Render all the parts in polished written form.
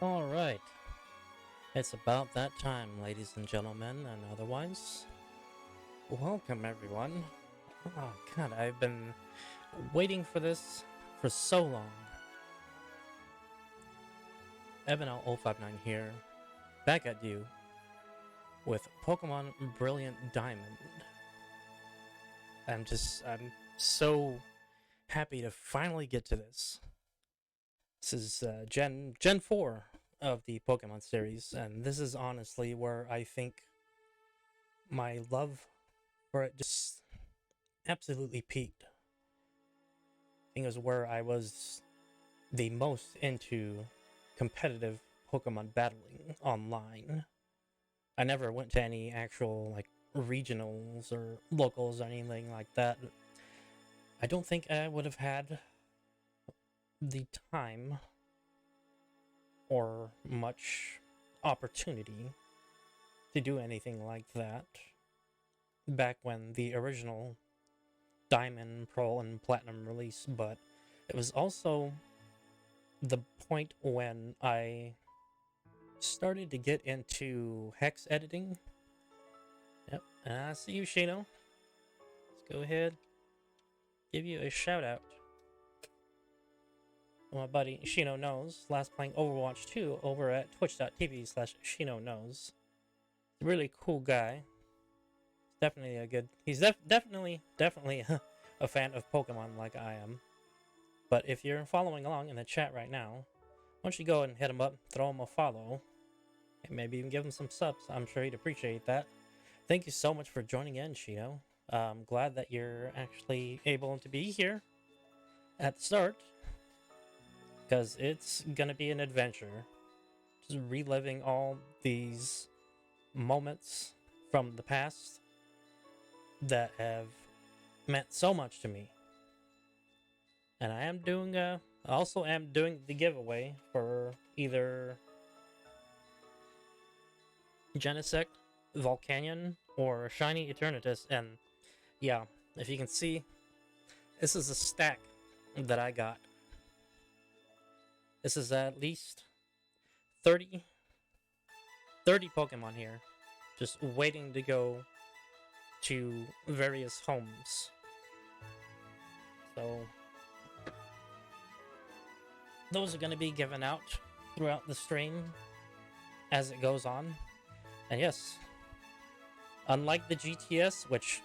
Alright, it's about that time, ladies and gentlemen, and otherwise. Welcome, everyone. Oh, God, I've been waiting for this for so long. EvanL059 here, back at you with Pokemon Brilliant Diamond. I'm so happy to finally get to this. This is Gen 4 of the Pokemon series, and this is honestly where I think my love for it just absolutely peaked. I think it was where I was the most into competitive Pokemon battling online. I never went to any actual like regionals or locals or anything like that. I don't think I would have had the time or much opportunity to do anything like that back when the original Diamond, Pearl, and Platinum release, but it was also the point when I started to get into hex editing. Yep, and I see you, Shino. Let's go ahead, give you a shout out. My buddy Shino Knows, last playing Overwatch 2 over at twitch.tv/Shino Knows. A really cool guy. Definitely a good. He's definitely a fan of Pokemon like I am. But if you're following along in the chat right now, why don't you go and hit him up, throw him a follow, and maybe even give him some subs. I'm sure he'd appreciate that. Thank you so much for joining in, Shino. I'm glad that you're actually able to be here at the start, because it's gonna be an adventure. Just reliving all these moments from the past that have meant so much to me. And I also am doing the giveaway for either Genesect, Volcanion, or Shiny Eternatus. And yeah, if you can see, this is a stack that I got. This is at least 30, 30 Pokemon here, just waiting to go to various homes. So those are going to be given out throughout the stream as it goes on. And yes, unlike the GTS, which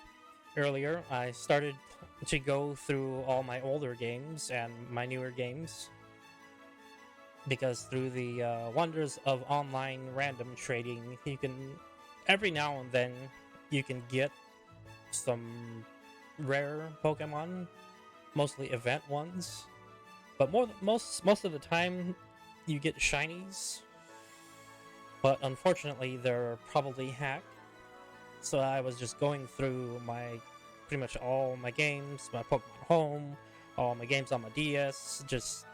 earlier I started to go through all my older games and my newer games, because through the wonders of online random trading, you can every now and then you can get some rare Pokemon, mostly event ones, but most of the time you get shinies. But unfortunately, they're probably hacked. So I was just going through pretty much all my games, my Pokemon Home, all my games on my DS, just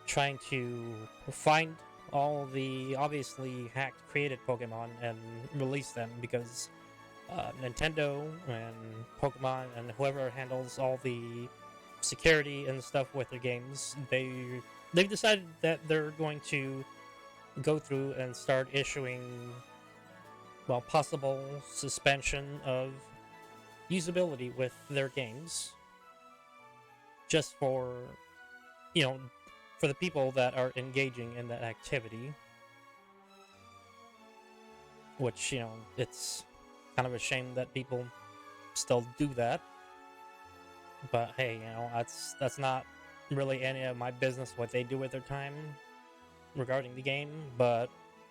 trying to find all the obviously hacked created Pokemon and release them, because Nintendo and Pokemon and whoever handles all the security and stuff with their games, they've decided that they're going to go through and start issuing, well, possible suspension of usability with their games, just for, you know, for the people that are engaging in that activity. Which, it's kind of a shame that people still do that. But hey, that's not really any of my business what they do with their time regarding the game. But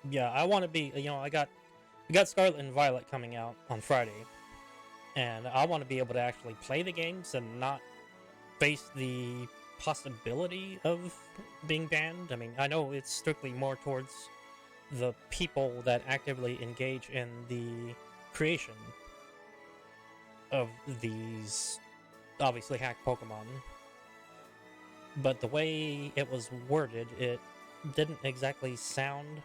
yeah, I want to be, we got Scarlet and Violet coming out on Friday, and I want to be able to actually play the games and not face the possibility of being banned. I mean, I know it's strictly more towards the people that actively engage in the creation of these obviously hacked Pokemon. But the way it was worded, it didn't exactly sound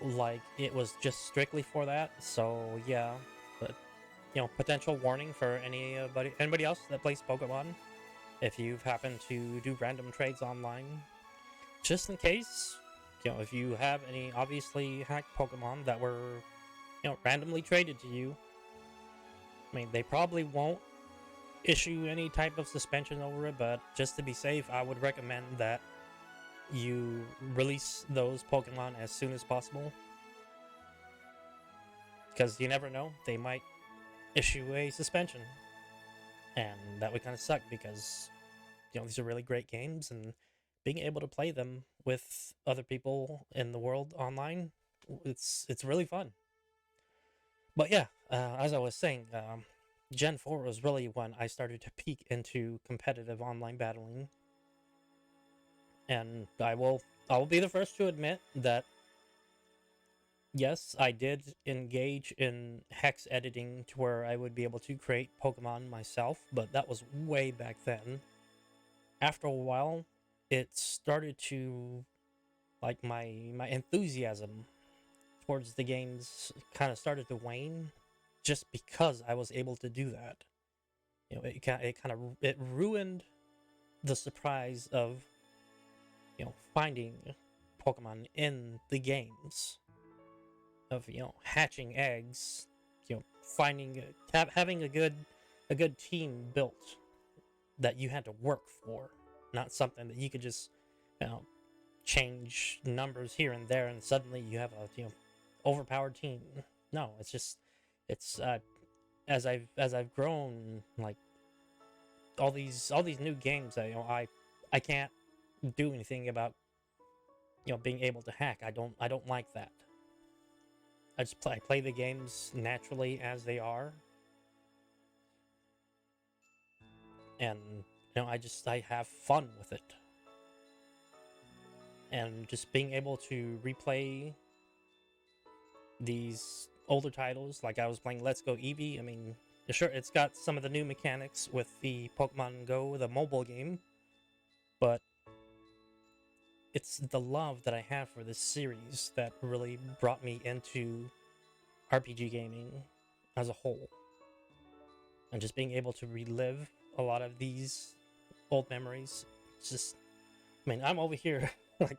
like it was just strictly for that. So yeah, but potential warning for anybody else that plays Pokemon. If you've happened to do random trades online, just in case, if you have any obviously hacked Pokemon that were, randomly traded to you, I mean, they probably won't issue any type of suspension over it, but just to be safe, I would recommend that you release those Pokemon as soon as possible. Because you never know, they might issue a suspension. And that would kind of suck because, these are really great games, and being able to play them with other people in the world online, it's really fun. But yeah, as I was saying, Gen 4 was really when I started to peek into competitive online battling. And I will be the first to admit that yes, I did engage in hex editing to where I would be able to create Pokemon myself, but that was way back then. After a while, it started to, like, my enthusiasm towards the games kind of started to wane, just because I was able to do that. It ruined the surprise of, finding Pokemon in the games, of, hatching eggs, finding having a good team built that you had to work for, not something that you could just, change numbers here and there and suddenly you have a, overpowered team. No, it's as I've grown, like, all these new games that, I can't do anything about, being able to hack. I don't like that. I just play the games naturally as they are, and I have fun with it. And just being able to replay these older titles, like I was playing Let's Go Eevee. I mean, sure, it's got some of the new mechanics with the Pokemon Go, the mobile game, but it's the love that I have for this series that really brought me into RPG gaming as a whole. And just being able to relive a lot of these old memories. It's just, I mean, I'm over here like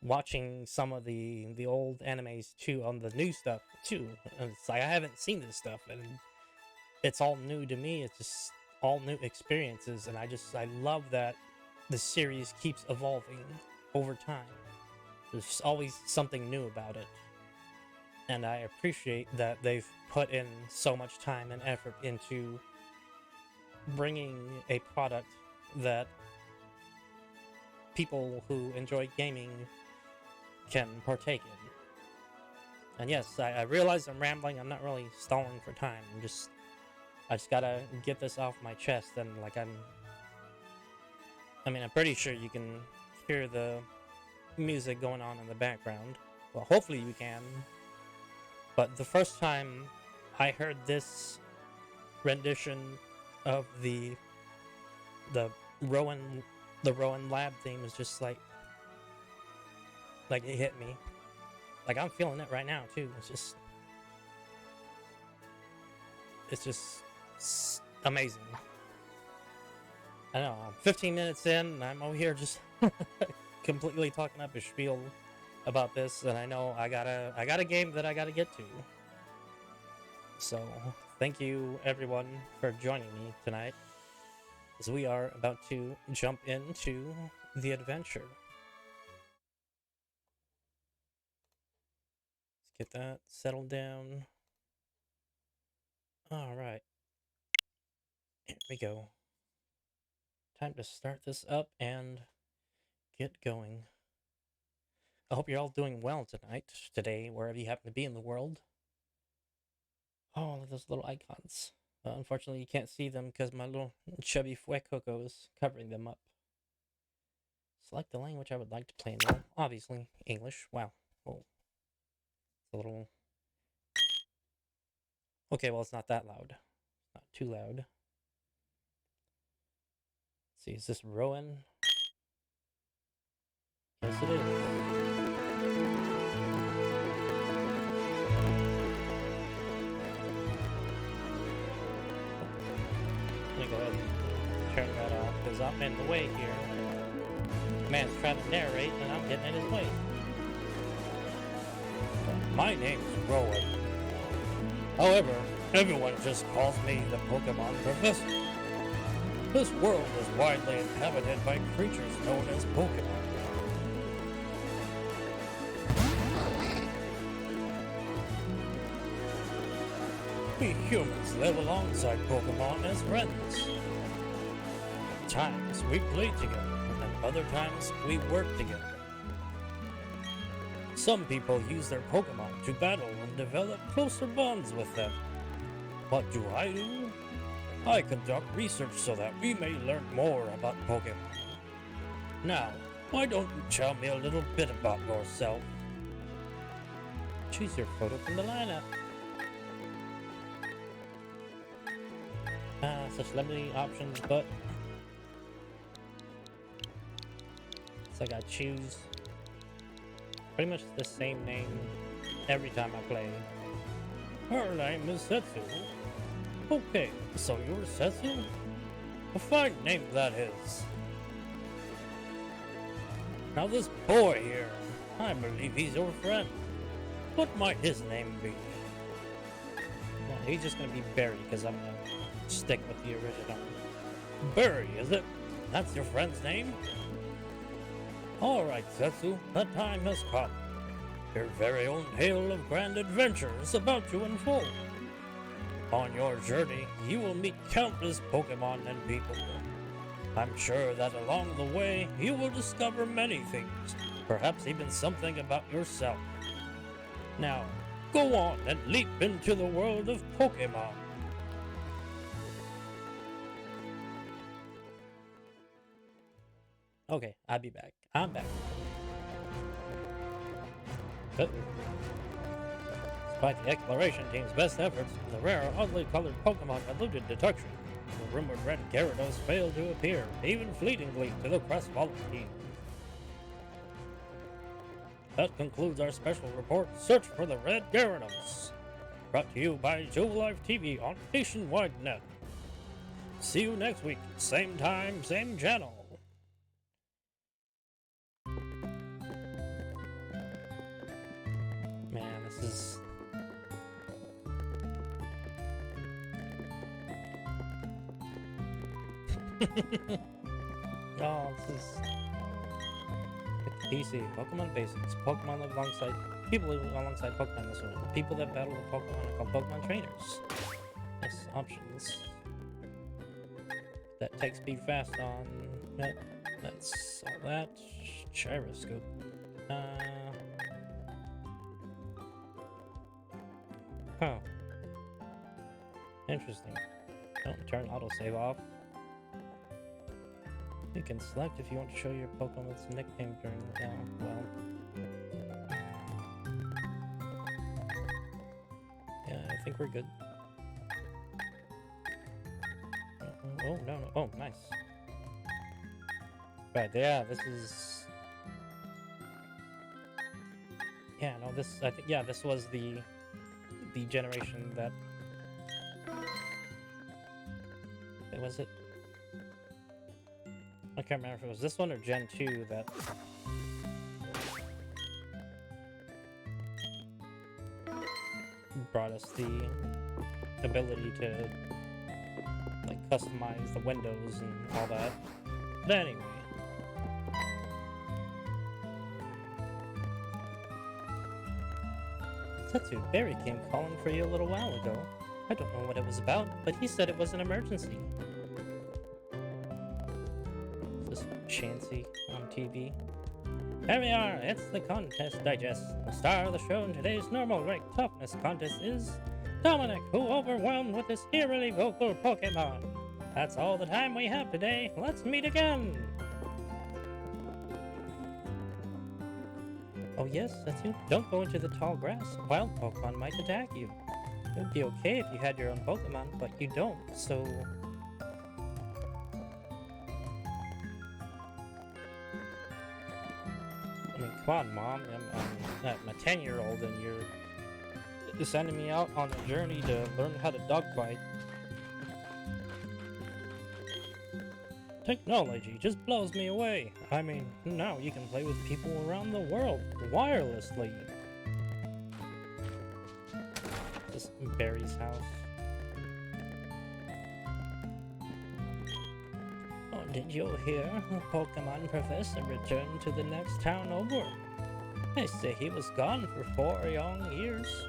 watching some of the old animes too, on the new stuff too. And it's like I haven't seen this stuff, and it's all new to me. It's just all new experiences, and I love that the series keeps evolving over time. There's always something new about it, and I appreciate that they've put in so much time and effort into bringing a product that people who enjoy gaming can partake in. And yes, I realize I'm rambling. I'm not really stalling for time. I just gotta get this off my chest, and like I'm pretty sure you can hear the music going on in the background. Well, hopefully you can. But the first time I heard this rendition of the Rowan Lab theme was just like it hit me. Like I'm feeling it right now too. It's just amazing. I know, I'm 15 minutes in and I'm over here just completely talking up a spiel about this, and I know I got a game that I gotta get to. So thank you everyone for joining me tonight, as we are about to jump into the adventure. Let's get that settled down. Alright. Here we go. Time to start this up and get going. I hope you're all doing well today, wherever you happen to be in the world. Oh, look at those little icons. Unfortunately, you can't see them because my little chubby Fuecoco is covering them up. Select the language I would like to play in. Well, obviously, English. Wow. Oh. It's a little... Okay, well, it's not that loud. Not too loud. Let's see, is this Rowan? Yes, it is. Let me go ahead and turn that off, because I'm in the way here. Man's trying to narrate, and I'm getting in his way. My name's Rowan. However, everyone just calls me the Pokemon Professor. This world is widely inhabited by creatures known as Pokemon. We humans live alongside Pokemon as friends. At times we play together, and other times we work together. Some people use their Pokemon to battle and develop closer bonds with them. What do? I conduct research so that we may learn more about Pokemon. Now, why don't you tell me a little bit about yourself? Choose your photo from the lineup. Such limiting options, but so I gotta choose pretty much the same name every time I play. Her name is Setsu. Okay, so you're Setsu? A fine name that is. Now this boy here, I believe he's your friend. What might his name be? Well, he's just gonna be Barry, because I'm gonna stick with the original. Barry, is it? That's your friend's name? Alright, Setsu, the time has come. Your very own tale of grand adventure is about to unfold. On your journey, you will meet countless Pokemon and people. I'm sure that along the way, you will discover many things, perhaps even something about yourself. Now, go on and leap into the world of Pokemon. Okay, I'll be back. I'm back. Despite the exploration team's best efforts, the rare, oddly colored Pokemon eluded detection. The rumored red Gyarados failed to appear, even fleetingly, to the crestfallen team. That concludes our special report, Search for the Red Gyarados. Brought to you by Jewel Life TV on Nationwide Net. See you next week, same time, same channel. Man, this is... Oh, this is... PC, Pokemon Basics. Pokemon live alongside... People live alongside Pokemon in this one. People that battle with Pokemon are called Pokemon trainers. Yes, options. That takes speed fast on... Yep, that's all that. Gyroscope. Huh. Interesting. Don't turn autosave off. You can select if you want to show your Pokemon's nickname during the well. Yeah, I think we're good. Oh, no. Oh, nice. Right, yeah, this is... Yeah, no, this... I think, yeah, this was the generation that... Wait, was it? I can't remember if it was this one or Gen 2 that... brought us the ability to, like, customize the windows and all that. But anyway. Setsu, Barry came calling for you a little while ago. I don't know what it was about, but he said it was an emergency. Is this Chansey on TV? Here we are, it's the Contest Digest. The star of the show in today's normal rank toughness contest is Dominic, who overwhelmed with this eerily vocal Pokemon. That's all the time we have today. Let's meet again! Oh yes, that's you. Don't go into the tall grass. Wild Pokemon might attack you. It would be okay if you had your own Pokemon, but you don't, so... I mean, come on, Mom. I'm a 10-year-old and you're sending me out on a journey to learn how to dogfight. Technology just blows me away. I mean, now you can play with people around the world wirelessly. This is Barry's house. Oh, did you hear? Pokemon Professor returned to the next town over. They say he was gone for 4 long years.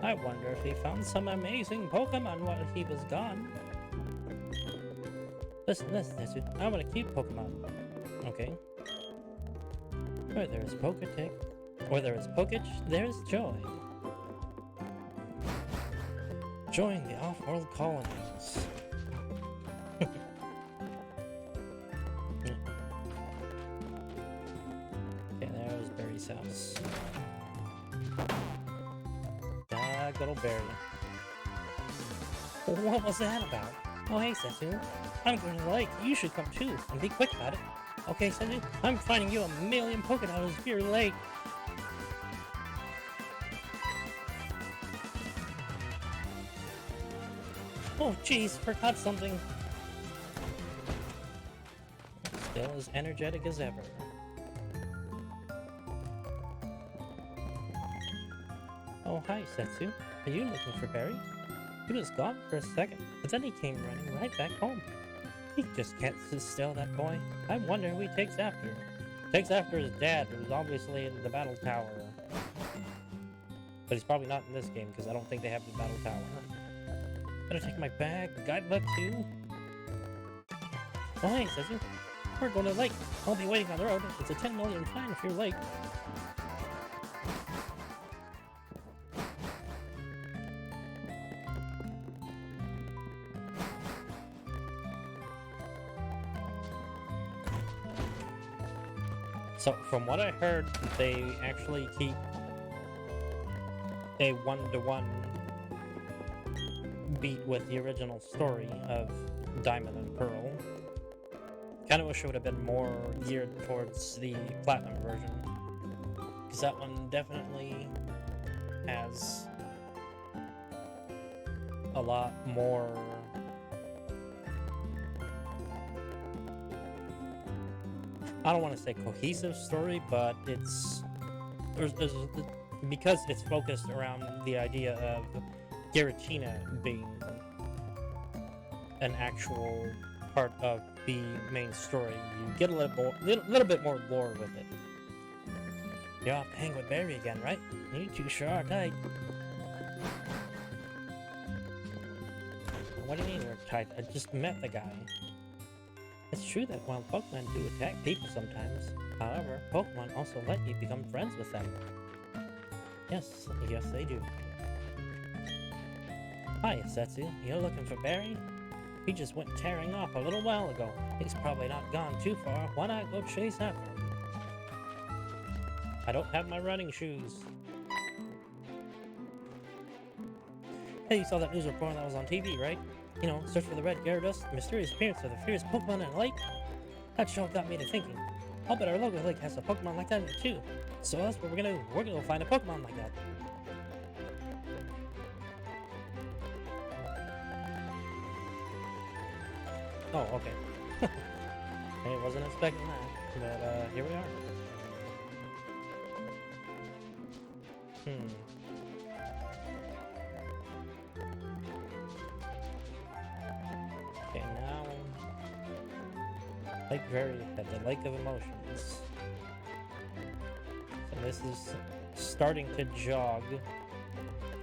I wonder if he found some amazing Pokemon while he was gone. Listen, I want to keep Pokemon. Okay. Where there is Pokage, there is joy. Join the off-world colonies. Okay, there's Barry's house. Ah, good old Barry. What was that about? Oh, hey, Setsu. I'm going to the lake. You should come too, and be quick about it. Okay, Setsu, I'm finding you 1,000,000 Pokédollars for your lake. Oh, jeez, forgot something. Still as energetic as ever. Oh, hi, Setsu. Are you looking for Barry? He was gone for a second, but then he came running right back home. He just can't sit still, that boy. I wonder who he takes after. Takes after his dad, who's obviously in the battle tower. But he's probably not in this game, because I don't think they have the battle tower. Better take my bag, guidebook too. Oh, hey, Setsu. We're going to the lake. I'll be waiting on the road. It's a 10 million fine if you're late. So, from what I heard, they actually keep a one-to-one beat with the original story of Diamond and Pearl. Kind of wish it would have been more geared towards the Platinum version, because that one definitely has a lot more I don't want to say cohesive story, but it's because it's focused around the idea of Giratina being an actual part of the main story. You get a little bit more lore with it. You're off to hang with Barry again, right? You two sure are tight. What do you mean we're tight? I just met the guy. It's true that wild Pokemon do attack people sometimes. However, Pokemon also let you become friends with them. Yes they do. Hi, Setsu. You're looking for Barry? He just went tearing off a little while ago. He's probably not gone too far. Why not go chase after him? I don't have my running shoes. Hey, you saw that news report that was on TV, right? You know, search for the red Gyarados, the mysterious appearance of the fierce Pokemon in a lake. That show got me to thinking. I'll bet our local lake has a Pokemon like that in it too. So that's what we're gonna do. We're gonna go find a Pokemon like that. Oh, okay. I wasn't expecting that, but here we are. Okay, now Lake Very at the Lake of Emotions. So this is starting to jog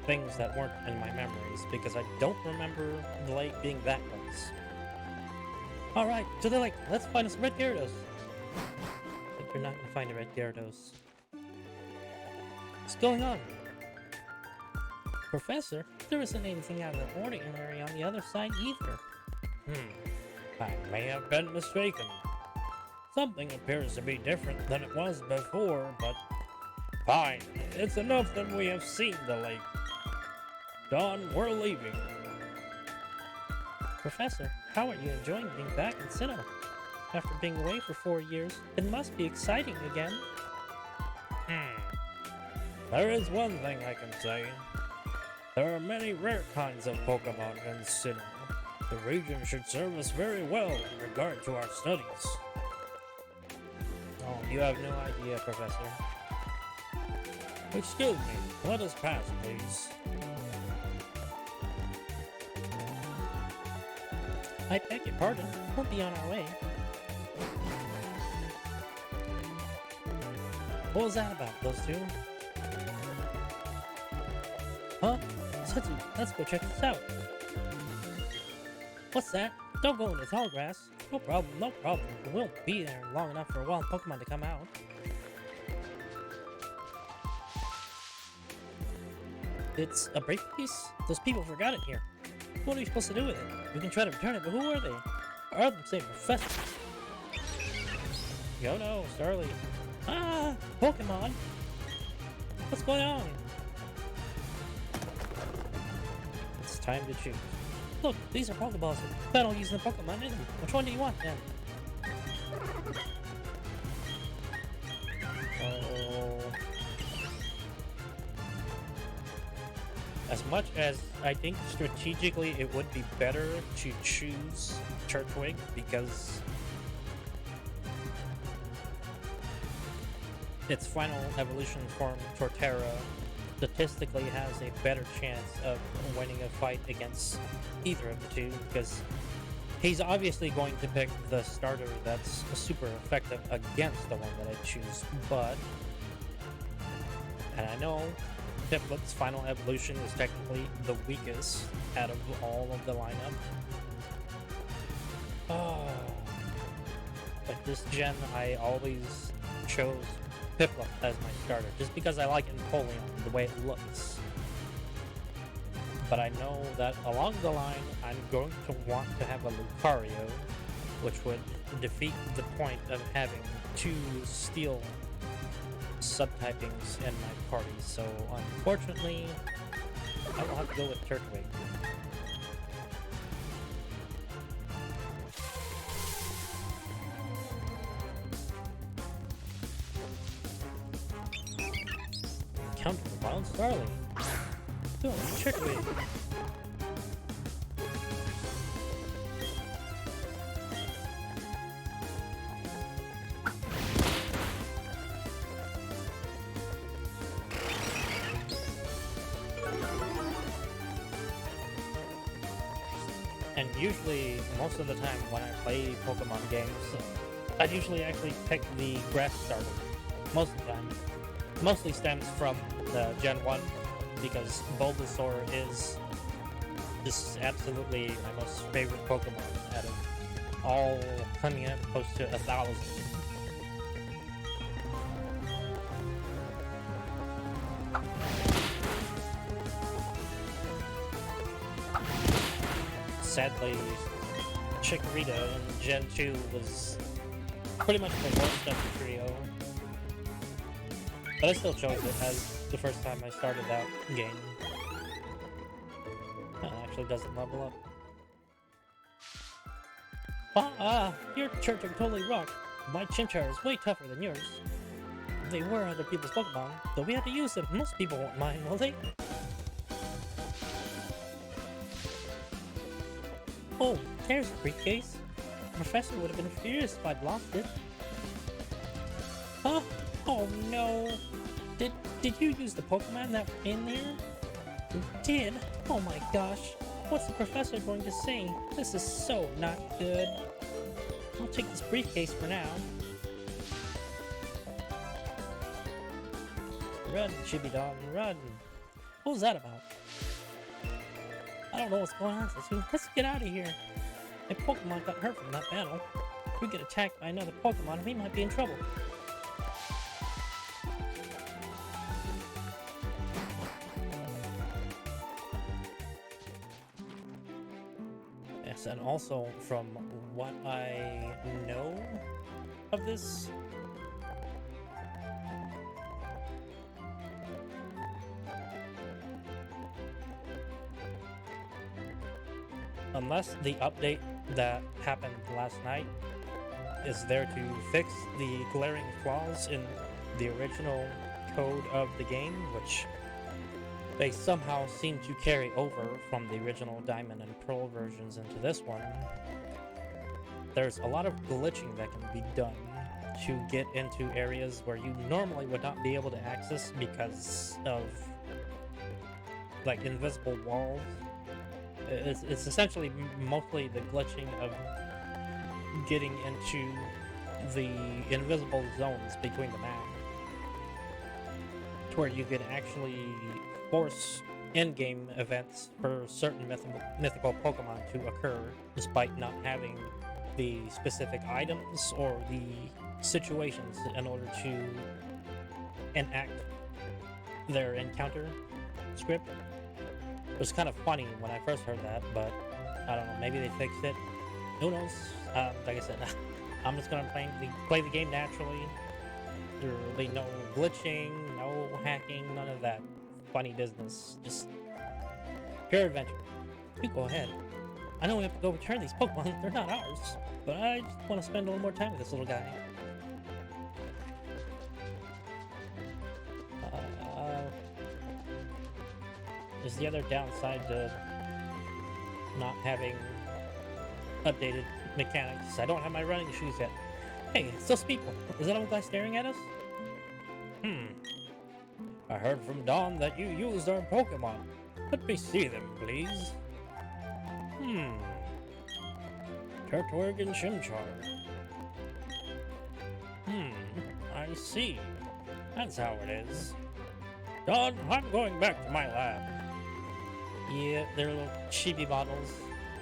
things that weren't in my memories, because I don't remember the lake being that close. Alright, to the lake! Let's find us some red Gyarados! I think you're not gonna find a red Gyarados. What's going on? Professor, there isn't anything out of the ordinary on the other side either. I may have been mistaken. Something appears to be different than it was before, but fine. It's enough that we have seen the lake. Dawn, we're leaving. Professor, how are you enjoying being back in Sinnoh? After being away for 4 years, it must be exciting again. There is one thing I can say. There are many rare kinds of Pokemon in Sinnoh. The region should serve us very well in regard to our studies. Oh, you have no idea, Professor. Excuse me, let us pass, please. I beg your pardon, we'll be on our way. What was that about, those two? Huh? Setsu, let's go check this out. What's that? Don't go in the tall grass. No problem, no problem. We won't be there long enough for a wild Pokemon to come out. It's a briefcase? Those people forgot it here. What are we supposed to do with it? We can try to return it, but who are they? Are them say Professor? Yo no, Starly. Ah! Pokemon! What's going on? It's time to choose. Look, these are Pokeballs. Battle using the Pokemon in them. Which one do you want then? Oh. As much as I think strategically it would be better to choose Turtwig because its final evolution form, Torterra, statistically has a better chance of winning a fight against either of the two, because he's obviously going to pick the starter that's super effective against the one that I choose, but, and I know Piplup's final evolution is technically the weakest out of all of the lineup. Oh, but this gen I always chose Piplup as my starter, just because I like Empoleon, the way it looks. But I know that along the line, I'm going to want to have a Lucario, which would defeat the point of having two steel subtypings in my party. So unfortunately, I will have to go with Turtwig. Counter the Wild Starly. Oh, Turtwig. And usually, most of the time when I play Pokemon games, I usually actually pick the grass starter. Most of the time. Mostly stems from the Gen 1, because Bulbasaur is just absolutely my most favorite Pokemon out of all, coming up close to 1,000. Sadly, Chikorita in Gen 2 was pretty much the worst of the trio. But I still chose it as the first time I started that game. It actually doesn't level up. Your Turtwig totally rocked. My Chimchar is way tougher than yours. They were other people's Pokemon, but we had to use them. Most people won't mind, will they? Oh, there's a briefcase. The professor would have been furious if I'd lost it. Huh? Oh no! Did you use the Pokemon that were in there? You did? Oh my gosh! What's the professor going to say? This is so not good. I'll take this briefcase for now. Run, Chibi-Dog, run! What was that about? I don't know what's going on, Setsu. Let's get out of here. My Pokemon got hurt from that battle. If we get attacked by another Pokemon, we might be in trouble. Yes, and also from what I know of this, unless the update that happened last night is there to fix the glaring flaws in the original code of the game, which they somehow seem to carry over from the original Diamond and Pearl versions into this one. There's a lot of glitching that can be done to get into areas where you normally would not be able to access because of like invisible walls. It's essentially mostly the glitching of getting into the invisible zones between the map, to where you could actually force in-game events for certain mythical Pokemon to occur despite not having the specific items or the situations in order to enact their encounter script. It was kind of funny when I first heard that, but I don't know, maybe they fixed it. Who knows? Like I said, I'm just gonna play the game naturally. There will be no glitching, no hacking, none of that funny business. Just pure adventure. You go ahead. I know we have to go return these Pokemon, they're not ours, but I just want to spend a little more time with this little guy. Is the other downside to not having updated mechanics. I don't have my running shoes yet. Hey, it's those people. Is that old guy staring at us? I heard from Dawn that you used our Pokemon. Let me see them, please. Turtwig and Chimchar. I see. That's how it is. Dawn, I'm going back to my lab. Yeah, they're little chibi bottles.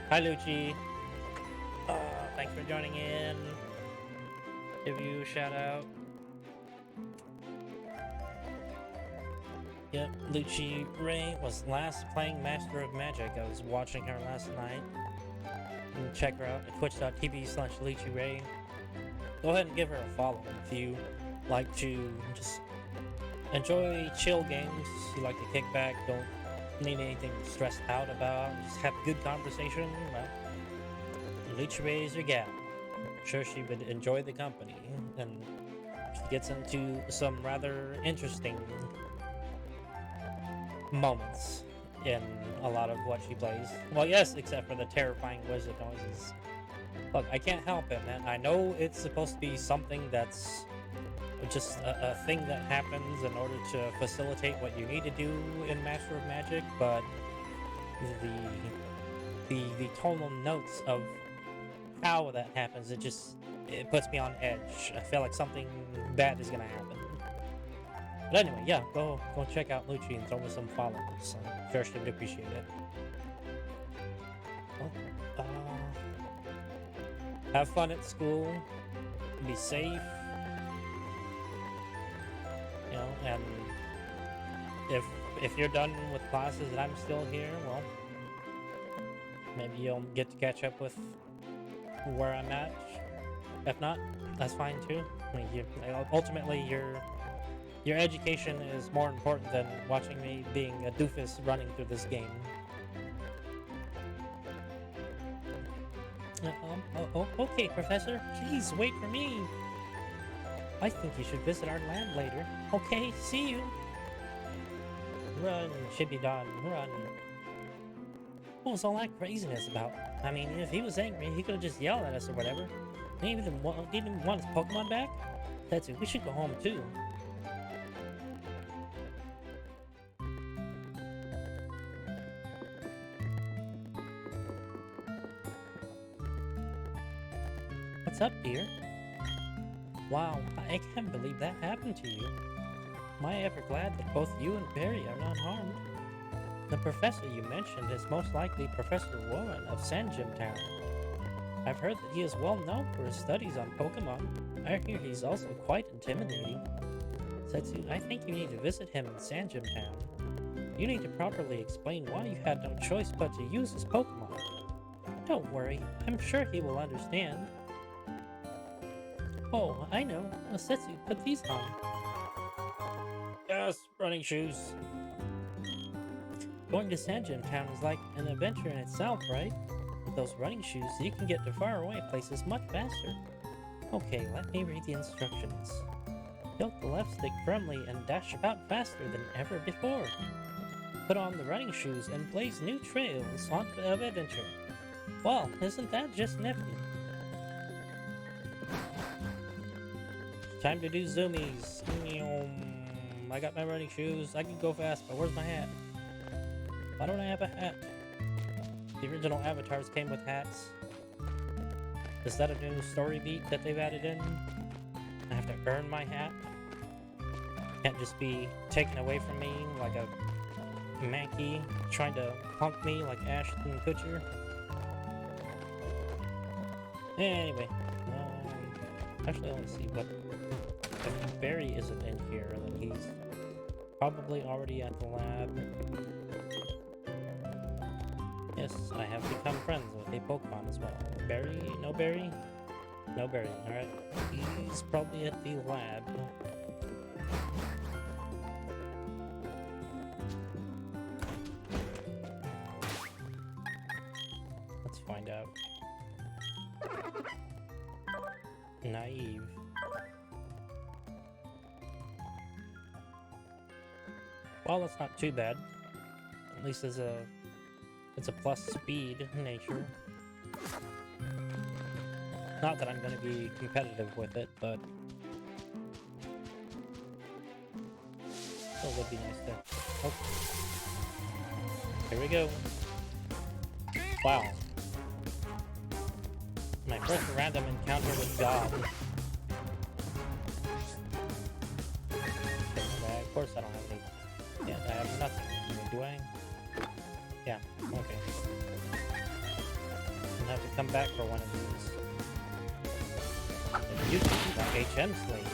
Hi, Lucci. Thanks for joining in. Give you a shout out. Yep, Lucci Ray was last playing Master of Magic. I was watching her last night. You can check her out at twitch.tv/Lucci Ray. Go ahead and give her a follow if you like to just enjoy chill games. You like to kick back, don't need anything stressed out about, just have a good conversation. Well, Lucci Ray is your gal. I'm sure she would enjoy the company, and she gets into some rather interesting moments in a lot of what she plays. Well, yes, except for the terrifying wizard noises. Look, I can't help it, man. I know it's supposed to be something that's just a thing that happens in order to facilitate what you need to do in Master of Magic, but the tonal notes of how that happens, it puts me on edge. I feel like something bad is gonna happen. But anyway, yeah, go check out Lucci and throw me some followers. I'm sure she would appreciate it. Well, have fun at school. Be safe. You know, and if you're done with classes and I'm still here, well, maybe you'll get to catch up with where I'm at. If not, that's fine too. I mean, ultimately, your education is more important than watching me being a doofus running through this game. Okay, Professor. Please wait for me. I think you should visit our lab later. Okay, see you. Run, Chibi-Don, run. What was all that craziness about? I mean, if he was angry, he could have just yelled at us or whatever. He didn't want his Pokemon back? That's it. We should go home too. What's up, dear? Wow, I can't believe that happened to you. Am I ever glad that both you and Barry are not harmed? The professor you mentioned is most likely Professor Warren of Sanjim Town. I've heard that he is well known for his studies on Pokemon. I hear he's also quite intimidating. Setsu, I think you need to visit him in Sanjim Town. You need to properly explain why you had no choice but to use his Pokemon. Don't worry, I'm sure he will understand. Oh, I know. Setsu, put these on. Yes, running shoes. Going to Sanjim Town is like an adventure in itself, right? With those running shoes, you can get to faraway places much faster. Okay, let me read the instructions. Tilt the left stick firmly and dash about faster than ever before. put on the running shoes and blaze new trails of adventure. Well, isn't that just nifty? Time to do zoomies. I got my running shoes. I can go fast, but where's my hat? Why don't I have a hat? The original avatars came with hats. Is that a new story beat that they've added in? I have to earn my hat? Can't just be taken away from me like a Mankey trying to punk me like Ashton Kutcher. Anyway, actually, let's see what. If Barry isn't in here, then he's probably already at the lab. Yes, I have become friends with a Pokemon as well. Barry? No Barry? No Barry, alright. He's probably at the lab. Let's find out. Naive. Well, that's not too bad. At least it's a plus speed nature. Not that I'm going to be competitive with it, but still would be nice to. Oh, here we go. Wow. My first random encounter with God. Okay, of course I don't have any. Yeah, I have nothing. Do I? Yeah, okay. I'll have to come back for one of these. And you can be that HM slave.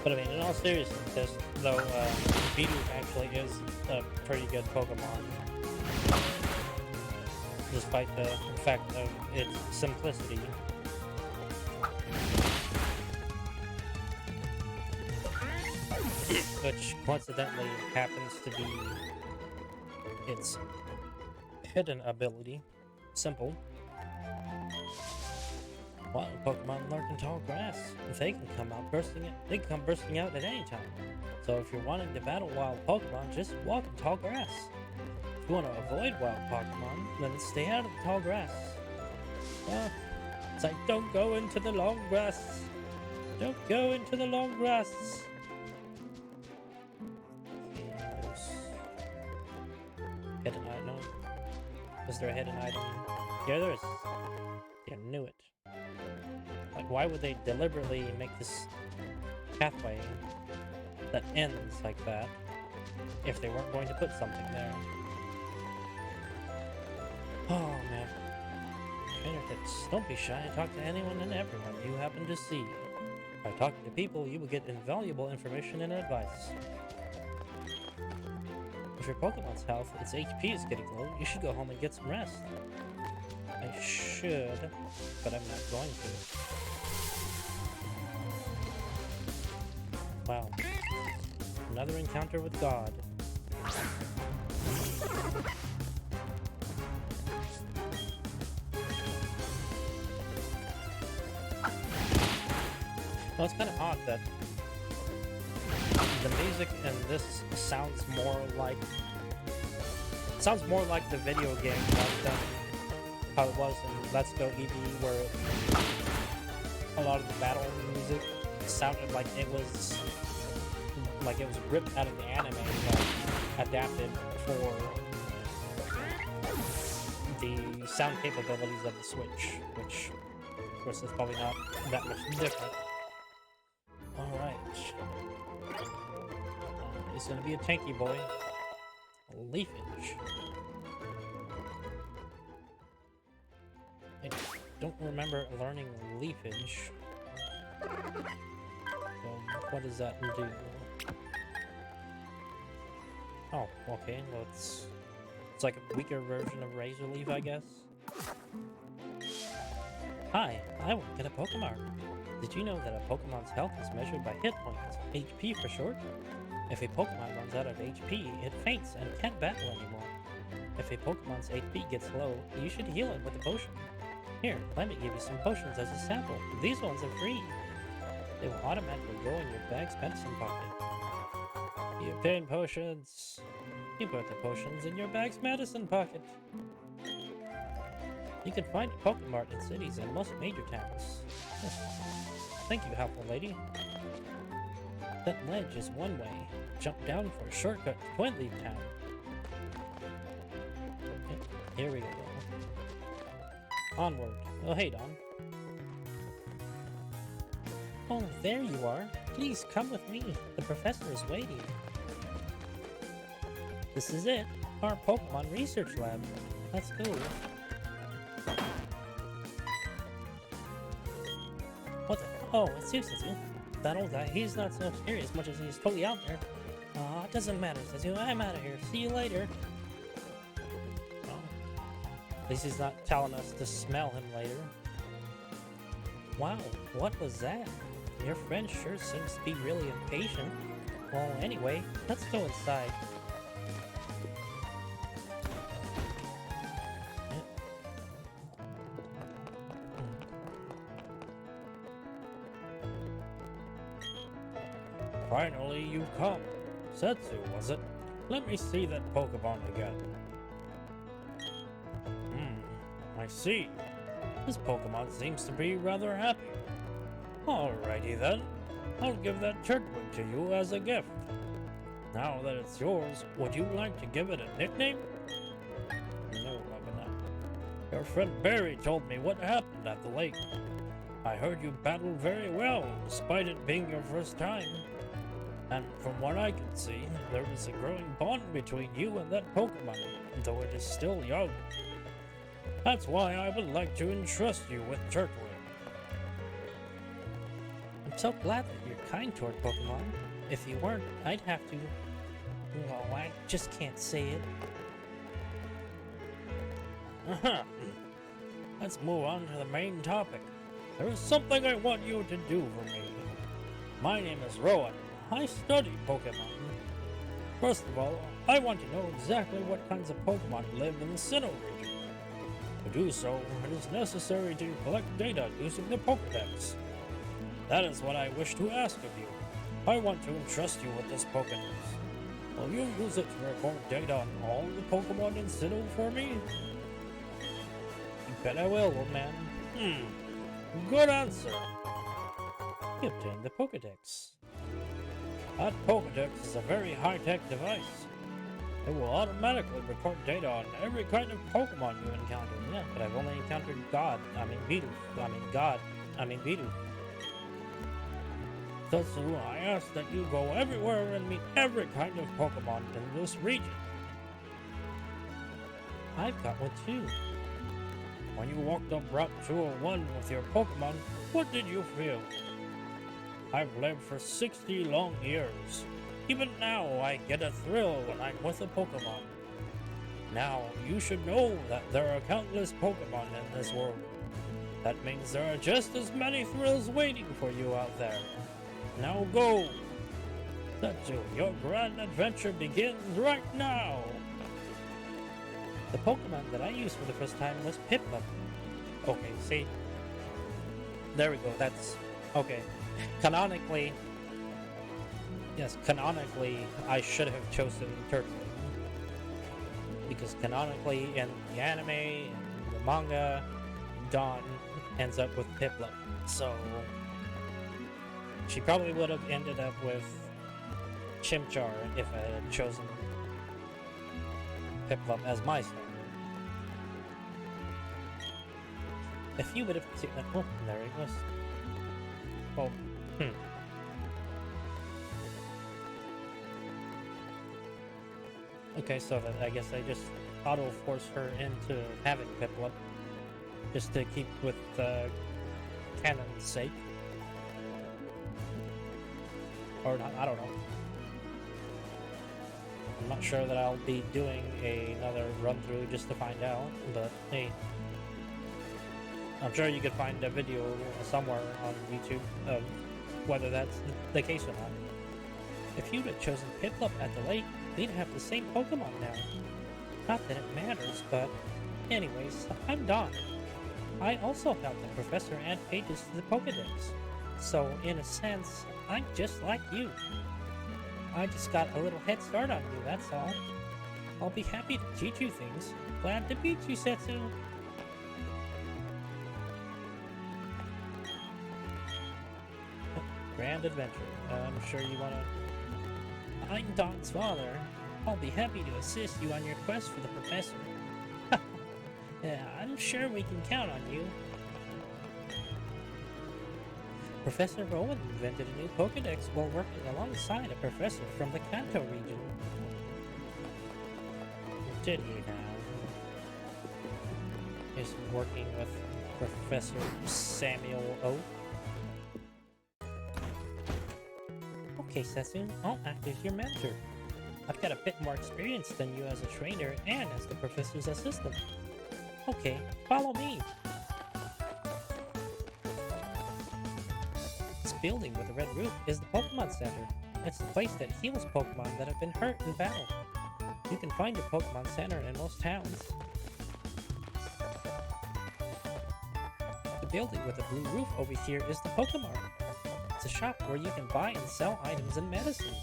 But I mean, in all seriousness, though, Bidoof actually is a pretty good Pokemon. Despite the fact of its simplicity. Which coincidentally happens to be its hidden ability. Simple. Wild Pokemon lurk in tall grass. They can come bursting out at any time. So if you're wanting to battle wild Pokemon, just walk in tall grass. If you want to avoid wild Pokemon, then stay out of the tall grass. It's like, don't go into the long grass. Don't go into the long grass. Hidden item? Is there a hidden item? Yeah, there is. Yeah, knew it. Like, why would they deliberately make this pathway that ends like that if they weren't going to put something there? Oh, man. Trainer tips. Don't be shy and talk to anyone and everyone you happen to see. By talking to people, you will get invaluable information and advice. If your Pokemon's health, its HP is getting low, you should go home and get some rest. I should, but I'm not going to. Wow. Another encounter with God. Well, it's kind of odd that the music in this sounds more like the video game than how it was in Let's Go Eevee, where a lot of the battle music sounded like it was ripped out of the anime and adapted for the sound capabilities of the Switch, which of course is probably not that much different. Alright. He's gonna be a tanky boy. Leafage. I don't remember learning Leafage. So what does that do? Oh, okay. Well, it's like a weaker version of Razor Leaf, I guess. Hi, I want to get a Pokemon. Did you know that a Pokemon's health is measured by hit points, HP for short? If a Pokemon runs out of HP, it faints and can't battle anymore. If a Pokemon's HP gets low, you should heal it with a potion. Here, let me give you some potions as a sample. These ones are free. They will automatically go in your bag's medicine pocket. You obtain potions. You put the potions in your bag's medicine pocket. You can find a Pokemart in cities and most major towns. Thank you, helpful lady. That ledge is one way. Jump down for a shortcut to Twinleaf Town. Here we go. Onward. Oh, hey, Don. Oh, there you are. Please come with me. The professor is waiting. This is it. Our Pokemon research lab. Let's go. What the? Oh, it's you, Suzu. That old guy, he's not so scary as much as he's totally out there. Aw, it doesn't matter, Suzu. I'm out of here. See you later. Oh. At least he's not telling us to smell him later. Wow, what was that? Your friend sure seems to be really impatient. Well, anyway, let's go inside. Finally, you've come. Setsu, was it? Let me see that Pokemon again. I see. This Pokemon seems to be rather happy. Alrighty then. I'll give that Turtwig to you as a gift. Now that it's yours, would you like to give it a nickname? No, maybe not. Your friend Barry told me what happened at the lake. I heard you battled very well, despite it being your first time. And from what I can see, there is a growing bond between you and that Pokemon, though it is still young. That's why I would like to entrust you with Turtwig. I'm so glad that you're kind toward Pokemon. If you weren't, I'd have to... Oh, I just can't say it. Let's move on to the main topic. There is something I want you to do for me. My name is Rowan. I study Pokemon. First of all, I want to know exactly what kinds of Pokemon live in the Sinnoh region. To do so, it is necessary to collect data using the Pokedex. That is what I wish to ask of you. I want to entrust you with this Pokedex. Will you use it to record data on all the Pokemon in Sinnoh for me? You bet I will, old man. Good answer. You obtained the Pokedex. That Pokedex is a very high-tech device. It will automatically record data on every kind of Pokemon you encounter. Yeah, but I've only encountered Bidoof. Setsu, I ask that you go everywhere and meet every kind of Pokemon in this region. I've got one too. When you walked up Route 201 with your Pokemon, what did you feel? I've lived for 60 long years. Even now, I get a thrill when I'm with a Pokemon. Now, you should know that there are countless Pokemon in this world. That means there are just as many thrills waiting for you out there. Now go! Setsu, your grand adventure begins right now! The Pokemon that I used for the first time was Piplup. Okay, see? There we go, that's... Okay. Canonically... Yes, canonically, I should have chosen Turtwig. Because canonically, in the anime, in the manga, Dawn ends up with Piplup. So... she probably would have ended up with Chimchar if I had chosen Piplup as my son. If you would have... Oh, there he goes. Oh, Okay, so then I guess I just auto-force her into having Piplup. Just to keep with canon's sake. Or not, I don't know. I'm not sure that I'll be doing another run-through just to find out, but hey. I'm sure you could find a video somewhere on YouTube of whether that's the case or not. If you'd have chosen Piplup at the lake, they'd have the same Pokemon now. Not that it matters, but... Anyways, I'm Don. I also helped the professor add pages to the Pokedex. So, in a sense, I'm just like you. I just got a little head start on you, that's all. I'll be happy to teach you things. Glad to meet you, Setsu. Grand adventure. I'm sure you wanna... I'm Don's father. I'll be happy to assist you on your quest for the professor. Yeah, I'm sure we can count on you. Professor Rowan invented a new Pokedex while working alongside a professor from the Kanto region. Did he now? Is working with Professor Samuel O. Okay, Setsu, I'll act as your mentor. I've got a bit more experience than you as a trainer and as the professor's assistant. Okay, follow me. This building with a red roof is the Pokemon Center. It's the place that heals Pokemon that have been hurt in battle. You can find your Pokemon Center in most towns. The building with the blue roof over here is the Pokemart. It's a shop where you can buy and sell items and medicine.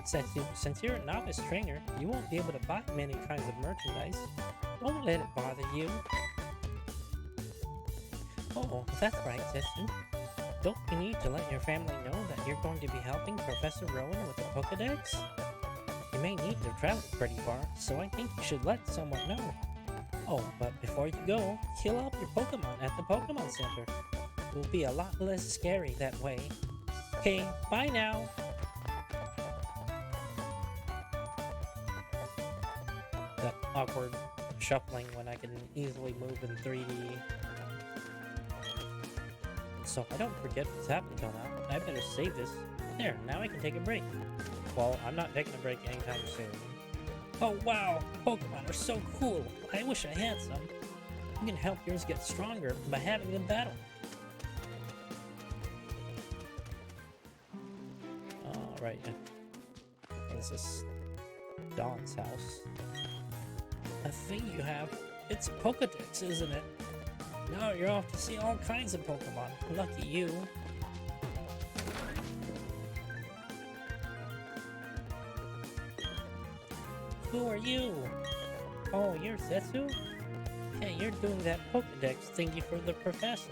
Since you're a novice trainer, you won't be able to buy many kinds of merchandise. Don't let it bother you. Oh, that's right, Setsu. Don't you need to let your family know that you're going to be helping Professor Rowan with the Pokedex? You may need to travel pretty far, so I think you should let someone know. Oh, but before you go, heal up your Pokemon at the Pokemon Center. It will be a lot less scary that way. Okay, bye now! That awkward shuffling when I can easily move in 3D. So I don't forget what's happened till now. I better save this. There, now I can take a break. Well, I'm not taking a break anytime soon. Oh wow, Pokemon are so cool. I wish I had some. You can help yours get stronger by having them battle. Alright. This is Don's house. A thing you have. It's Pokedex, isn't it? Now you're off to see all kinds of Pokemon. Lucky you. Who are you? Oh, you're Setsu? Hey, you're doing that Pokedex thingy for the professor.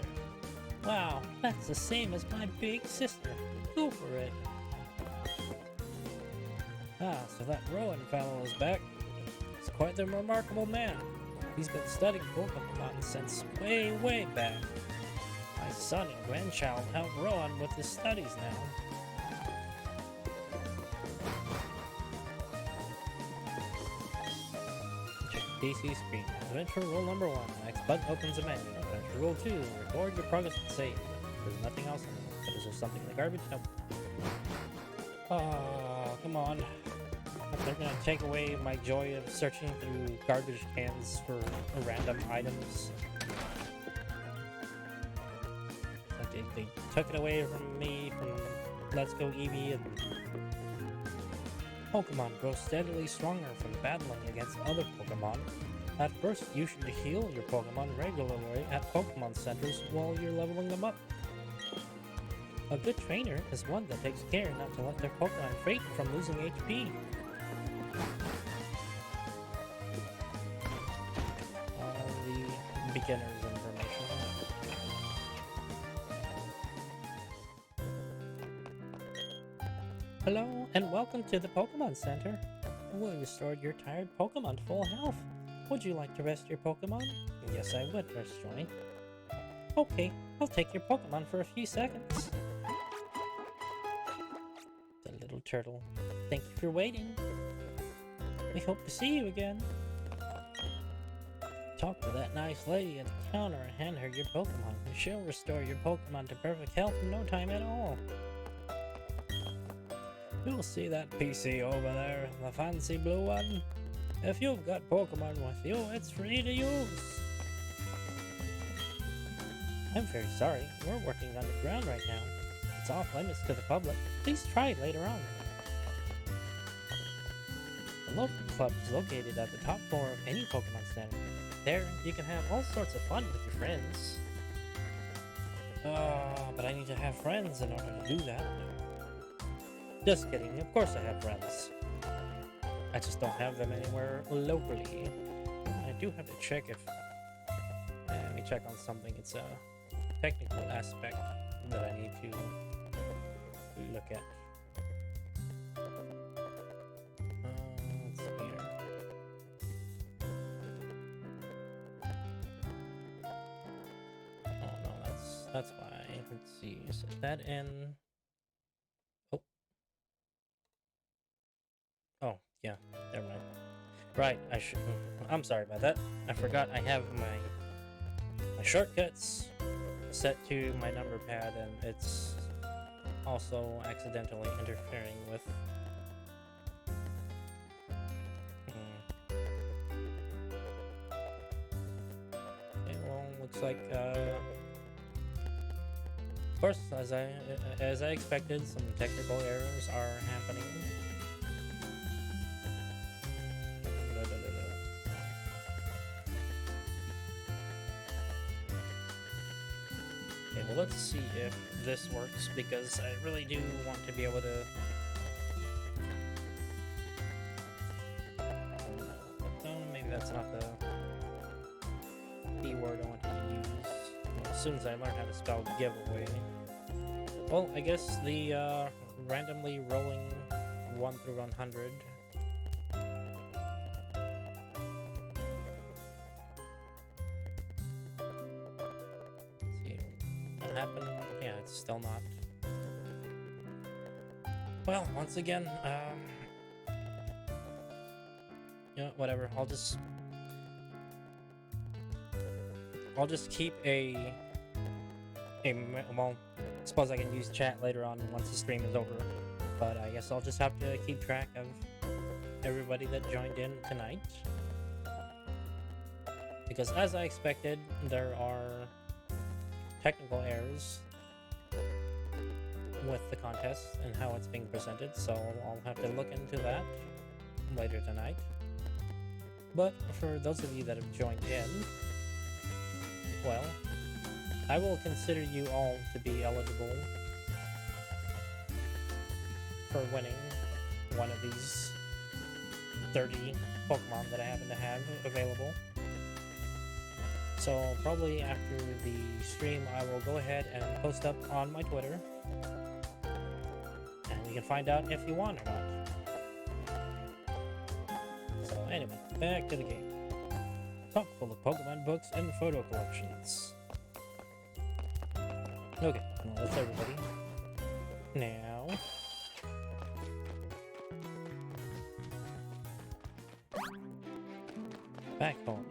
Wow, that's the same as my big sister. Go for it. Ah, so that Rowan fellow is back. He's quite the remarkable man. He's been studying Pokemon since way back. My son and grandchild help Rowan with his studies now. DC screen. Adventure rule number 1. Next button opens a menu. Adventure rule 2. Record your progress and save. There's nothing else in it. But is there something in the garbage? Nope. Oh, come on. They're gonna take away my joy of searching through garbage cans for random items. They took it away from me from Let's Go Eevee, and Pokemon grow steadily stronger from battling against other Pokemon. At first, you should heal your Pokemon regularly at Pokemon centers while you're leveling them up. A good trainer is one that takes care not to let their Pokemon fade from losing HP. All the beginner's information. Hello, and welcome to the Pokemon Center. We restored your tired Pokemon to full health. Would you like to rest your Pokemon? Yes, I would, Nurse Joy. Okay, I'll take your Pokemon for a few seconds. The little turtle. Thank you for waiting. We hope to see you again. Talk to that nice lady at the counter and hand her your Pokemon. She'll restore your Pokemon to perfect health in no time at all. You'll see that PC over there, the fancy blue one. If you've got Pokemon with you, it's free to use. I'm very sorry, we're working underground right now. It's off limits to the public. Please try it later on. The local club is located at the top floor of any Pokemon Center. There, you can have all sorts of fun with your friends. But I need to have friends in order to do that. Just kidding, of course I have friends. I just don't have them anywhere locally. I do have to check if... Let me check on something. It's a technical aspect that I need to look at. Let's see here. Oh no, that's why. Let's see. Set that in. Oh. Oh, yeah. Never mind. Right, I should. I'm sorry about that. I forgot I have my shortcuts set to my number pad, and it's also accidentally interfering with. Okay, well, looks like. Of course, as I expected, some technical errors are happening. Okay, well, let's see if this works, because I really do want to be able to... Oh, maybe that's not the word I want to use. As soon as I learn how to spell giveaway. Well, I guess the randomly rolling 1 through 100. Happen. Yeah, it's still not. Well, once again, yeah, whatever. I'll just keep well, suppose I can use chat later on once the stream is over, but I guess I'll just have to keep track of everybody that joined in tonight, because as I expected, there are technical errors with the contest and how it's being presented, so I'll have to look into that later tonight. But for those of you that have joined in, well, I will consider you all to be eligible for winning one of these 30 Pokemon that I happen to have available. So probably after the stream, I will go ahead and post up on my Twitter, and you can find out if you won or not. So anyway, back to the game. Top full of Pokemon books and photo collections. Okay, well, that's everybody. Now... back home.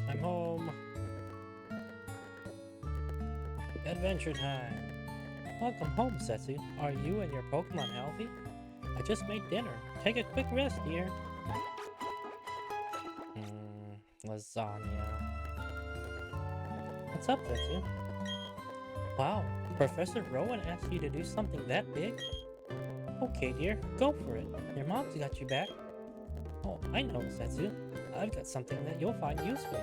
I'm home. Adventure time. Welcome home, Setsu. Are you and your Pokemon healthy? I just made dinner. Take a quick rest, dear. Lasagna. What's up, Setsu? Wow, Professor Rowan asked you to do something that big? Okay, dear, go for it. Your mom's got you back. Oh, I know, Setsu. I've got something that you'll find useful.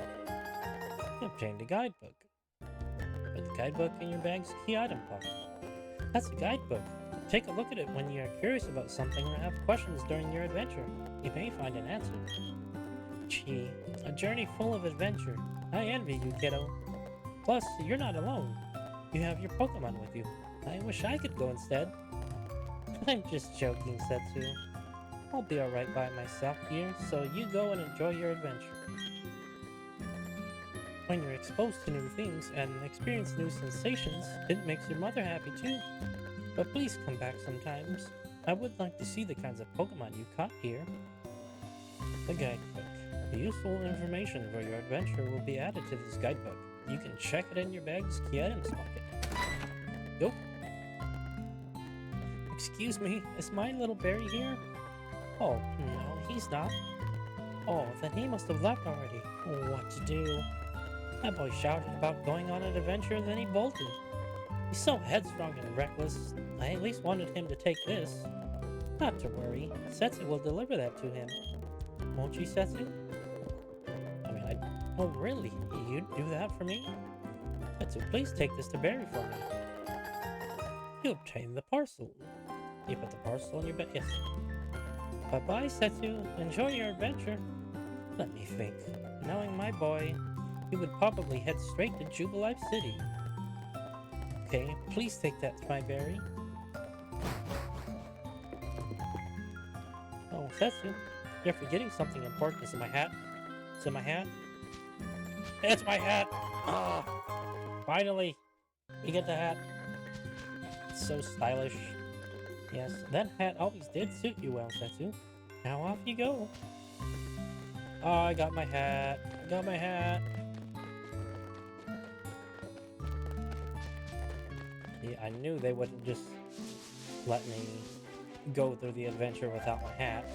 You obtained a guidebook. Put the guidebook in your bag's key item pocket. That's a guidebook. Take a look at it when you're curious about something or have questions during your adventure. You may find an answer. Gee, a journey full of adventure. I envy you, kiddo. Plus, you're not alone. You have your Pokemon with you. I wish I could go instead. I'm just joking, Setsu. I'll be alright by myself here, so you go and enjoy your adventure. When you're exposed to new things and experience new sensations, it makes your mother happy too. But please come back sometimes. I would like to see the kinds of Pokemon you caught here. The guidebook. The useful information for your adventure will be added to this guidebook. You can check it in your bag's key items pocket. Go. Excuse me, is my little berry here? Oh, no, he's not. Oh, then he must have left already. What to do? That boy shouted about going on an adventure, then he bolted. He's so headstrong and reckless. I at least wanted him to take this. Not to worry. Setsu will deliver that to him. Won't you, Setsu? I mean, oh, really? You'd do that for me? Setsu, please take this to Barry for me. You obtained the parcel. You put the parcel in your bed. Yes. Bye-bye, Setsu. Enjoy your adventure. Let me think. Knowing my boy, he would probably head straight to Jubilife City. Okay, please take that to my Barry. Oh, Setsu, you're forgetting something important. Is it my hat? Is it my hat? It's my hat! Ah! Finally! You get the hat. It's so stylish. Yes, that hat always did suit you well, Setsu. Now off you go. Oh, I got my hat. I got my hat. Yeah, I knew they wouldn't just let me go through the adventure without my hat.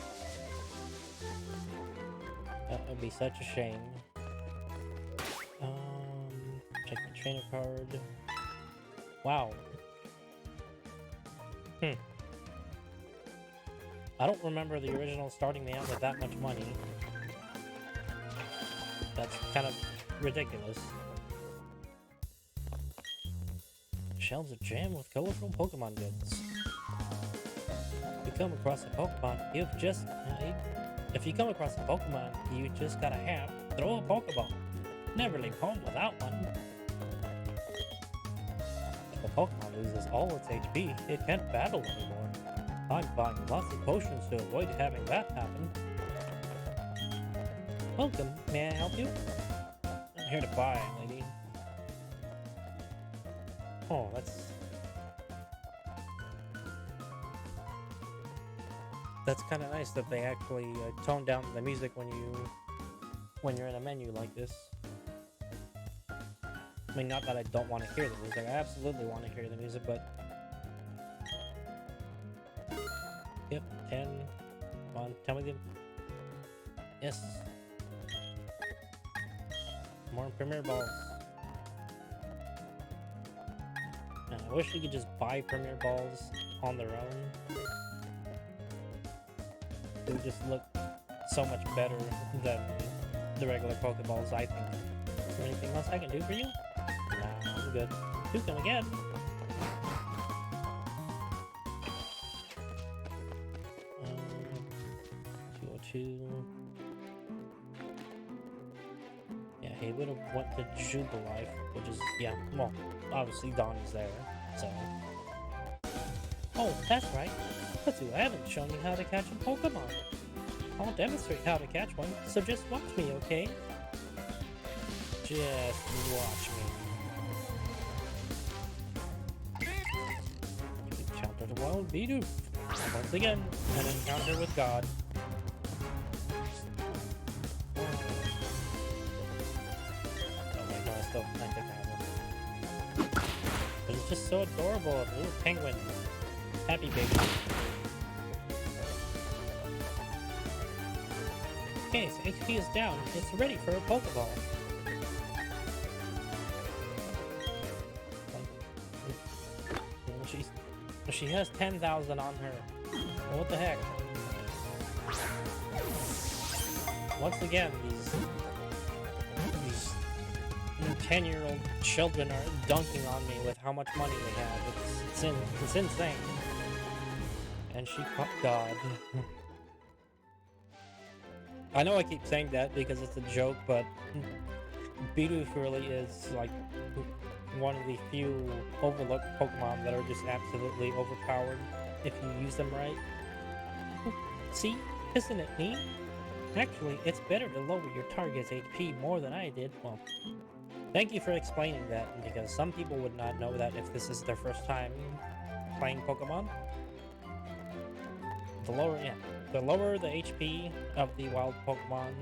That would be such a shame. Check my trainer card. Wow. I don't remember the original starting me out with that much money. That's kind of ridiculous. Shelves are jammed with colorful Pokemon goods. If you come across a Pokemon, if you come across a Pokemon you just gotta have, throw a Pokeball. Never leave home without one. If a Pokemon loses all its HP, it can't battle anymore. I'm buying lots of potions to avoid having that happen. Welcome, may I help you? I'm here to buy, lady. Oh, that's kind of nice that they actually tone down the music when you're in a menu like this. I mean, not that I don't want to hear the music. I absolutely want to hear the music, but yep, 10. Come on, tell me the... Yes. More Premier Balls. Man, I wish you could just buy Premier Balls on their own. They would just look so much better than the regular Pokeballs, I think. Is there anything else I can do for you? Nah, I'm good. Do come again. 202. Yeah, he would have went to Jubilife, which is, yeah, well, obviously Donnie's there, so. Oh, that's right. Let's see, I haven't shown you how to catch a Pokemon. I'll demonstrate how to catch one, so just watch me, okay? Just watch me. Encounter the wild Bidoof. Once again, an encounter with God. Oh wait, no, I think I have one. But it's just so adorable, a little penguin. Happy baby. Okay, so HP is down. It's ready for a Pokeball. She has 10,000 on her. Well, what the heck? Once again, these 10-year-old children are dunking on me with how much money they have. It's insane. And she caught God. I know I keep saying that because it's a joke, but Bidoof really is like one of the few overlooked Pokemon that are just absolutely overpowered if you use them right. See? Isn't it neat? Actually, it's better to lower your target's HP more than I did. Well, thank you for explaining that, because some people would not know that if this is their first time playing Pokemon. The lower the HP of the wild Pokemon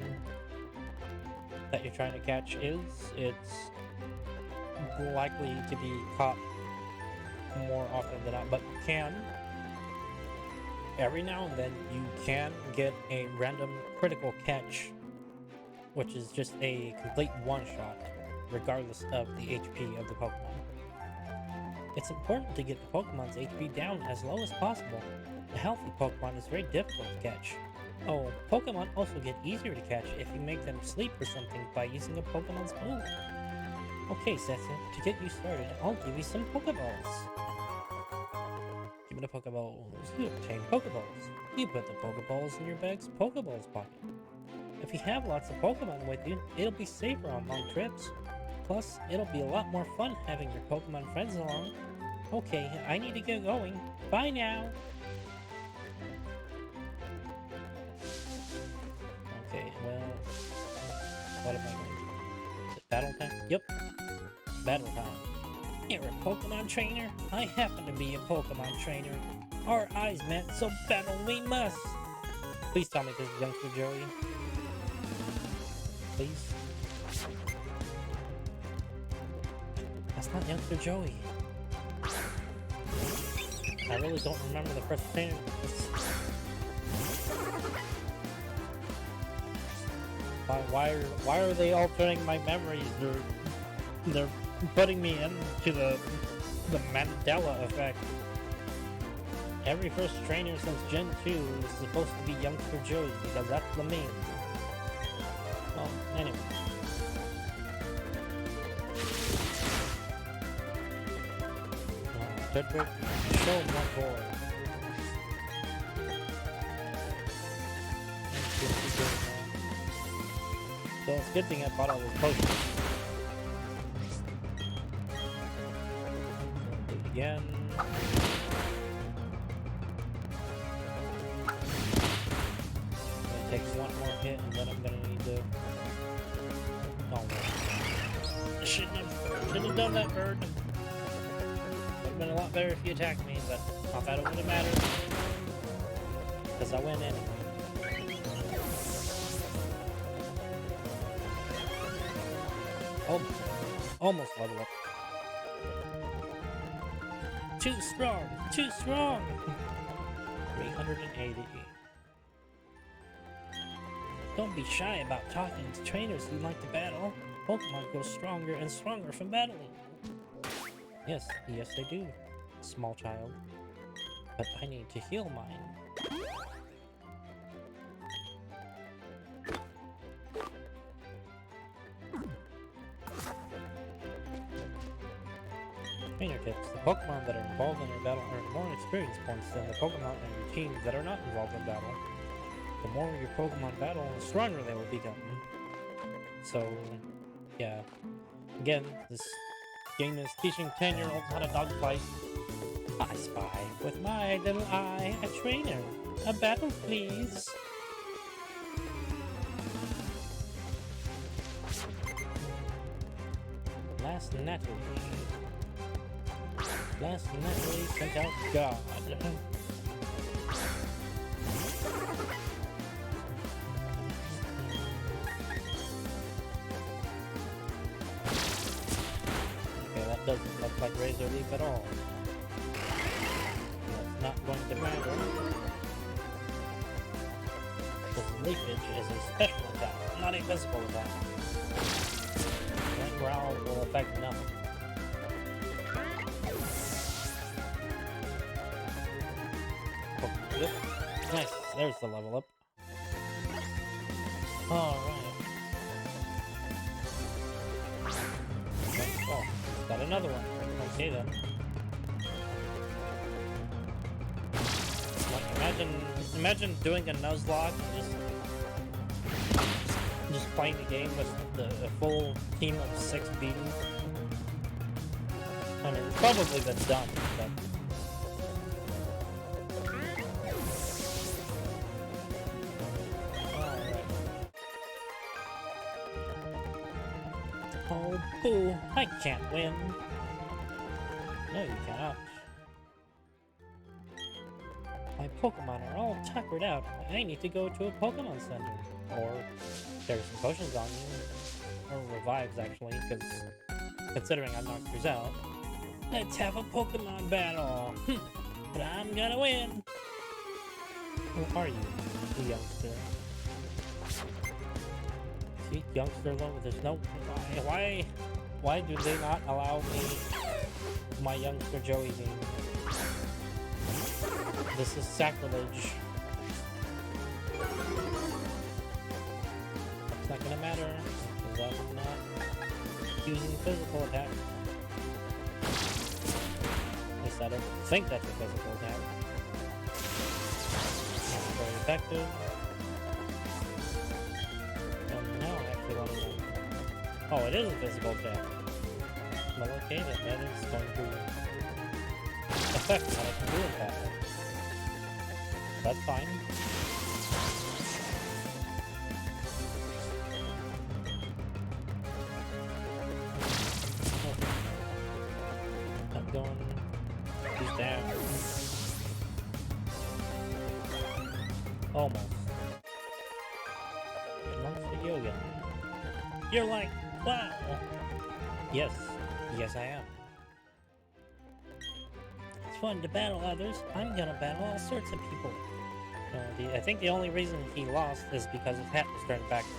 that you're trying to catch is, it's likely to be caught more often than not, but you can, every now and then, you can get a random critical catch, which is just a complete one-shot, regardless of the HP of the Pokemon. It's important to get the Pokemon's HP down as low as possible. A healthy Pokemon is very difficult to catch. Oh, Pokemon also get easier to catch if you make them sleep or something by using a Pokemon's move. Okay, Setsu, to get you started, I'll give you some Pokeballs. Give me the Pokeballs. You obtain Pokeballs. You put the Pokeballs in your bag's Pokeballs pocket. If you have lots of Pokemon with you, it'll be safer on long trips. Plus, it'll be a lot more fun having your Pokemon friends along. Okay, I need to get going. Bye now! Okay, well... What am I going to do? Is it battle time? Yep. Battle time. You're a Pokemon trainer? I happen to be a Pokemon trainer. Our eyes met, so battle we must! Please tell me this is Youngster Joey. Please? That's not Youngster Joey. I really don't remember the first trainer. Why are they altering my memories? They're putting me into the Mandela effect. Every first trainer since Gen 2 is supposed to be Youngster Joey because that's the meme. Well, anyway. Jedward, show more board. So it's a good thing I bought all those potions. Do it again. It takes one more hit and then I'm gonna need to... Oh, shouldn't have done that, bird. Would have been a lot better if you attacked me, but not that it would have mattered. Because I win anyway. Almost level up. Too strong! Too strong! 380. Don't be shy about talking to trainers who like to battle. Pokemon grow stronger and stronger from battling. Yes, they do, small child. But I need to heal mine. Trainer tips. The Pokemon that are involved in a battle earn more experience points than the Pokemon and your teams that are not involved in battle. The more your Pokemon battle, the stronger they will become. So, yeah. Again, this game is teaching 10-year-olds how to dogfight. I spy with my little eye a trainer. A battle, please. Last Natalie sent out God. Doesn't look like Razor Leaf at all. That's not going to matter. Because Leafage is a special attack, not a physical attack. That growl will affect nothing. Oh, yep. Nice, there's the level up. Alright. Oh. Got another one. Okay then. Like, imagine doing a Nuzlocke and just playing the game with a full team of 6 beaten. I mean, it's probably been done, but... Oh, boo! I can't win! No, you cannot. My Pokemon are all tuckered out. I need to go to a Pokemon Center. Or there's some potions on you. Or revives, actually, because considering I knocked yours out. Let's have a Pokemon battle! But I'm gonna win! Who are you, youngster? See, youngster though, there's no... Why do they not allow me my Youngster Joey game? This is sacrilege. It's not gonna matter because I'm not using physical attack. At least I don't think that's a physical attack. Not very effective. Now I actually want to. Oh, it is a physical attack. Well, okay, then that is going to affect what I can do in battle. That's fine. I'm going. He's down. Almost. Monster Yoga. You're like, wow! Yes. Yes, I am. It's fun to battle others. I'm gonna battle all sorts of people. I think the only reason he lost is because his hat was turned backwards.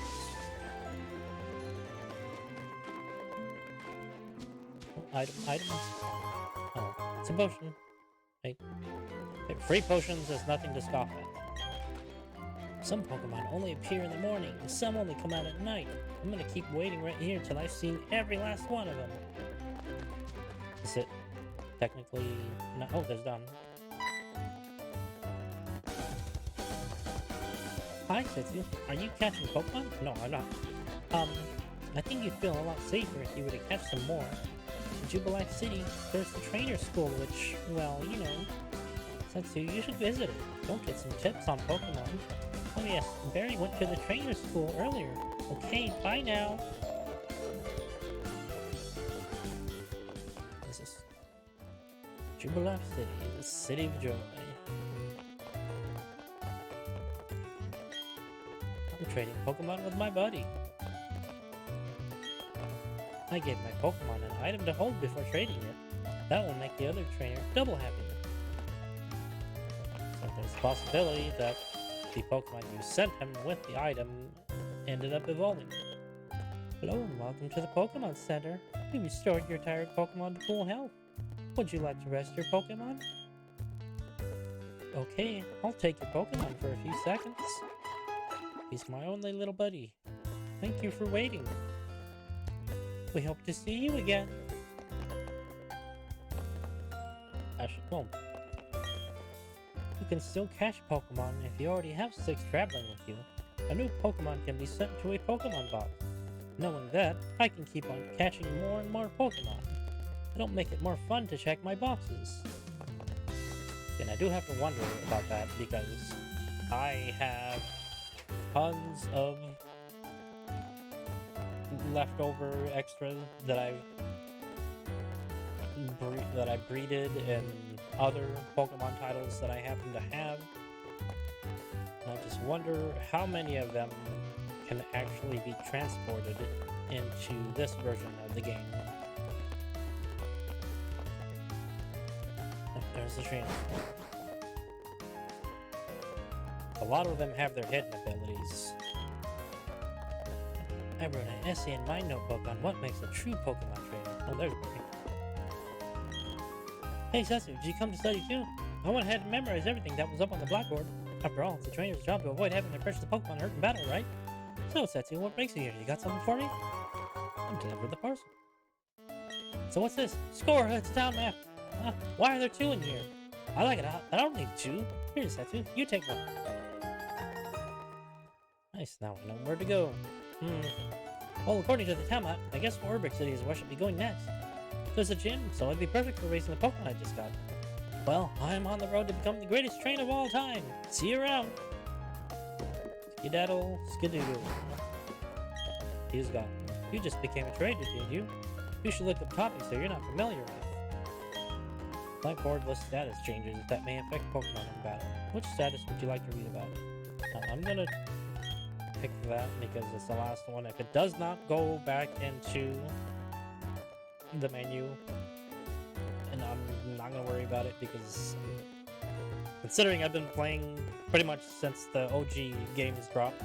Item. Oh, it's a potion. Wait. Free potions is nothing to scoff at. Some Pokemon only appear in the morning, and some only come out at night. I'm gonna keep waiting right here till I've seen every last one of them. Is it technically not? Oh, there's done. Hi, Setsu. Are you catching Pokemon? No, I'm not. I think you'd feel a lot safer if you were to catch some more. In Jubilife City, there's the trainer school, which, well, you know. Setsu, you should visit it. Don't get some tips on Pokemon. Oh yes, Barry went to the trainer school earlier. Okay, bye now. This is Jubilife City, the city of joy. I'm trading Pokemon with my buddy. I gave my Pokemon an item to hold before trading it. That will make the other trainer double happy. So there's a possibility that the Pokemon you sent him with the item ended up evolving. Hello and welcome to the Pokemon Center. We restored your tired Pokemon to full health. Would you like to rest your Pokemon? Okay, I'll take your Pokemon for a few seconds. He's my only little buddy. Thank you for waiting. We hope to see you again. Well, you can still catch Pokemon if you already have 6 traveling with you. A new Pokemon can be sent to a Pokemon box. Knowing that, I can keep on catching more and more Pokemon. It'll make it more fun to check my boxes. And I do have to wonder about that because I have tons of leftover extra that I breeded in other Pokemon titles that I happen to have. And I just wonder how many of them can actually be transported into this version of the game. Oh, there's the trainer. A lot of them have their hidden abilities. I wrote an essay in my notebook on what makes a true Pokemon trainer. Oh, there's Barry. Hey, Setsu, did you come to study too? I went ahead and memorized everything that was up on the blackboard. After all, it's a trainer's job to avoid having their precious Pokemon hurt in battle, right? So, Setsu, what brings you here? You got something for me? I'm delivering the parcel. So what's this? Score! It's a town map! Why are there 2 in here? I like it. I don't need 2. Here, Setsu, you take one. Nice, now I know where to go. Well, according to the town map, I guess Orebrick City is where I should be going next. There's a gym, so it'd be perfect for raising the Pokemon I just got. Well, I'm on the road to become the greatest trainer of all time. See you around. Skedaddle, skidoodle. He's gone. You just became a trader, did you? You should look up topics that you're not familiar with. Blackboard lists status changes that may affect Pokemon in battle. Which status would you like to read about? I'm gonna pick that because it's the last one. If it does not go back into the menu, and I'm not gonna worry about it because considering I've been playing pretty much since the OG games dropped,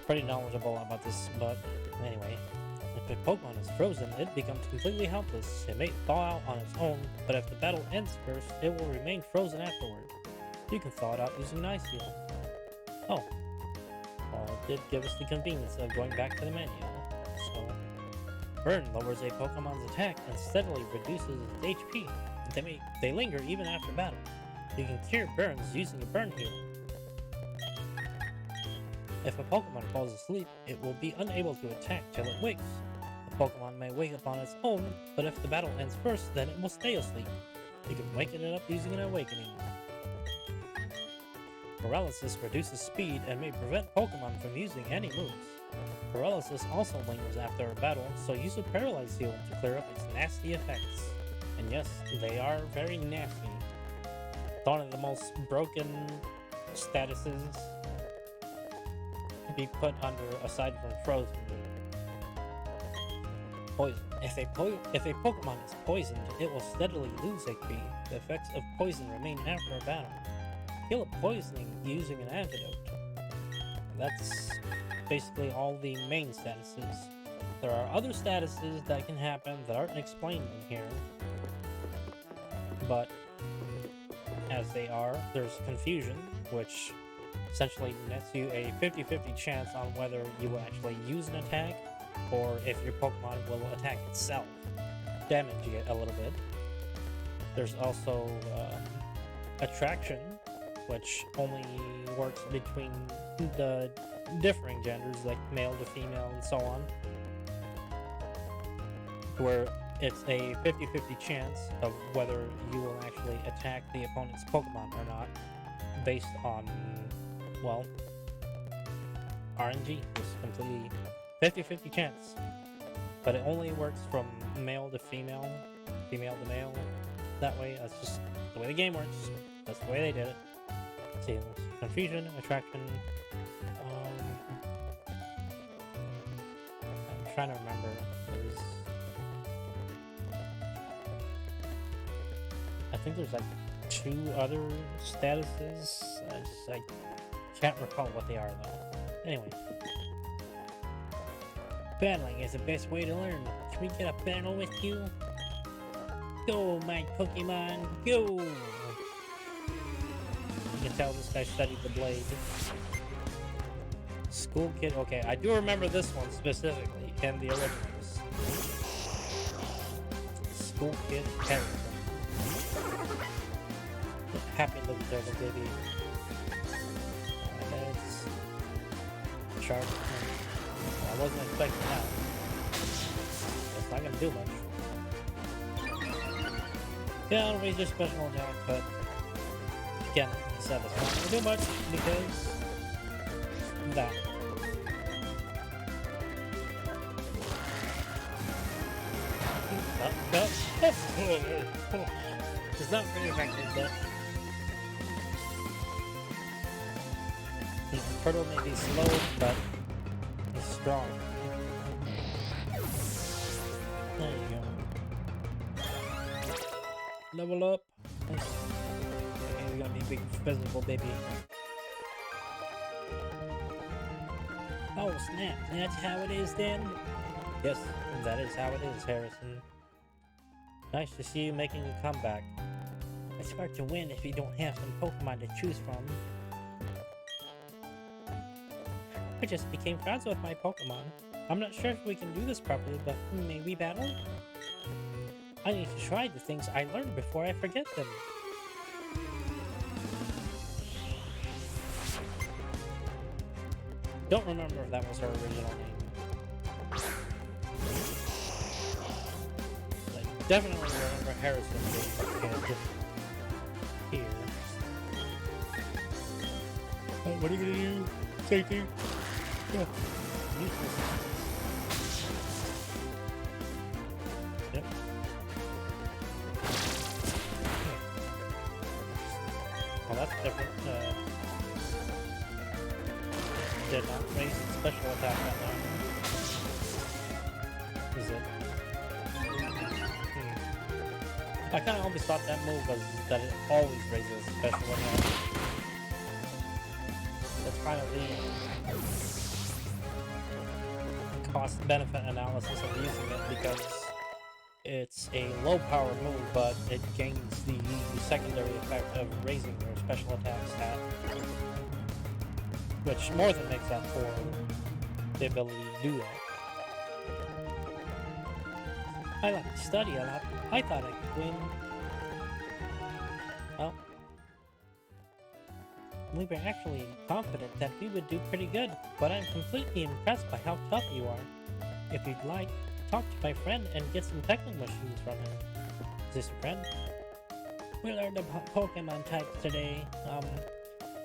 pretty knowledgeable about this. But anyway, If a Pokemon is frozen, it becomes completely helpless. It may thaw out on its own, but if the battle ends first, it will remain frozen afterward. You can thaw it out using an Ice Heal. Oh. Well, it did give us the convenience of going back to the menu. So, Burn lowers a Pokemon's attack and steadily reduces its HP. They linger even after battle. You can cure burns using a Burn Heal. If a Pokemon falls asleep, it will be unable to attack till it wakes. The Pokemon may wake up on its own, but if the battle ends first, then it will stay asleep. You can wake it up using an Awakening. Paralysis reduces speed and may prevent Pokemon from using any moves. Paralysis also lingers after a battle, so use a Paralyze Heal to clear up its nasty effects. And yes, they are very nasty. One of the most broken statuses to be put under, aside from Frozen. Poison. If a Pokemon is poisoned, it will steadily lose HP. The effects of poison remain after a battle. Heal up poisoning using an antidote. That's basically all the main statuses. There are other statuses that can happen that aren't explained in here, but as they are, there's confusion, which essentially nets you a 50-50 chance on whether you will actually use an attack or if your Pokemon will attack itself, damage it a little bit. There's also attraction, which only works between the differing genders, like male to female and so on, where it's a 50-50 chance of whether you will actually attack the opponent's Pokemon or not, based on, well, RNG. It's completely 50-50 chance. But it only works from male to female, female to male. That way, that's just the way the game works. That's the way they did it. See, confusion, attraction. I'm trying to remember. I think there's like 2 other statuses. I can't recall what they are though. Anyway. Battling is the best way to learn. Can we get a battle with you? Go, my Pokemon, go! You can tell this guy studied the blade. School Kid, okay, I do remember this one specifically in the originals. School Kid Harrison. Happy little turtle baby. That's sharp. I wasn't expecting that. It's not gonna do much. Yeah, I'll raise your special attack, but again, like I said, it's not gonna do much because that. It's not very effective, but the turtle may be slow, but it's strong. There you go. Level up. Nice. Okay, we're gonna be big physical baby. Oh snap, that's how it is then? Yes, that is how it is, Harrison. Nice to see you making a comeback. It's hard to win if you don't have some Pokemon to choose from. I just became friends with my Pokemon. I'm not sure if we can do this properly, but may we battle? I need to try the things I learned before I forget them. Don't remember if that was her original name. I definitely remember Harrison being a kid here. What are you gonna do? Safety? Yeah. Useless. Yep. Well, that's different. Did not raise its special attack that time. Is it? I kind of always thought that move was that it always raises special attack. That's kind of the cost-benefit analysis of using it because it's a low-power move, but it gains the secondary effect of raising your special attack stat, which more than makes up for the ability to do that. I like to study a lot. I thought I could win. Well, we were actually confident that we would do pretty good, but I'm completely impressed by how tough you are. If you'd like, talk to my friend and get some technical machines from him. Is this your friend? We learned about Pokemon types today.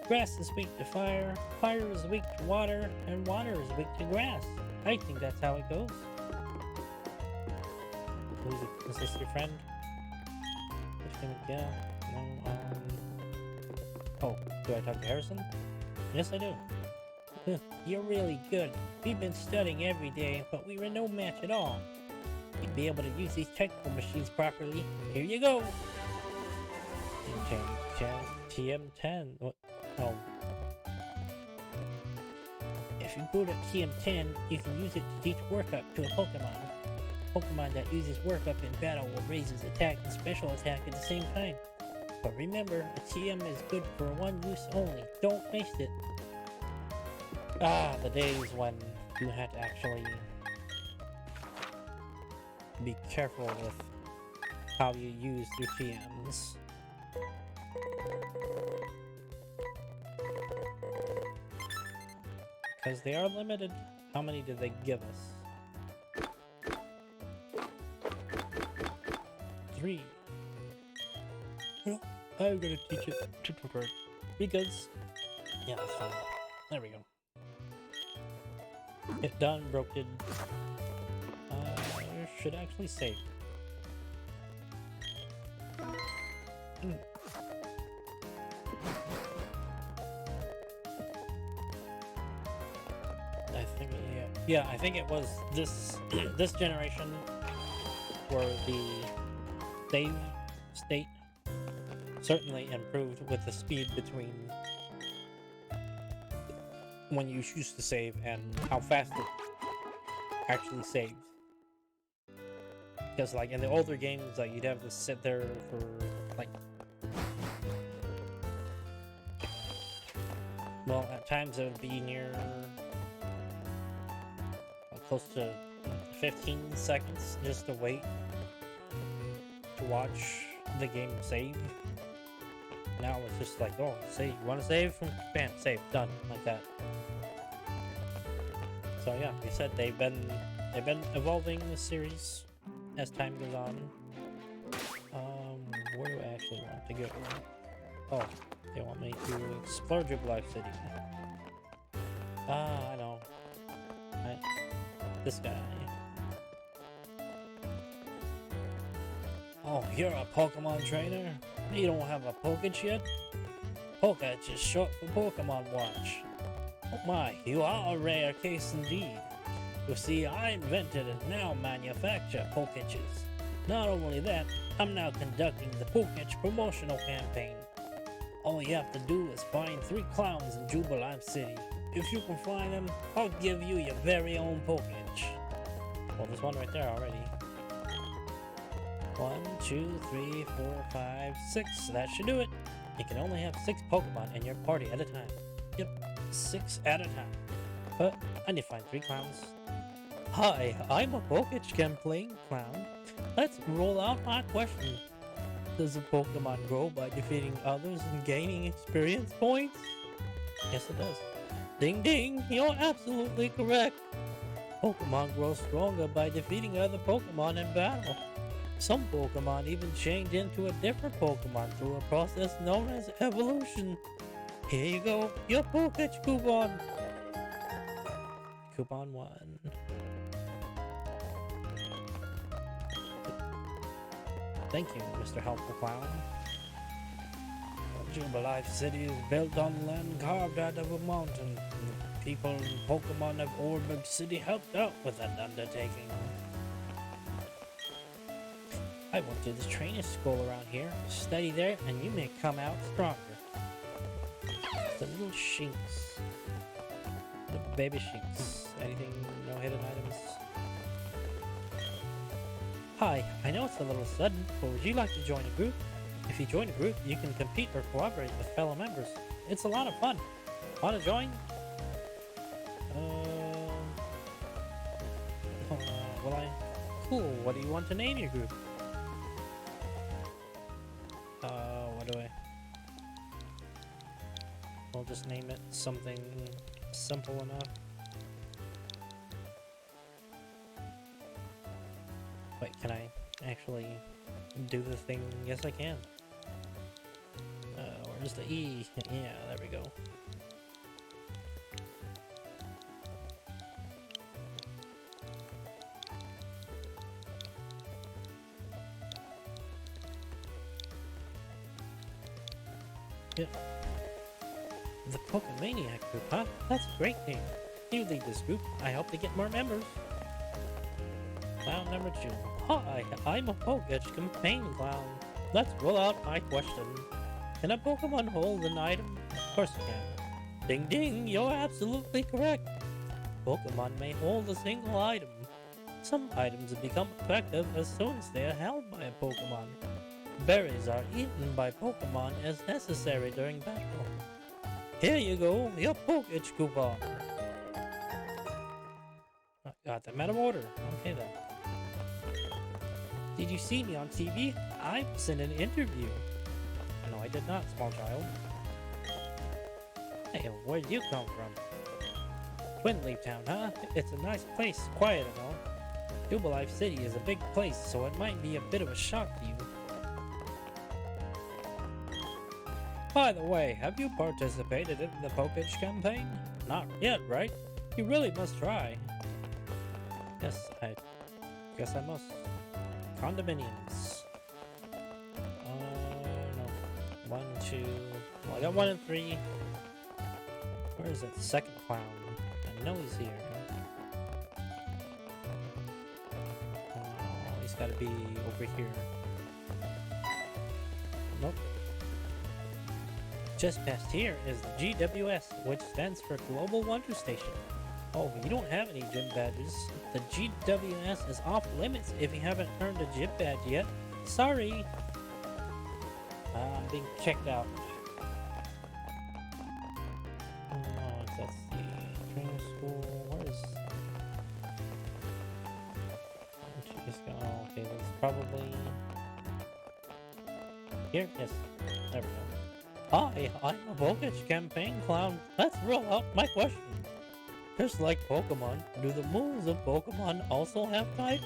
Grass is weak to fire, fire is weak to water, and water is weak to grass. I think that's how it goes. Is this your friend? Yeah. No, oh, do I talk to Harrison? Yes, I do. You're really good. We've been studying every day, but we were no match at all. You'd be able to use these technical machines properly. Here you go! TM10. What? Oh. If you boot up TM10, you can use it to teach workup to a Pokemon. Pokemon that uses workup in battle will raise its attack and special attack at the same time. But remember, a TM is good for one use only. Don't waste it. Ah, the days when you had to actually be careful with how you use your TMs. Because they are limited. How many did they give us? 3. Well, I'm gonna teach it to prefer because yeah, that's fine. There we go. It done, broke it. Should actually save. I think yeah, I think it was this this generation where the save state certainly improved with the speed between when you choose to save and how fast it actually saves. Because like in the older games, like you'd have to sit there for like, well, at times it would be near close to 15 seconds just to wait to watch the game save. Now it's just like, oh, save. You want to save? Bam, save, done, like that. So yeah, they said they've been evolving the series as time goes on. Where do I actually want to go? Oh, they want me to explore Jubilife City. Ah, I know. This guy. Oh, you're a Pokemon trainer? You don't have a Poketch yet? Poketch is short for Pokemon Watch. Oh my, you are a rare case indeed. You see, I invented and now manufacture Poketches. Not only that, I'm now conducting the Poketch promotional campaign. All you have to do is find 3 clowns in Jubilife City. If you can find them, I'll give you your very own Poketch. Well, there's one right there already. 1, 2, 3, 4, 5, 6. That should do it. You can only have 6 Pokemon in your party at a time. Yep, 6 at a time. But I need to find 3 clowns. Hi, I'm a Poketch playing clown. Let's roll out my question. Does a Pokemon grow by defeating others and gaining experience points? Yes, it does. Ding ding, you're absolutely correct. Pokemon grow stronger by defeating other Pokemon in battle. Some Pokemon even change into a different Pokemon through a process known as evolution. Here you go, your Poketch coupon. Coupon 1. Thank you, Mr. Helpful Clown. Jubilife City is built on land carved out of a mountain. The people and Pokemon of Oreburgh City helped out with that undertaking. I went to the training school around here. Study there, and you may come out stronger. The little shinks. Baby Sheets. Anything? No hidden items? Hi, I know it's a little sudden, but would you like to join a group? If you join a group, you can compete or cooperate with fellow members. It's a lot of fun. Want to join? Will I? Cool. What do you want to name your group? What do I? I'll just name it something simple enough. Wait, can I actually do the thing? Yes, I can. Where's the E? Yeah, there we go. Yep. The Pokemaniac group, huh? That's a great name. You lead this group. I hope to get more members. Clown number 2. Hi, I'm a Poketch campaign clown. Let's roll out my question. Can a Pokemon hold an item? Of course it can. Ding ding, you're absolutely correct. Pokemon may hold a single item. Some items become effective as soon as they are held by a Pokemon. Berries are eaten by Pokemon as necessary during battle. Here you go, your Poketch coupon. I got them out of order. Okay then. Did you see me on TV? I was in an interview. No, I did not, small child. Hey, where'd you come from? Twin Leaf Town, huh? It's a nice place, quiet and all. Jubilife City is a big place, so it might be a bit of a shock to you. By the way, have you participated in the Poketch campaign? Not yet, right? You really must try. Yes, I guess I must. Condominiums. No. 1, 2. Well, I got 1 and 3. Where is it? The second clown. I know he's here. Oh, he's gotta be over here. Nope. Just past here is the GWS, which stands for Global Wonder Station. Oh, you don't have any gym badges. The GWS is off limits if you haven't earned a gym badge yet. Sorry. I'm being checked out. Oh, that's the training school. Where is... Oh, okay, that's probably... Here? Yes. There we go. Hi, I'm a Poketch campaign clown. Let's roll out my question. Just like Pokemon, do the moves of Pokemon also have types?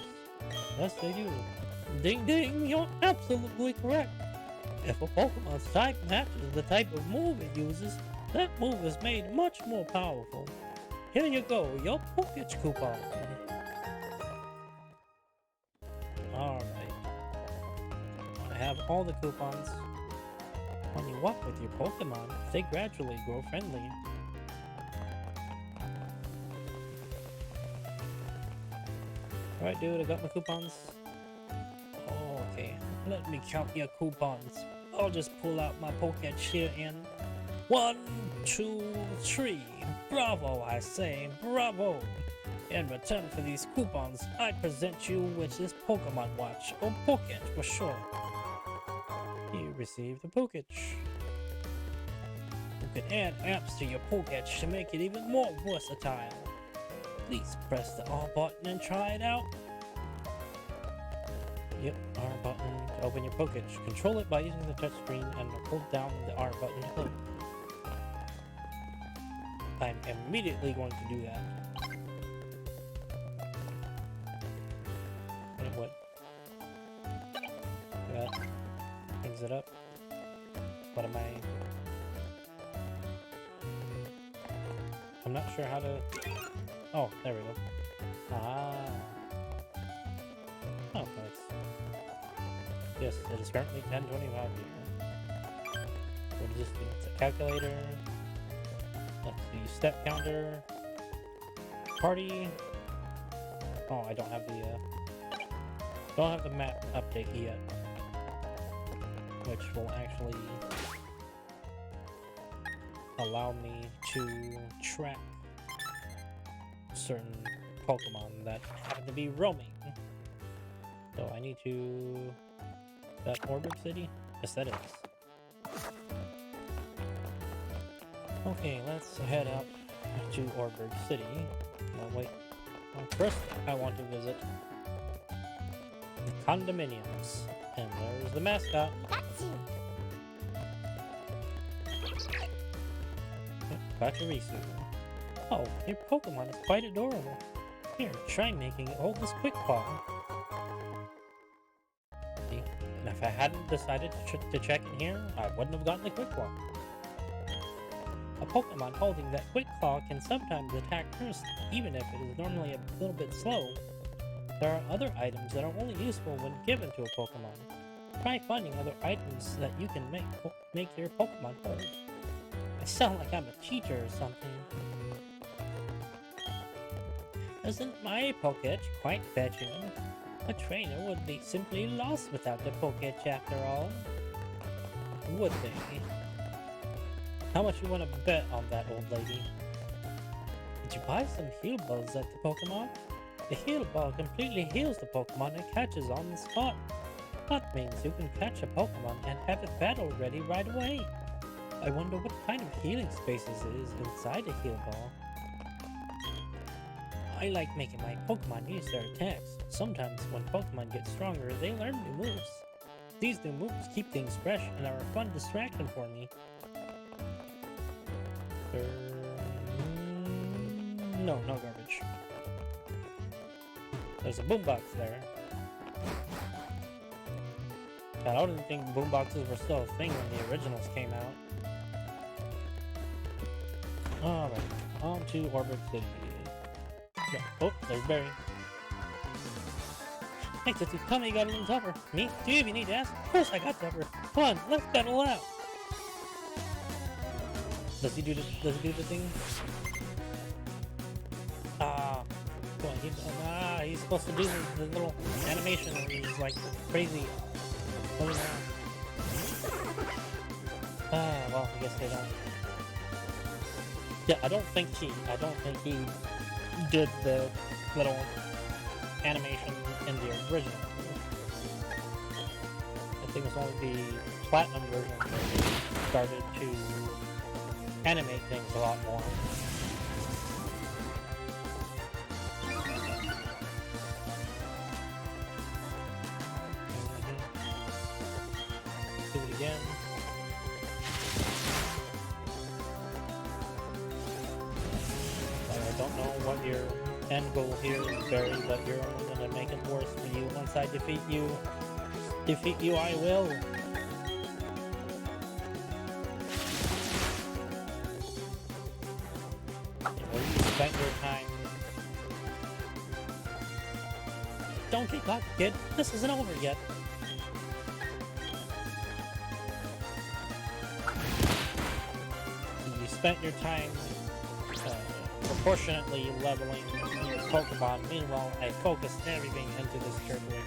Yes, they do. Ding ding, you're absolutely correct. If a Pokemon's type matches the type of move it uses, that move is made much more powerful. Here you go, your Poketch coupon. Alright. I have all the coupons. When you walk with your Pokemon, they gradually grow friendly. Alright, dude, I got my coupons. Oh, okay. Let me count your coupons. I'll just pull out my Poketch here and... 1, 2, 3. Bravo, I say. Bravo! In return for these coupons, I present you with this Pokemon Watch, or Poketch for short. You received a Poketch. You can add apps to your Poketch to make it even more versatile. Please press the R button and try it out. Yep, R button to open your Poketch. Control it by using the touchscreen and hold down the R button to close. I'm immediately going to do that. Wait, what? That brings it up. What am I? I'm not sure how to... Oh, there we go. Ah. Oh, that's... Yes, it is currently 10:25 here. What does this do? It's a calculator. Let's see, step counter. Party. Oh, I don't have the map update yet. Which will actually allow me to track certain Pokemon that happen to be roaming. So I need to... That Orbit City? Yes, that is. Okay, let's head up to Orbit City. No, wait. Well, first, I want to visit the condominiums. And there's the mascot. Pachirisu. Oh, your Pokemon is quite adorable. Here, try making it hold this Quick Claw. See? And if I hadn't decided to check in here, I wouldn't have gotten the Quick Claw. A Pokemon holding that Quick Claw can sometimes attack first, even if it is normally a little bit slow. There are other items that are only useful when given to a Pokemon. Try finding other items that you can make your Pokemon hold. I sound like I'm a cheater or something. Isn't my Poketch quite fetching? A trainer would be simply lost without the Poketch after all. Would they? How much you want to bet on that, old lady? Did you buy some heal balls at the Pokemon? The heal ball completely heals the Pokemon and catches on the spot. That means you can catch a Pokemon and have it battle ready right away. I wonder what kind of healing spaces is inside a heal ball. I like making my Pokemon use their attacks. Sometimes when Pokemon get stronger, they learn new moves. These new moves keep things fresh and are a fun distraction for me. No garbage. There's a boombox there. I don't even think boomboxes were still a thing when the originals came out. Alright, on to Orbit City. Yeah. Oh, there's Barry. Hey, Titsy, tell me you got a little tougher. Me? Do you even need to ask? Of course I got tougher. Come on, let's battle out. Does he do the thing? Come on, he's supposed to do the little animation where he's like crazy. Going around. Well, I guess they don't. Yeah, I don't think he did the little animation in the original. I think it was only the Platinum version where they started to animate things a lot more. Do it again. I don't know what your end goal here is, Barry, but you're only going to make it worse for you. Once I defeat you, I will. Where you spent your time. Don't get caught, kid. This isn't over yet. You spent your time proportionately leveling your Pokemon. Meanwhile, I focused everything into this Turtwig.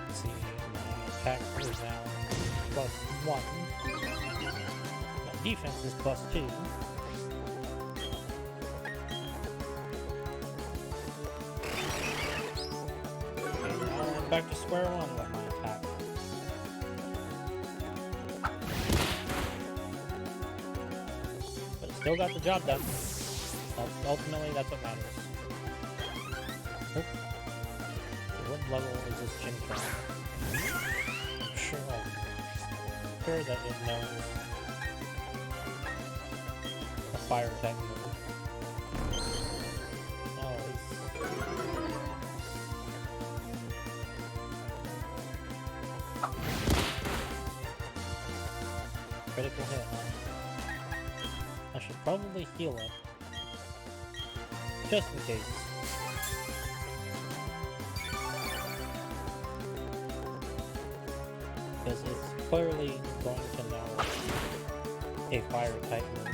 Let's see, my attack is now +1. My defense is +2. And I'm back to square one with my attack. But it still got the job done. Ultimately, that's what matters. Oh. What level is this Chimchar? I'm sure that it knows a fire type move. Oh, critical hit, huh? I should probably heal up. Just in case. Because it's clearly going to know a fire type move.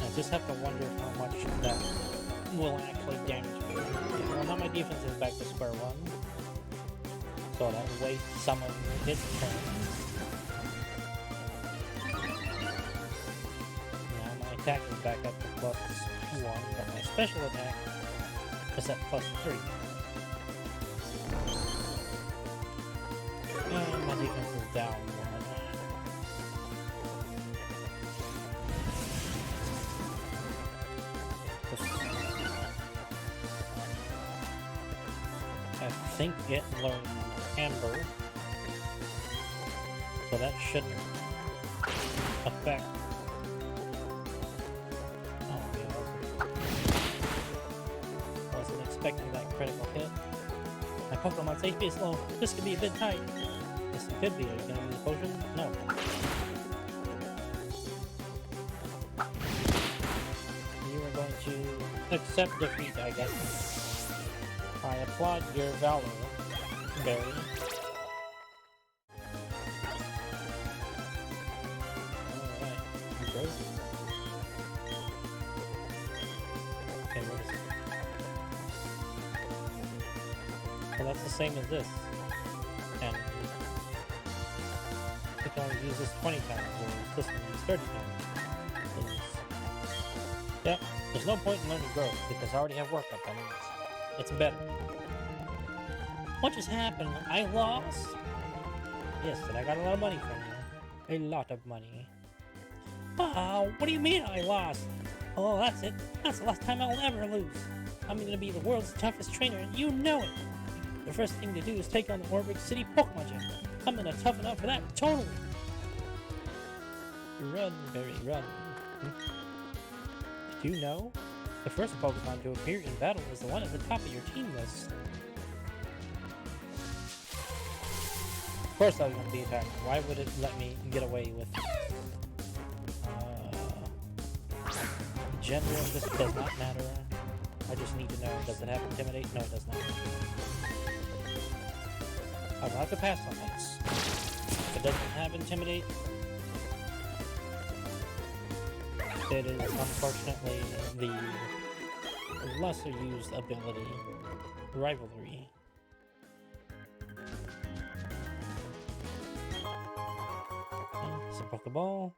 I just have to wonder how much that will actually damage me. Well, now my defense is back to square one. so that wastes some of its turn. Now my attack is back up to +1, but my special attack is at +3. And my defense is down 1. I think it learned Amber, so that shouldn't affect. Oh, yeah. Wasn't expecting that critical hit. My Pokemon's HP is low. This could be a bit tight. Yes, it could be. Are you gonna use a potion? No. You are going to accept defeat, I guess. I applaud your valor, Barry. Alright, you go. Okay, what is it? Well, that's the same as this. And you can only use this 20 times, or this one use 30 times. Yeah, there's no point in learning growth, because I already have work up on it. It's better. What just happened? I lost? Yes, and I got a lot of money from you. A lot of money. Wow, what do you mean I lost? Oh, that's it. That's the last time I'll ever lose. I'm gonna be the world's toughest trainer, and you know it. The first thing to do is take on the Oreburgh City Pokemon Gym. I'm gonna toughen up for that, totally. Run, Barry, run. Did you know? The first Pokemon to appear in battle is the one at the top of your team list. Of course I was going to be attacked. Why would it let me get away with... gender of this does not matter. I just need to know, does it have Intimidate? No, it does not. I will have to pass on this. If it doesn't have Intimidate, it is unfortunately the lesser used ability, Rivalry. Okay, it's a Pokeball.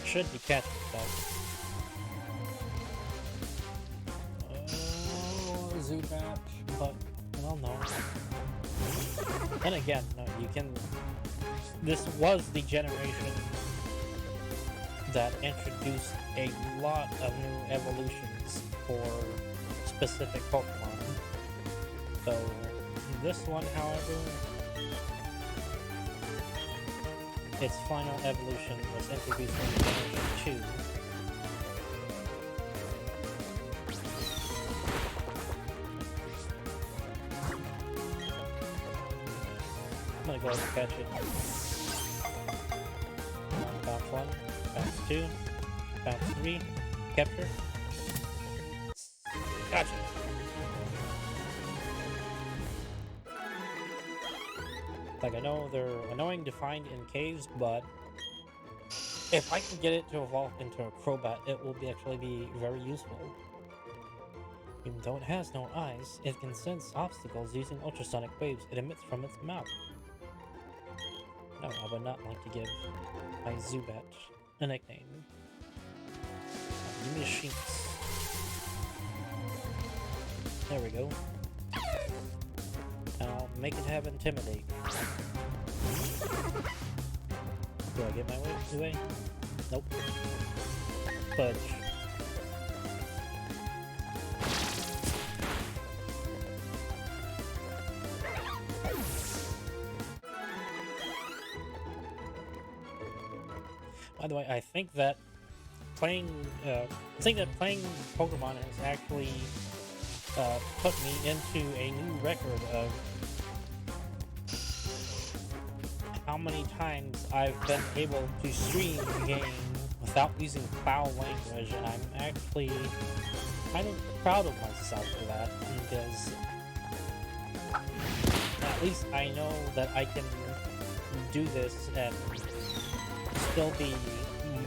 Should be catching stuff. Oh, Zubat, but well, no. And again, no, you can. This was the generation that introduced a lot of new evolutions for specific Pokemon. So this one, however, its final evolution was introduced in Generation 2. I'm gonna go ahead and catch it. Bounce 1, bounce 2, bounce 3, capture. Gotcha! Like, I know they're annoying to find in caves, but if I can get it to evolve into a Crobat, it will actually be very useful. Even though it has no eyes, it can sense obstacles using ultrasonic waves it emits from its mouth. No, I would not like to give my Zubat a nickname. Give me a Shinx. There we go. I'll make it have Intimidate. Do I get my way? Nope. Fudge. By the way, I think that playing Pokemon has actually put me into a new record of how many times I've been able to stream the game without using foul language, and I'm actually kind of proud of myself for that, because at least I know that I can do this and still be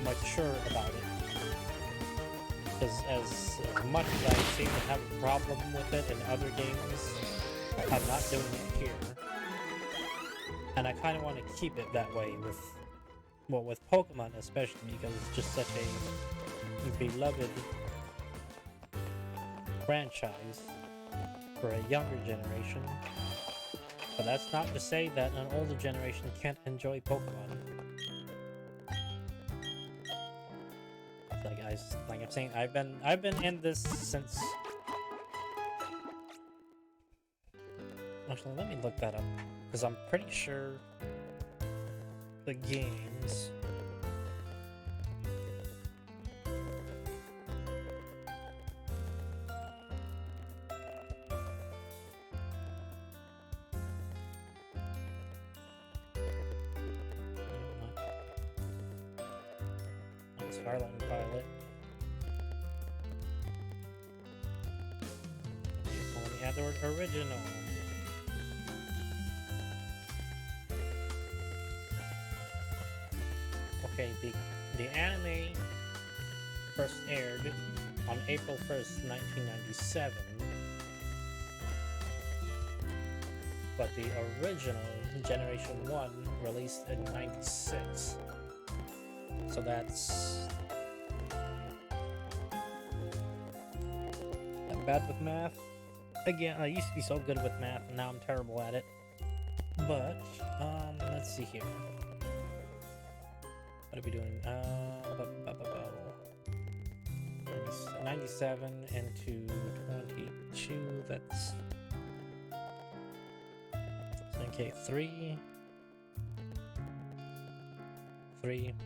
mature about it. as much as I seem to have a problem with it in other games, I'm not doing it here. And I kind of want to keep it that way with, well, with Pokemon especially, because it's just such a beloved franchise for a younger generation. But that's not to say that an older generation can't enjoy Pokemon. So guys, like I'm saying, I've been in this since. Actually, let me look that up, because I'm pretty sure the games. Scarlet and Violet. Only had the word original. Okay, the anime first aired on April 1st, 1997. But the original Generation 1 released in 96. So that's... I'm bad with math. Again, I used to be so good with math, and now I'm terrible at it. But, let's see here. What are we doing? 97 into 22, that's... Okay, 3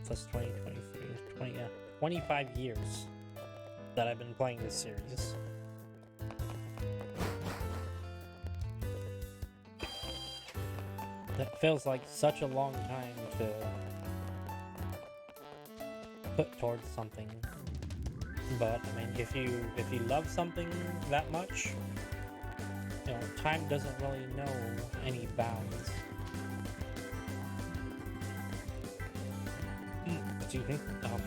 plus 20, 23, 20, 25 years that I've been playing this series. That feels like such a long time to put towards something. But I mean, if you love something that much, you know, time doesn't really know any bounds. Excuse me. Oh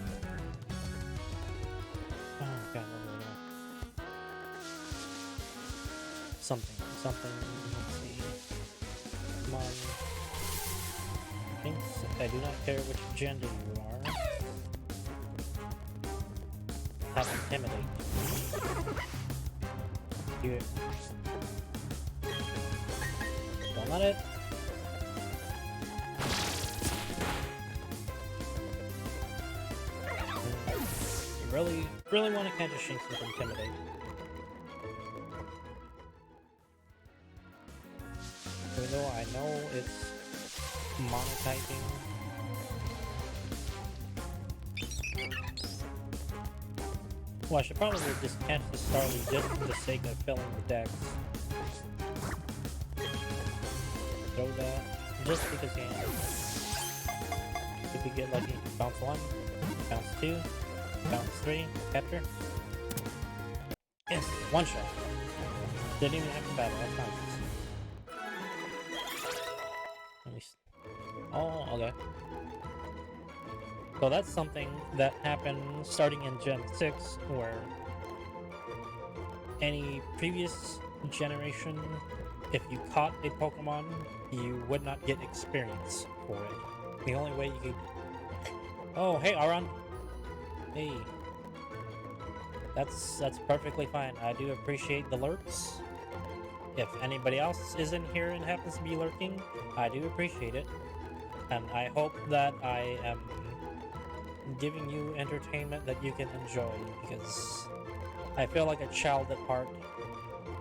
god, something. Let's see. Come on. Thanks. I do not care which gender you are. Have intimidate. You. Don't let it. You really want to catch a Shinx with intimidate. Even though I know it's monotyping. Well, I should probably just catch the Starly just for the sake of filling the decks. Throw that, just because you can. If you get lucky, bounce 1, bounce 2, bounce 3, capture. Yes, one shot. Didn't even have to battle, that's nice. At least. Oh, okay. So that's something that happened starting in Gen 6, where any previous generation, if you caught a Pokemon, you would not get experience for it. The only way you could... Oh, hey, Aron! Hey. That's perfectly fine. I do appreciate the lurks. If anybody else is in here and happens to be lurking, I do appreciate it. And I hope that I am giving you entertainment that you can enjoy, because I feel like a child at heart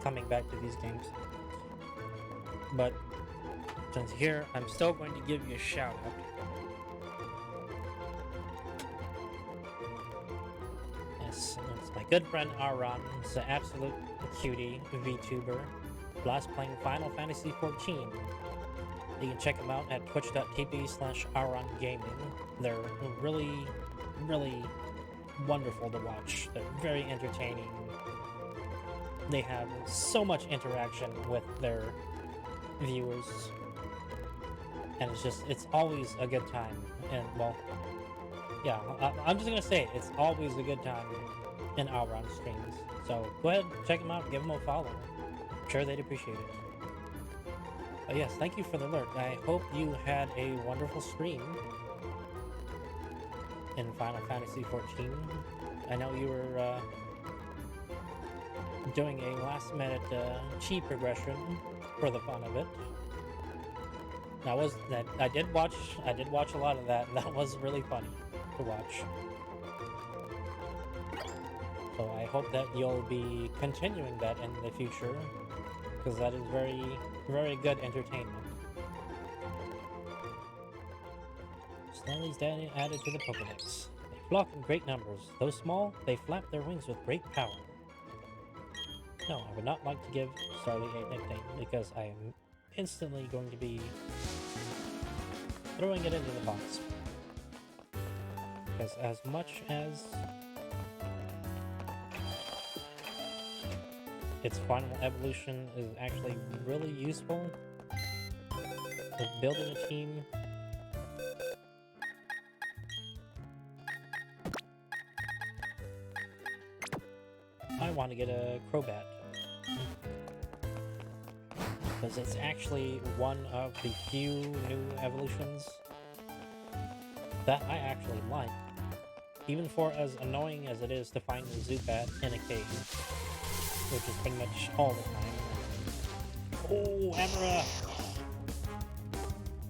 coming back to these games. But since you're here, I'm still going to give you a shout out. Yes, it's my good friend Aron. He's an absolute cutie VTuber. Last playing Final Fantasy XIV. You can check them out at twitch.tv/AronGaming. They're really, really wonderful to watch. They're very entertaining. They have so much interaction with their viewers. And it's always a good time. And, well, yeah, I'm just gonna say it. It's always a good time in Outrun streams. So go ahead, check them out, give them a follow. I'm sure they'd appreciate it. But yes, thank you for the alert. I hope you had a wonderful stream in Final Fantasy XIV. I know you were doing a last-minute chi progression for the fun of it. I did watch a lot of that, and that was really funny to watch. So I hope that you'll be continuing that in the future, because that is very, very good entertainment. Slowly's added to the Pokedex. They flock in great numbers. Though small, they flap their wings with great power. No, I would not like to give Starly a nickname, because I am instantly going to be throwing it into the box. Because as much as its final evolution is actually really useful with building a team, I want to get a Crobat. Because it's actually one of the few new evolutions that I actually like. Even for as annoying as it is to find a Zubat in a cave, which is pretty much all the time. Oh, Amara!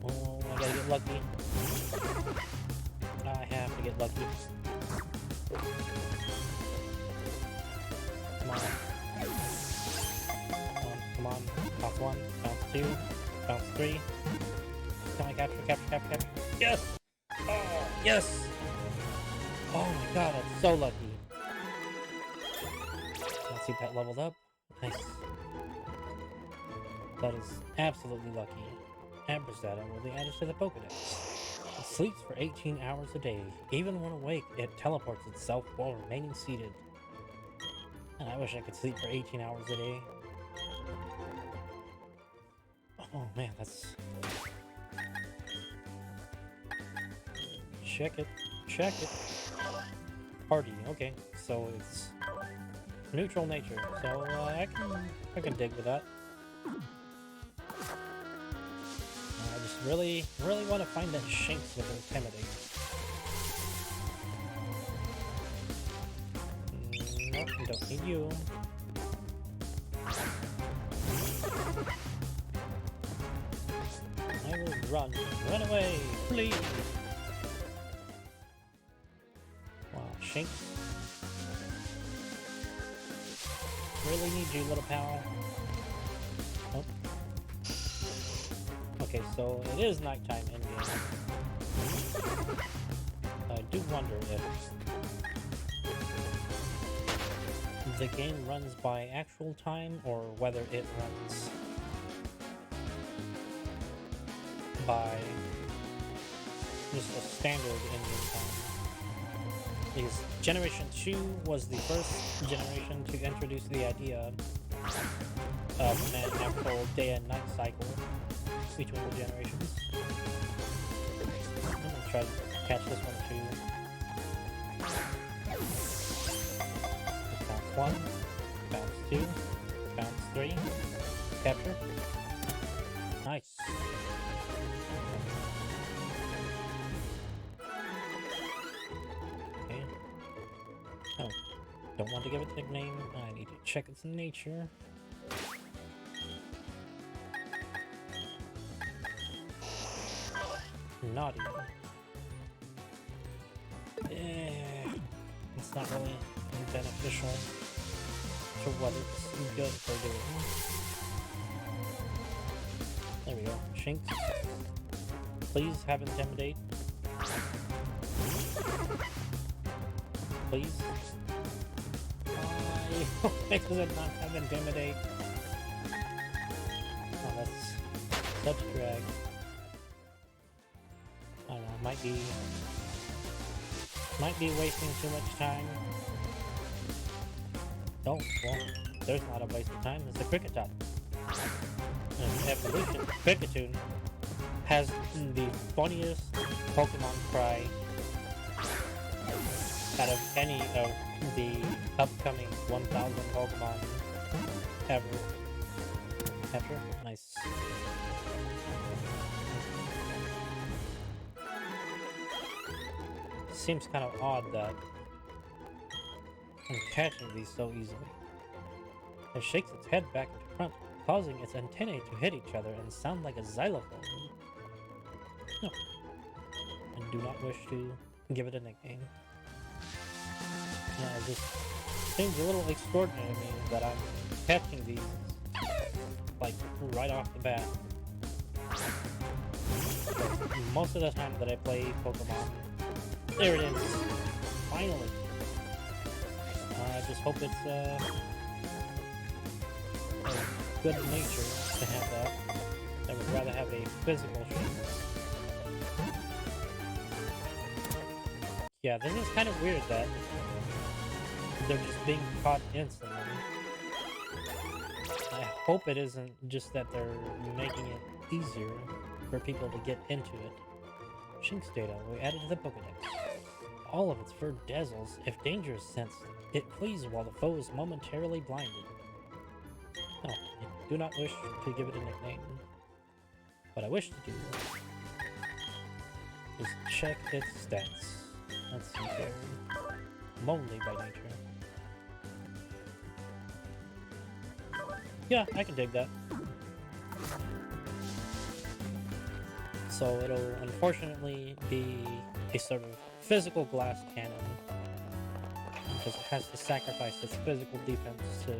Oh, I gotta get lucky. I have to get lucky. Come on. Come on. Bounce 1, bounce 2, bounce 3. Can I capture? Yes! Oh, yes! Oh my god, I'm so lucky. Let's see that leveled up. Nice. That is absolutely lucky. Ampersand will be added to the Pokedex. It sleeps for 18 hours a day. Even when awake, it teleports itself while remaining seated. And I wish I could sleep for 18 hours a day. Oh man, that's... Check it. Party, okay. So it's neutral nature. So I can dig with that. I just really want to find that Shinx with Intimidate. Nope, don't need you. I will run away, please. Wow, Shinx. Really need you, little pal. Oh. Okay, so it is nighttime in game. I do wonder if the game runs by actual time or whether it runs by just a standard in-game time. Because Generation 2 was the first generation to introduce the idea of an actual day and night cycle between the generations. I'm gonna try to catch this one too. Bounce 1, bounce 2, bounce 3, capture. Nice. Okay. Oh, don't want to give it a nickname. I need to check its nature. Naughty. It's not really beneficial to what it's good for doing. There we go. Shinx. Please have Intimidate. Please. Why does it not have Intimidate? Oh, that's such a drag. I don't know, might be wasting too much time. Oh, well, there's not a waste of time, it's a Kricketot. And evolution, Kricketune has the funniest Pokemon cry out of any of the upcoming 1000 Pokemon ever. Nice. Seems kind of odd that I'm catching these so easily. It shakes its head back to front, causing its antennae to hit each other and sound like a xylophone. No. I do not wish to give it a nickname. Yeah, it just seems a little extraordinary to me that I'm catching these, like, right off the bat. Most of the time that I play Pokemon, there it is. Finally. I just hope it's a good nature to have that. I would rather have a physical shape. Yeah, this is kind of weird that they're just being caught instantly. I hope it isn't just that they're making it easier for people to get into it. Shinx data we added to the Pokedex. All of its fur dazzles. If danger is sensed, it flees while the foe is momentarily blinded. No, I do not wish to give it a nickname. What I wish to do is check its stats. Let's see here. Lonely by nature. Yeah, I can dig that. So it'll unfortunately be a sort of physical glass cannon, because it has to sacrifice its physical defense to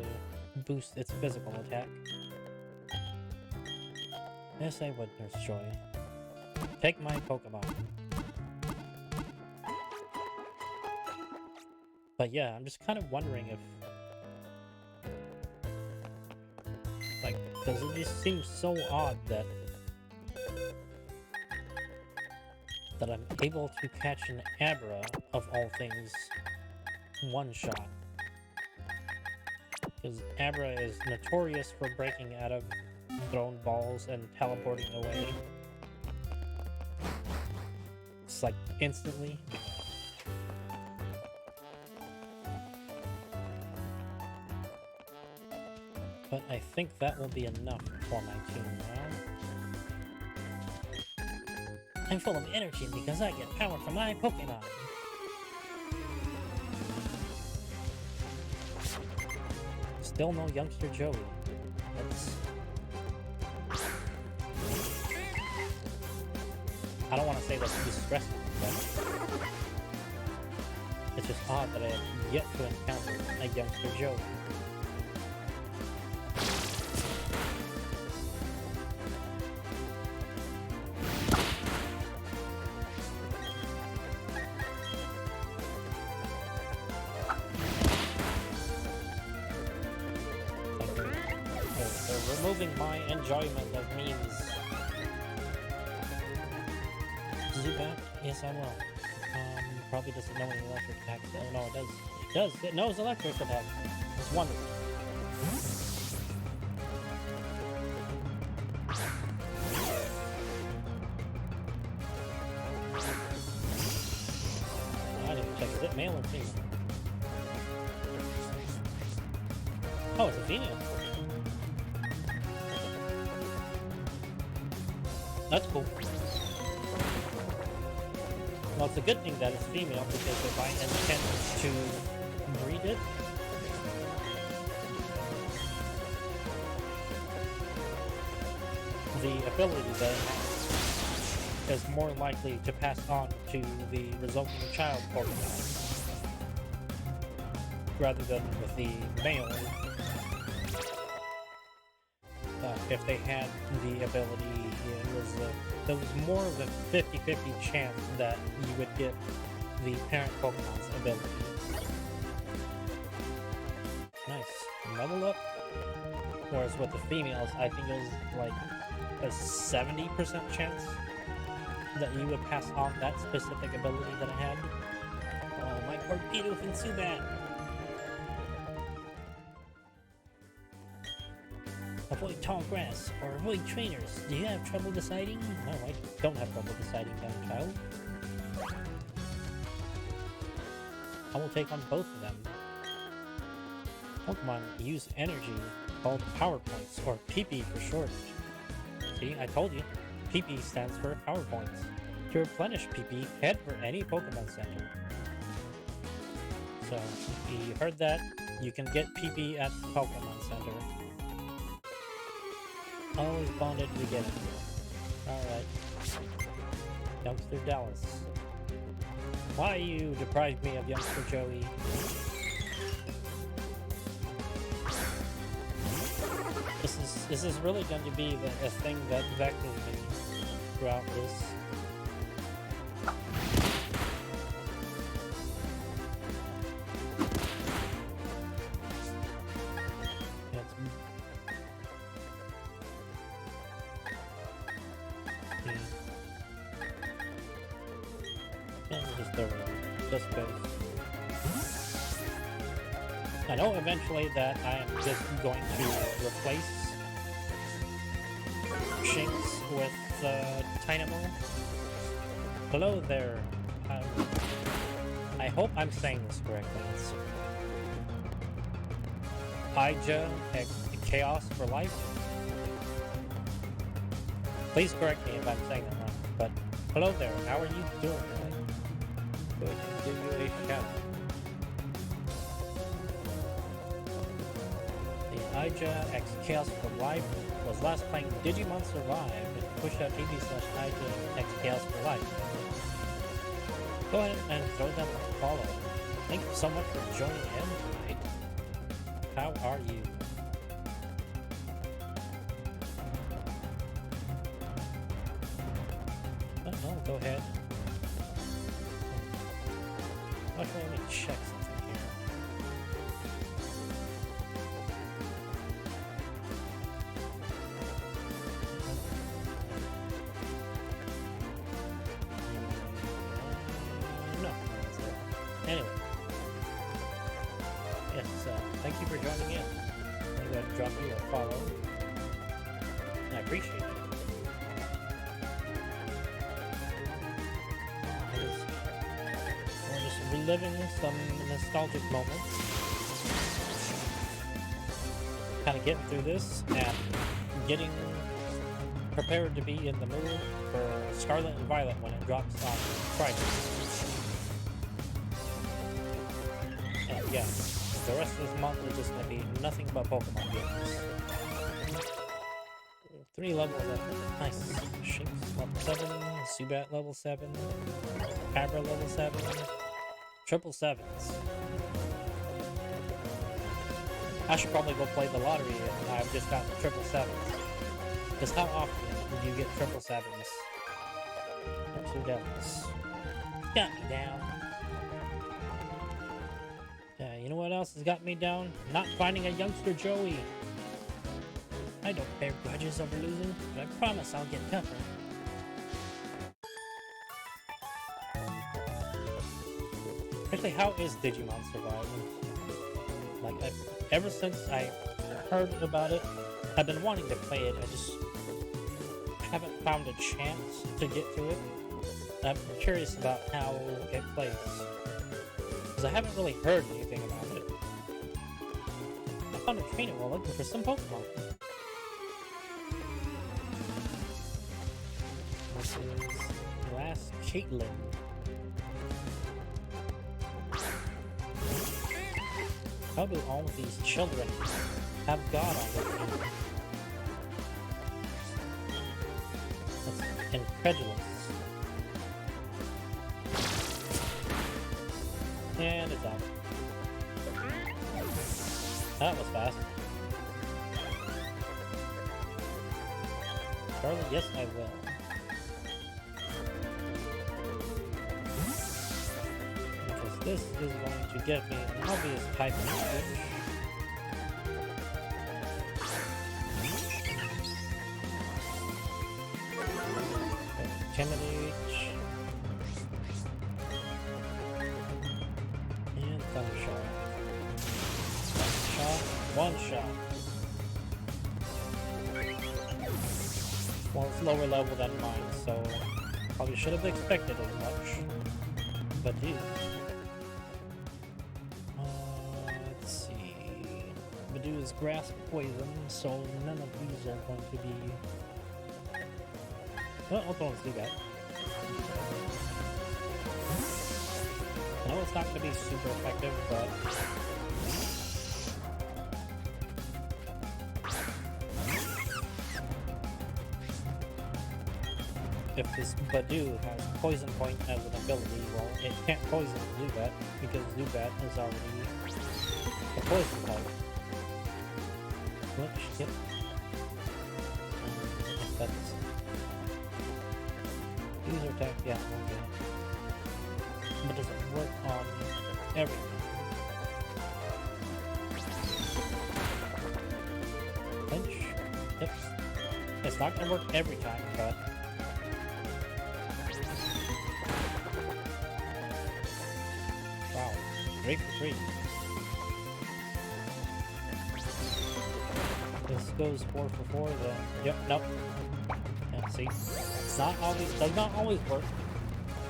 boost its physical attack. Yes, I would, Nurse Joy. Take my Pokemon. But yeah, I'm just kind of wondering if, like, because it just seems so odd that I'm able to catch an Abra, of all things, one shot. Because Abra is notorious for breaking out of thrown balls and teleporting away. It's like instantly. But I think that will be enough for my team now. I'm full of energy because I get power from my Pokemon. Still no youngster Joey. That's... I don't want to say that's distressing, but it's just odd that I have yet to encounter a youngster Joey. Removing my enjoyment of memes. Zubat? Yes, I will. Probably doesn't know any electric attacks. Oh, no, it does. It does. It knows electric attack. It's wonderful. I didn't check. Is it male or female? Oh, it's a female. That's cool. Well, it's a good thing that it's female, because if I intend to breed it, the ability that it has is more likely to pass on to the resulting child Pokemon, rather than with the male. If they had the ability, there was more of a 50-50 chance that you would get the parent Pokemon's ability. Nice. Level up. Whereas with the females, I think it was like a 70% chance that you would pass on that specific ability that it had. Oh, my poor Bidoof and Zubat! Avoid tall grass, or avoid trainers. Do you have trouble deciding? No, I don't have trouble deciding, young child. I will take on both of them. Pokemon use energy called Power Points, or PP for short. See, I told you. PP stands for Power Points. To replenish PP, head for any Pokemon Center. So, if you heard that, you can get PP at the Pokemon Center. Always bonded to get it. Alright. Youngster Dallas. Why you deprived me of Youngster Joey? This is really going to be a thing that vexes me throughout this. Just because I know eventually that I am just going to replace Shinx with Dynamo. Hello there. I hope I'm saying this correctly. It's Ija Chaos for Life. Please correct me if I'm saying that wrong. But hello there. How are you doing? Go ahead and give you a shout. The Ija X Chaos for Life was last playing Digimon Survive and push.tv/Ija X Chaos for Life. Go ahead and throw them a follow. Thank you so much for joining in tonight. How are you? Oh, no, go ahead. Actually, let me check something here. No, that's it. Anyway. Yes, thank you for joining in. I'm going to drop you a follow. I appreciate it. Reliving some nostalgic moments. Kind of getting through this and getting prepared to be in the mood for Scarlet and Violet when it drops on Friday. And yeah, the rest of this month is just going to be nothing but Pokemon games. 3 levels up. Nice. Shinx level 7, Zubat level 7, Abra level 7. 777s. I should probably go play the lottery if I've just got the 777s. Because how often do you get 777s? That's who does. Got me down. Yeah, you know what else has got me down? Not finding a Youngster Joey. I don't bear grudges over losing, but I promise I'll get tougher. Actually, how is Digimon Surviving? Like, ever since I heard about it, I've been wanting to play it. I just haven't found a chance to get to it. I'm curious about how it plays. Because I haven't really heard anything about it. I found a trainer while looking for some Pokemon. This is Last Caitlyn. How do all of these children have God on their team? That's incredulous. And it's out. That was fast. Charlie, yes I will. This is going to give me an obvious type of switch. Intimidate. And Thunder Shot. One shot. Well, it's lower level than mine, so probably should have expected as much. But dude. do is grass poison, so none of these are going to be... Well, I'll let's do that. I know it's not going to be super effective, but... If this Badoo has Poison Point as an ability, well, it can't poison Zubat, because Zubat is already a poison type. Which, yep. If that's... User attack, yeah, we'll get it. But does it work on everything? Pinch? Yep. It's not gonna work every time, but... Wow. 3 for 3. This goes 4 for 4, then... Yep, nope. Yeah, see? It's not always... does not always work,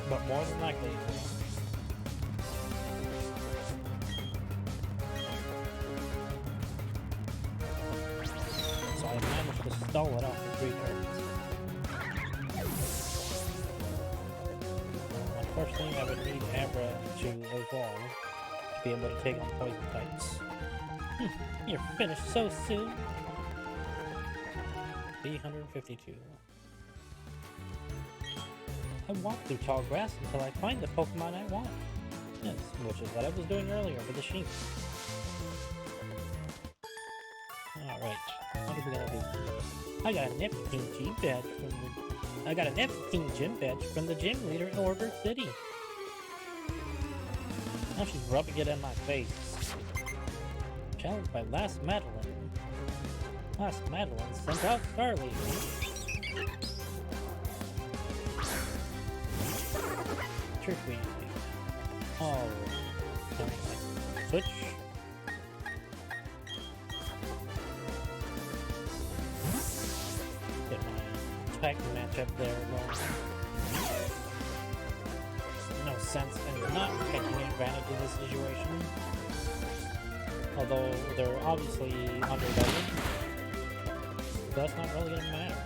but more than likely it will. So I managed to stall it out for 3 turns. Unfortunately, I would need Abra to evolve to be able to take on poison types. You're finished so soon! 352. I walk through tall grass until I find the Pokemon I want. Yes, which is what I was doing earlier with the sheep. Alright, what are we gonna do? I got a Neptune gym badge from the gym leader in Oreburgh City. Now she's rubbing it in my face. Challenged by Last Madeline. Last Madeline sent out Starly. Trick me. Oh. Switch. Get my attack matchup there going. No sense in not taking advantage of this situation. Although they're obviously underleveled. That's not really gonna matter.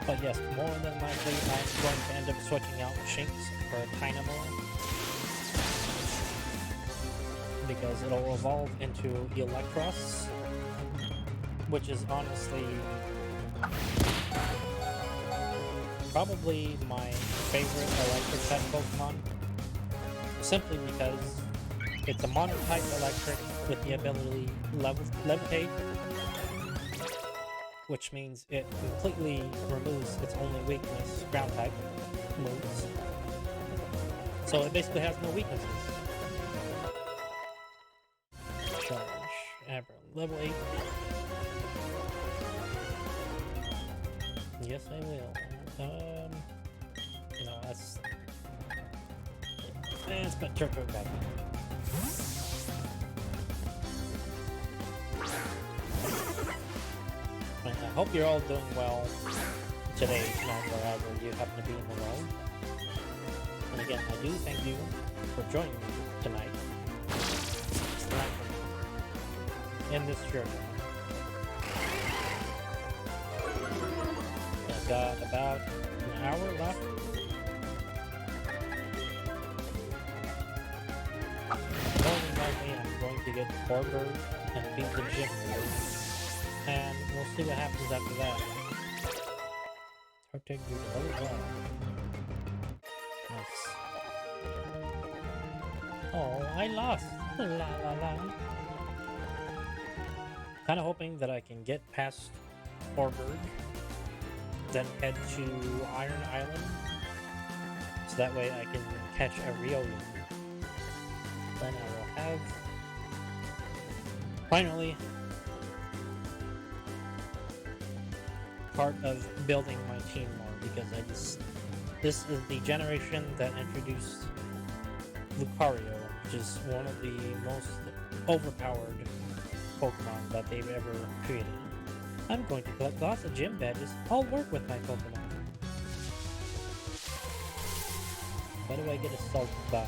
But yes, more than likely I'm going to end up switching out Shinx for Dynamo. Because it'll evolve into Electros. Which is honestly probably my favorite electric type Pokemon. Simply because it's a mono type electric with the ability Levitate. Which means it completely removes its only weakness, ground type moves. So it basically has no weaknesses. Charge. Abra. Level 8. Yes, I will. No, that's... Let's put Turco back in. I hope you're all doing well today, tonight, wherever you happen to be in the world. And again, I do thank you for joining me tonight in this journey. I've got about an hour left. More than likely, I'm going to get Oreburgh and beat the gym leader. And we'll see what happens after that. Take you really well. Nice. Oh, I lost. La la la. Kind of hoping that I can get past Oreburgh, then head to Iron Island, so that way I can catch a Riolu. Then I will have finally part of building my team more, because this is the generation that introduced Lucario, which is one of the most overpowered Pokemon that they've ever created. I'm going to collect lots of gym badges. I'll work with my Pokemon. Why do I get assaulted by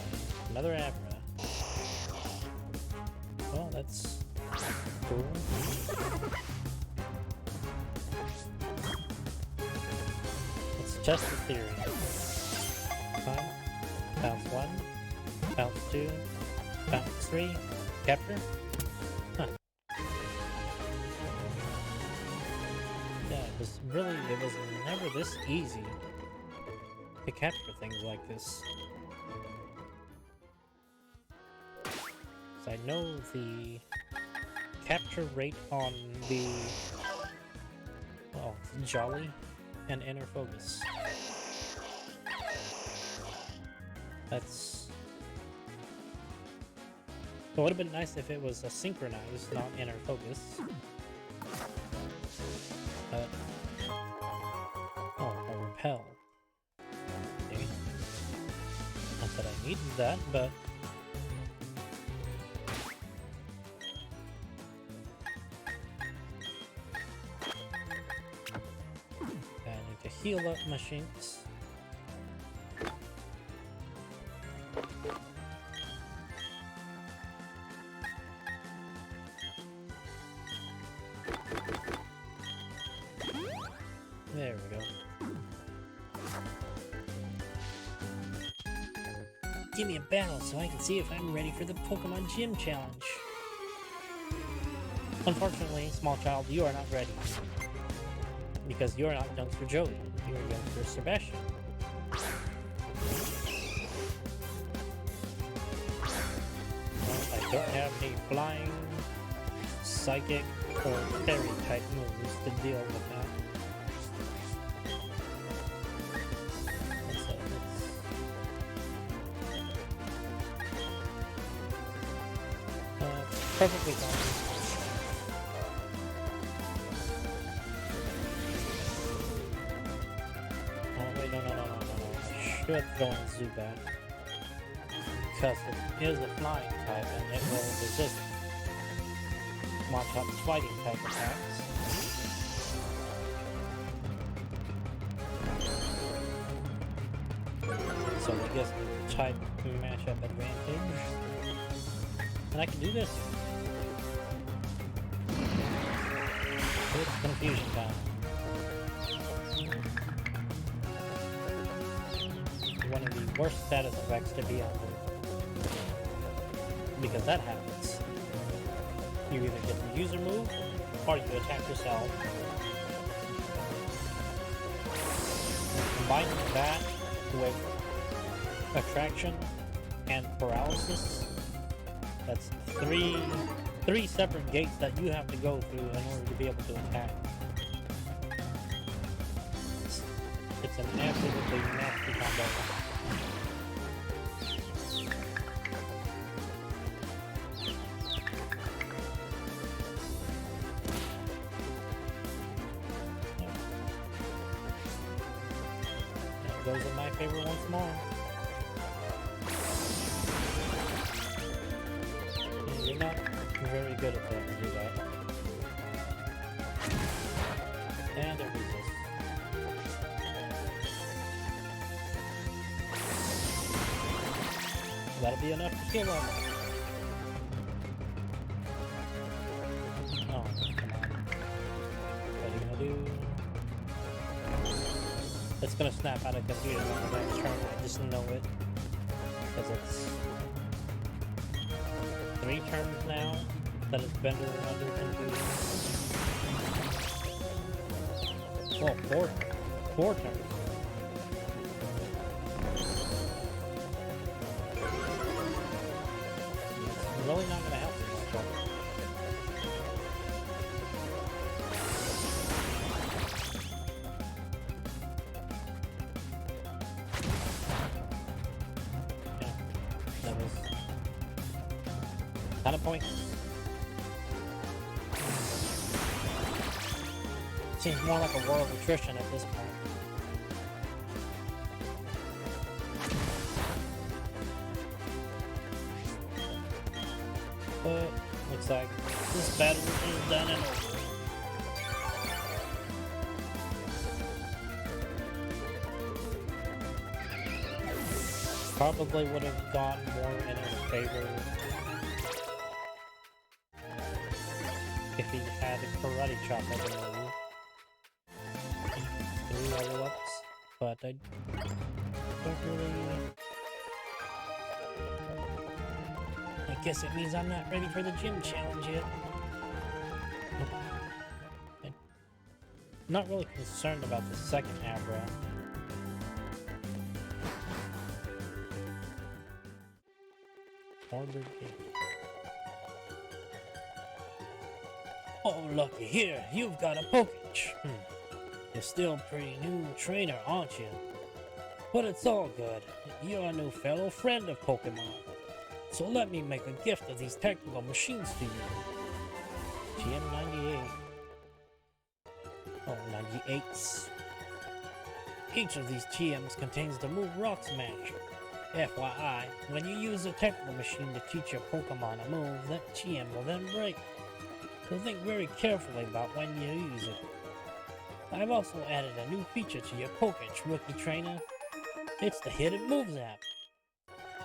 another Abra? Well, that's cool. Let's test the theory. Fine. Bounce 1. Bounce 2. Bounce 3. Capture? Huh. Yeah, it was never this easy to capture things like this. I know the capture rate on the, well, Jolly and Inner Focus. That's... It would have been nice if it was a synchronized, not Inner Focus. Oh, a repel. Okay. Not that I needed that, but... heal up my shinks. There we go. Give me a battle so I can see if I'm ready for the Pokemon Gym Challenge. Unfortunately, small child, you are not ready. Because you're not Youngster Joey, you're Youngster Sebastian. Well, I don't have any flying, psychic, or fairy type moves to deal with that. So it's perfectly fine. Should go on Zubat, because it is a flying type and it will resist Machop's fighting type attacks. So it gives me type matchup advantage. And I can do this. It's confusion time. One of the worst status effects to be under. Because that happens. You either get the user move, or you attack yourself. Combining that with attraction and paralysis, that's three separate gates that you have to go through in order to be able to attack. It's an absolutely nasty combo. Those are my favorite once more. You're not very good at that, do that. And it resists. That'll be enough to kill him. Oh, come on. What are you gonna do? It's gonna snap out of confusion on the next turn. I just know it. Because it's 3 turns now that it's been under confusion. Well, 4 turns. It's really not gonna help this trouble. That was kind of pointless. Seems more like a war of attrition at this point. But looks like this battle is done and over. Probably would have gone more in his favor he had a karate chop as a move. 3 level ups, but I don't really... I guess it means I'm not ready for the gym challenge yet. I'm not really concerned about the second Abra. Ordered Gate. Oh, looky here, you've got a Pokage. You're still a pretty new trainer, aren't you? But it's all good. You're a new fellow friend of Pokemon. So let me make a gift of these technical machines to you. TM98. Oh, 98s. Each of these TMs contains the move Rock Smash. FYI, when you use a technical machine to teach your Pokemon a move, that TM will then break. So think very carefully about when you use it. I've also added a new feature to your Pokage, rookie trainer. It's the Hidden Moves app.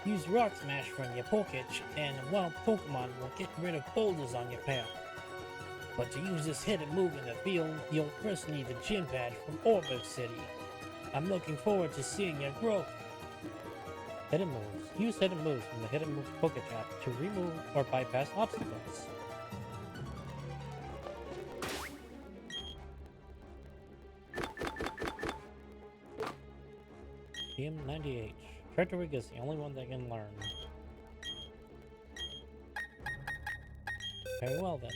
Use Rock Smash from your Pokage, and wild Pokemon will get rid of boulders on your path. But to use this hidden move in the field, you'll first need the gym badge from Orbit City. I'm looking forward to seeing your growth. Hidden Moves. Use Hidden Moves from the Hidden Moves Pokage app to remove or bypass obstacles. TM98. Turtwig is the only one that can learn. Very well then.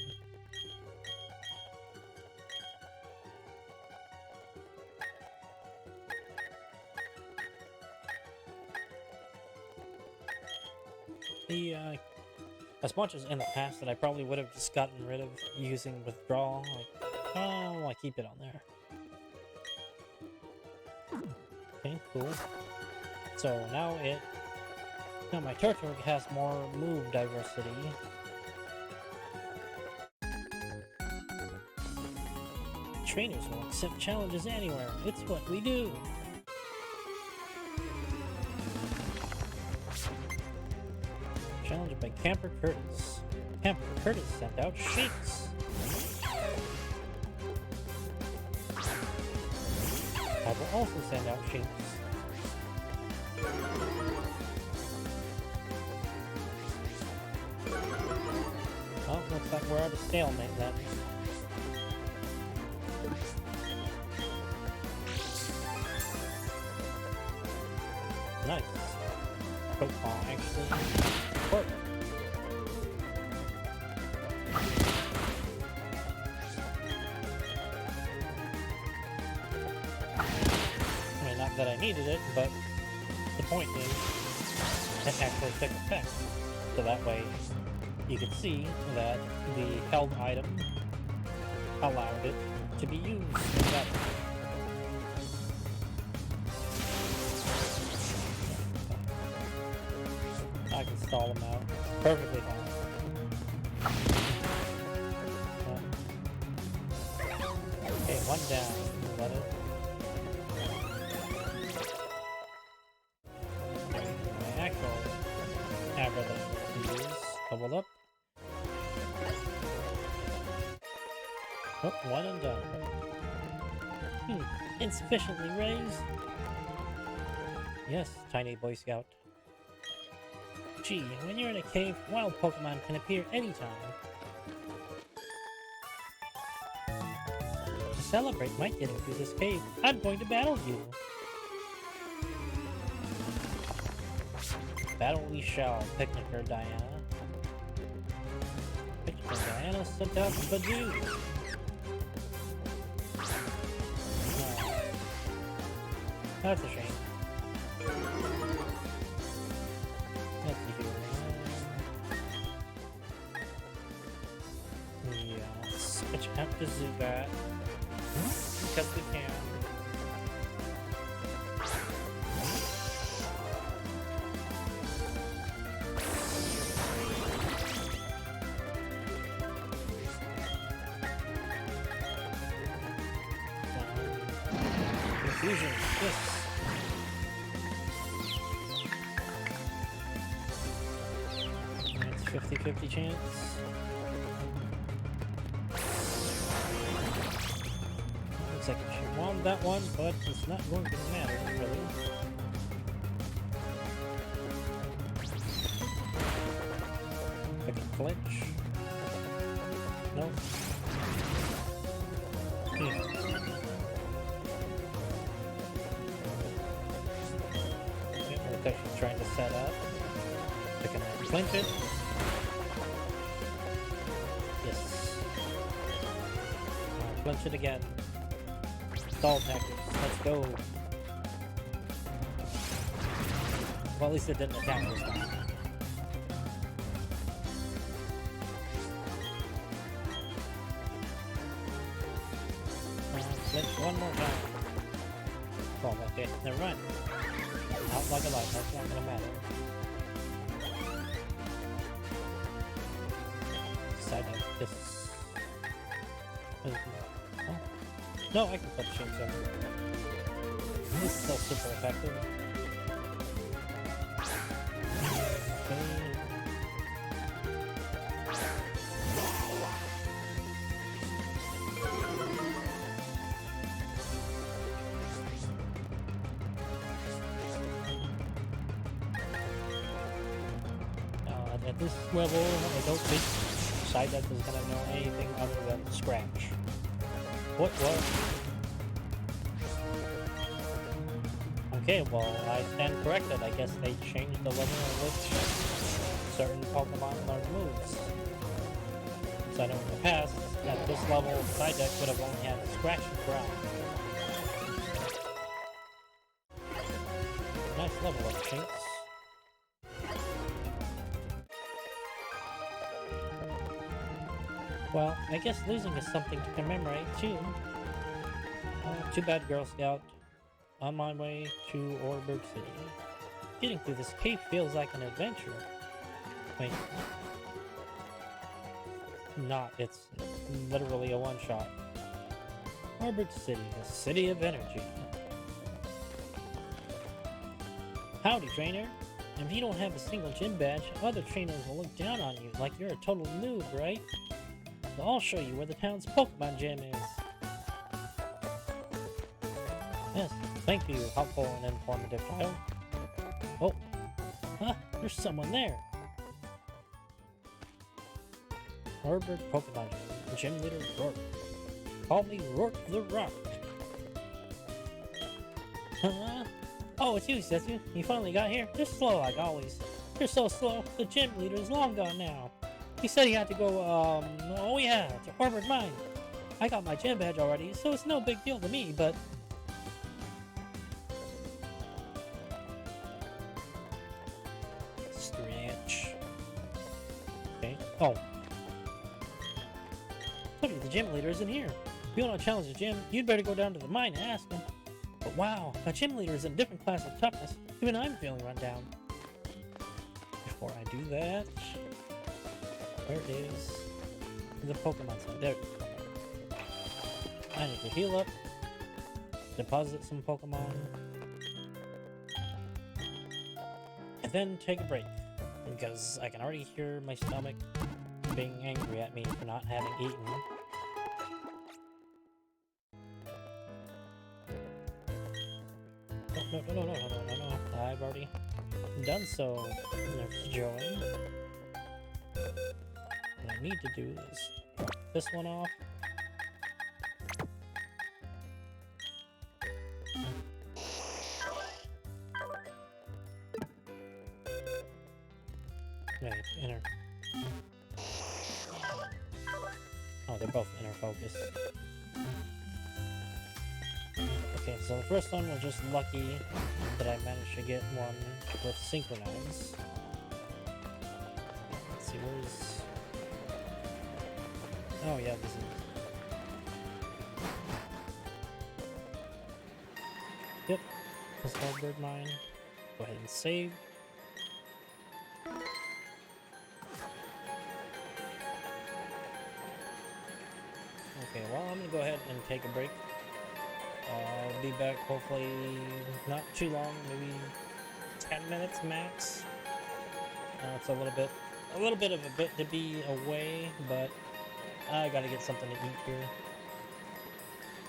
As much as in the past that I probably would have just gotten rid of using withdrawal, like, oh, I keep it on there. Okay, cool. So now my Turtwig has more move diversity. Trainers will accept challenges anywhere. It's what we do. Challenged by Camper Curtis. Camper Curtis sent out Shakes. I will also send out Shakes. Well, looks like we're at a stalemate then. Nice. Football actually worked. I mean, not that I needed it, but the point is, it actually took effect. So that way, you can see that the held item allowed it to be used better. I can stall them out perfectly fine. Okay, one down. Let it. My actual Abra that I can use. Double up. Oh, one and done. Insufficiently raised. Yes, tiny Boy Scout. Gee, when you're in a cave, wild Pokemon can appear anytime. To celebrate my getting through this cave, I'm going to battle you. Battle we shall, Picnicker Diana. Picnicker Diana sent out Badoo. That's a shame. Let's see here. Yeah, let's switch out to Zubat. Because we can. Confusion, yes. It's 50-50 chance. looks like she won that one, but it's not going to matter, really. I can flinch. No. Okay, looks like she's trying to set up. I can flinch it. Yes. Flinch it again. Stall tactics. Let's go. Well, at least it didn't attack this time. Flinch one more time. Oh, okay. Never mind. Out like a light. That's not gonna matter. Side up this. Oh. No, I can put shapes up. This is still super effective. Okay. At this level, I don't think Psyduck is gonna know anything other than Scratch. What? Okay, well, I stand corrected. I guess they changed the level at which certain Pokemon learn moves. So I know in the past, at this level, Psyduck would have only had Scratch and Growl. Nice level up, Shinx. Well, I guess losing is something to commemorate, too. Too bad, Girl Scout. On my way to Oreburgh City. Getting through this cave feels like an adventure. Wait. Not. It's literally a one-shot. Oreburgh City, the city of energy. Howdy, trainer. If you don't have a single gym badge, other trainers will look down on you like you're a total noob, right? So I'll show you where the town's Pokemon gym is. Yes, thank you, helpful and informative child. Oh, huh, there's someone there. Oreburgh Pokemon Gym Leader Rourke. Call me Rourke the Rock. Huh? Oh, it's you, Setsu. You finally got here? You're slow like always. You're so slow, the gym leader is long gone now. He said he had to go, oh yeah, to Oreburgh Mine. I got my gym badge already, so it's no big deal to me, but... Stretch. Okay. Oh. Look, the gym leader isn't here. If you want to challenge the gym, you'd better go down to the mine and ask him. But wow, a gym leader is in a different class of toughness. Even I'm feeling run down. Before I do that... Where is the Pokemon Center? There. I need to heal up, deposit some Pokemon, and then take a break. Because I can already hear my stomach being angry at me for not having eaten. No. I've already done so, Nurse Joey. What I need to do is drop this one off. Right, inner. Oh, they're both inner focus. Okay, so the first one was just lucky that I managed to get one with Synchronize. Let's see, where's... Oh yeah, this is... Yep, this is Oreburgh Mine. Go ahead and save. Okay, well, I'm gonna go ahead and take a break. I'll be back hopefully not too long, maybe 10 minutes max. It's a little bit of a bit to be away, but I gotta get something to eat here.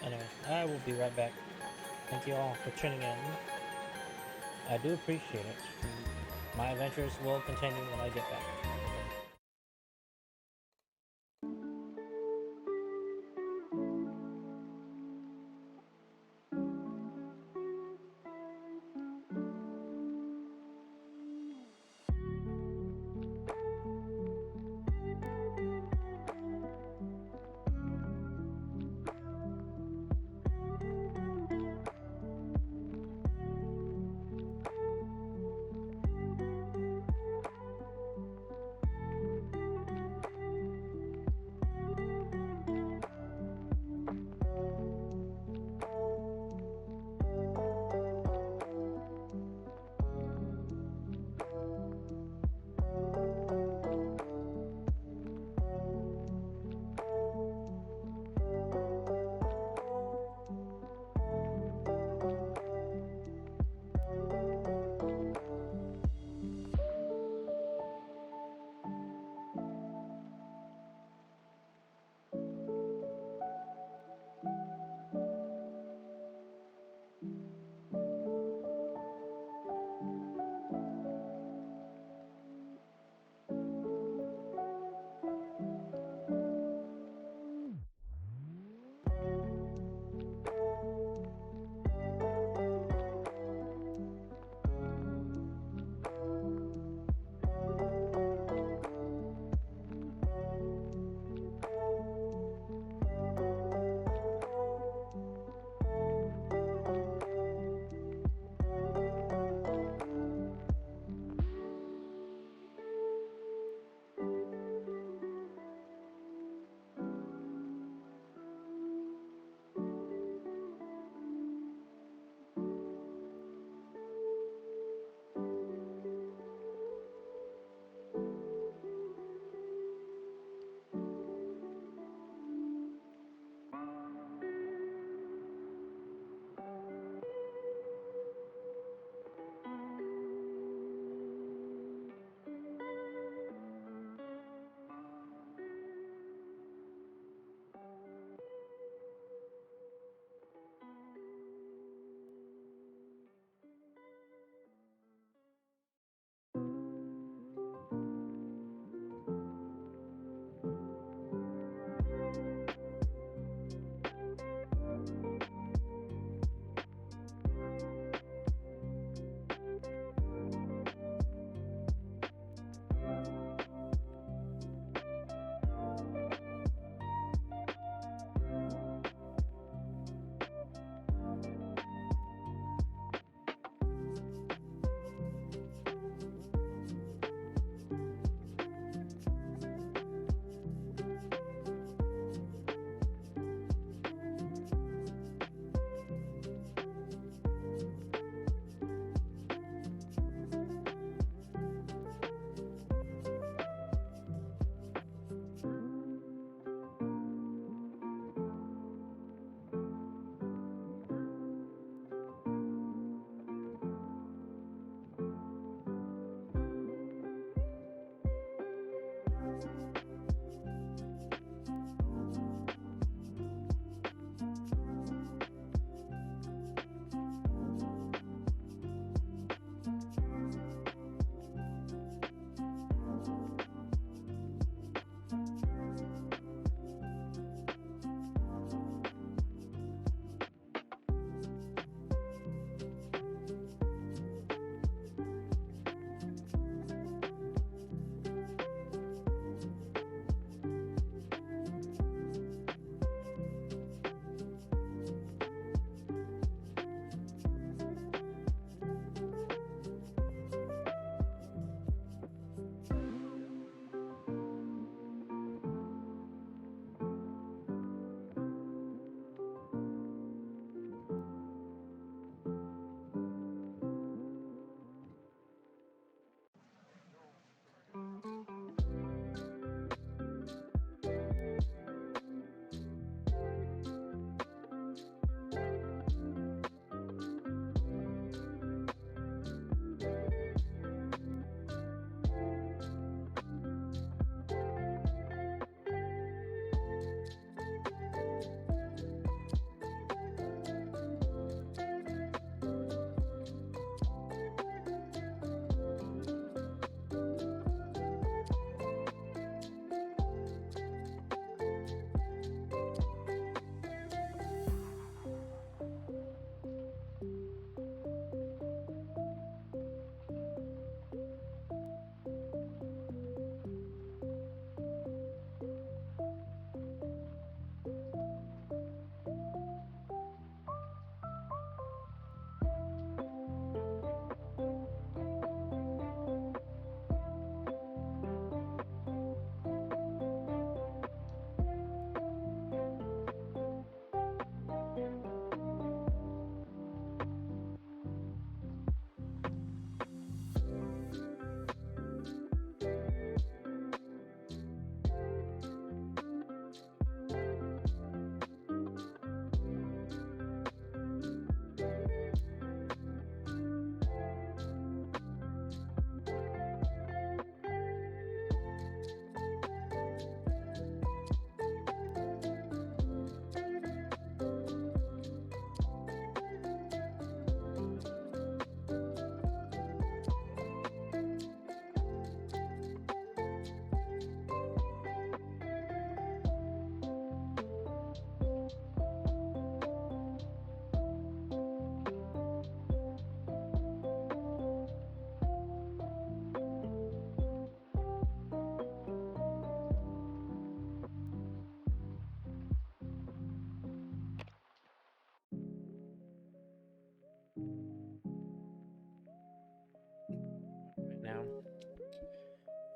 Anyway, I will be right back. Thank you all for tuning in. I do appreciate it. My adventures will continue when I get back.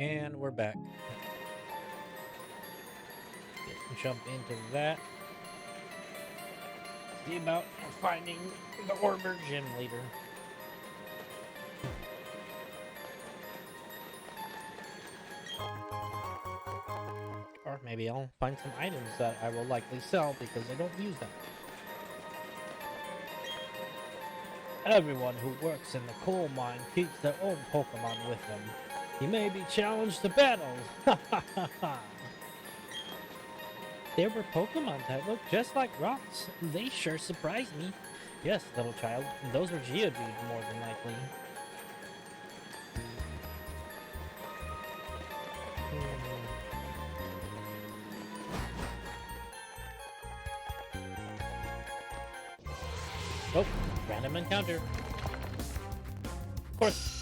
And we're back. Jump into that. See about finding the Orber gym leader. Or maybe I'll find some items that I will likely sell because I don't use them. Everyone who works in the coal mine keeps their own Pokemon with them. You may be challenged to battle. Ha ha ha ha. There were Pokemon that looked just like rocks. They sure surprised me. Yes, little child, those are Geodude more than likely. Oh, random encounter. Of course,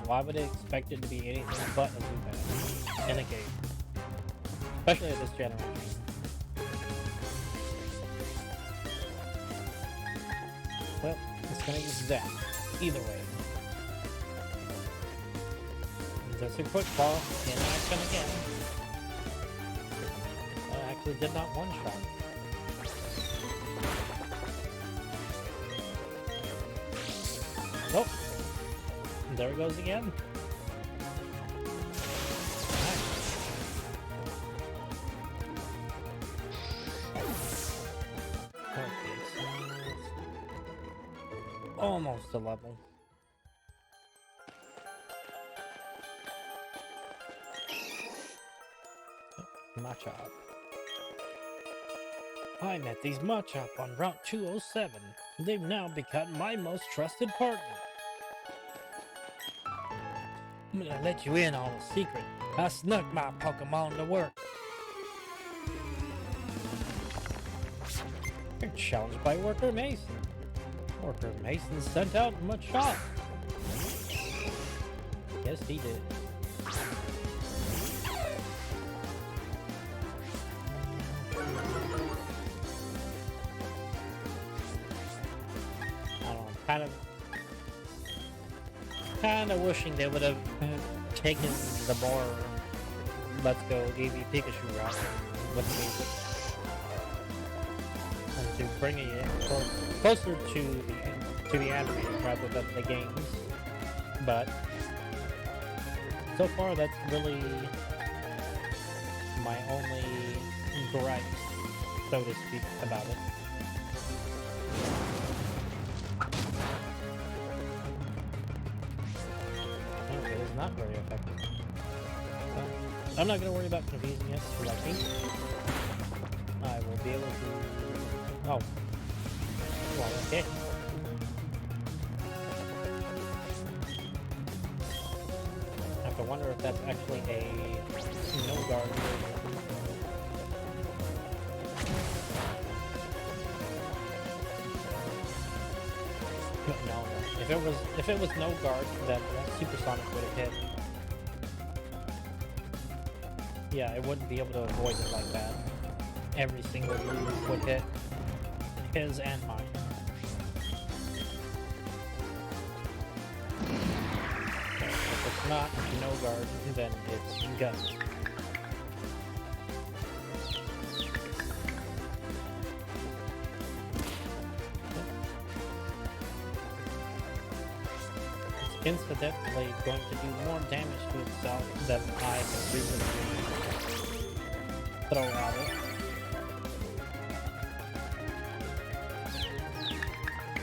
why would they expect it to be anything but a Zubat in a game? Especially at this generation. Well, it's gonna use that. Either way. Just a quick ball in action again. I actually did not one-shot. Nope. There it goes again. Okay, so almost a level. Machop. I met these Machop on Route 207. They've now become my most trusted partner. I'm gonna let you in on a secret. I snuck my Pokemon to work. You're challenged by Worker Mason. Worker Mason sent out Machop. Yes, he did. Kind of wishing they would have taken the more let's go Eevee Pikachu route with music and to bringing it closer to the anime rather than the games. But so far, that's really my only gripe, so to speak, about it. Not very effective. So, I'm not going to worry about confusing it, because I think I will be able to... Oh. Well, okay. I have to wonder if that's actually a no-guard version. No. If it was no guard, then that Supersonic would have hit. Yeah, it wouldn't be able to avoid it like that. Every single move would hit his and mine. If it's not no guard, then it's gun. Incidentally going to do more damage to itself than I can previously throw at it.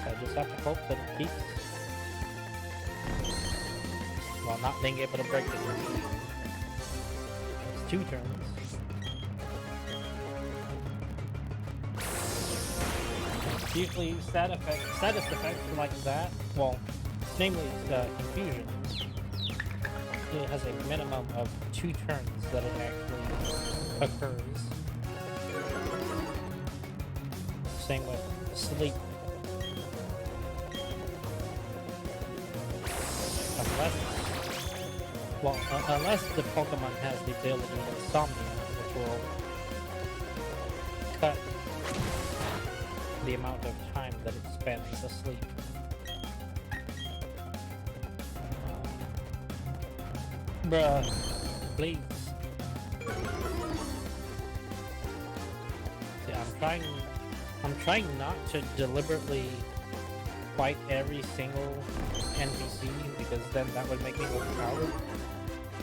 I just have to hope that it keeps, well, not being able to break the confusion. It's 2 turns. It's usually status effects like that, well, namely confusion. It has a minimum of 2 turns that it actually occurs. Same with sleep. Unless the Pokemon has the ability of Insomnia, which will cut the amount of time that it spends asleep. Bruh, please. See, I'm trying not to deliberately fight every single NPC because then that would make me overpowered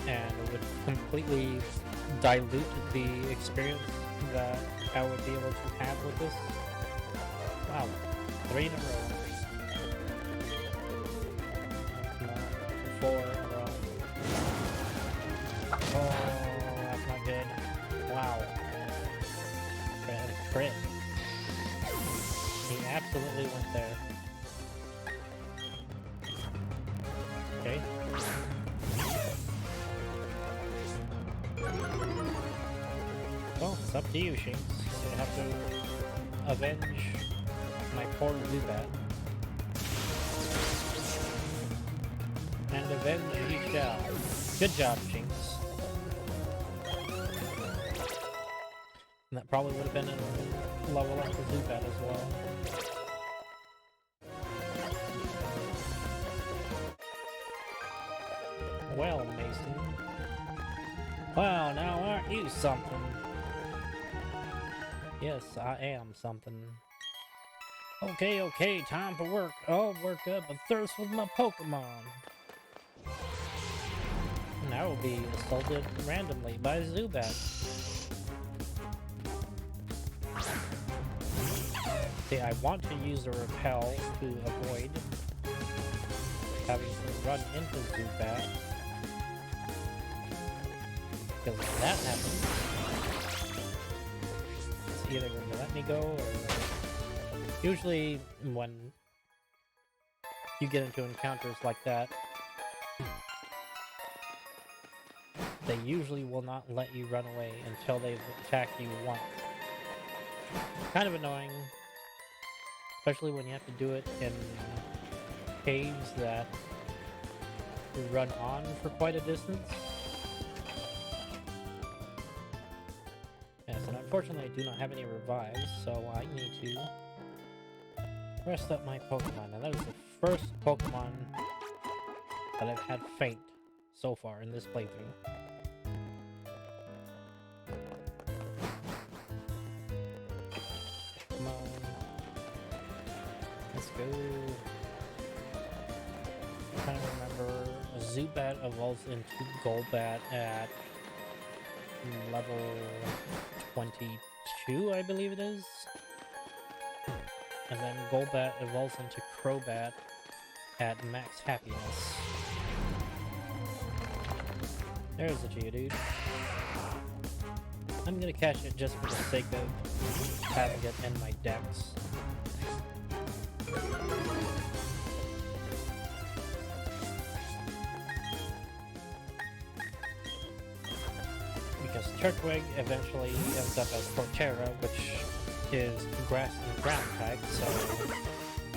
and it would completely dilute the experience that I would be able to have with this. Wow, 3 in a row. Come on, 4 in a row. Oh, that's not good. Wow. Crit. He absolutely went there. Okay. Well, it's up to you, Shinx. You have to avenge my poor Zubat. And avenge you shall. Good job, Shinx. And that probably would have been a level up for Zubat as well. Well, Mason. Wow, now aren't you something? Yes, I am something. Okay, time for work. I'll work up a thirst with my Pokemon. And I will be assaulted randomly by Zubat. See, I want to use a repel to avoid having to run into Zubat. Because if that happens, it's either going to let me go or... Usually, when you get into encounters like that, they usually will not let you run away until they've attacked you once. Kind of annoying, especially when you have to do it in caves that run on for quite a distance. Yes, and unfortunately I do not have any revives, so I need to rest up my Pokemon. Now that is the first Pokemon that I've had faint so far in this playthrough. Come on. Let's go. I'm trying to remember. Zubat evolves into Golbat at level 22, I believe it is. And then Golbat evolves into Crobat at max happiness. There's the Geodude. I'm gonna catch it just for the sake of having it in my decks. Because Turtwig eventually ends up as Torterra, which is grass and ground type, so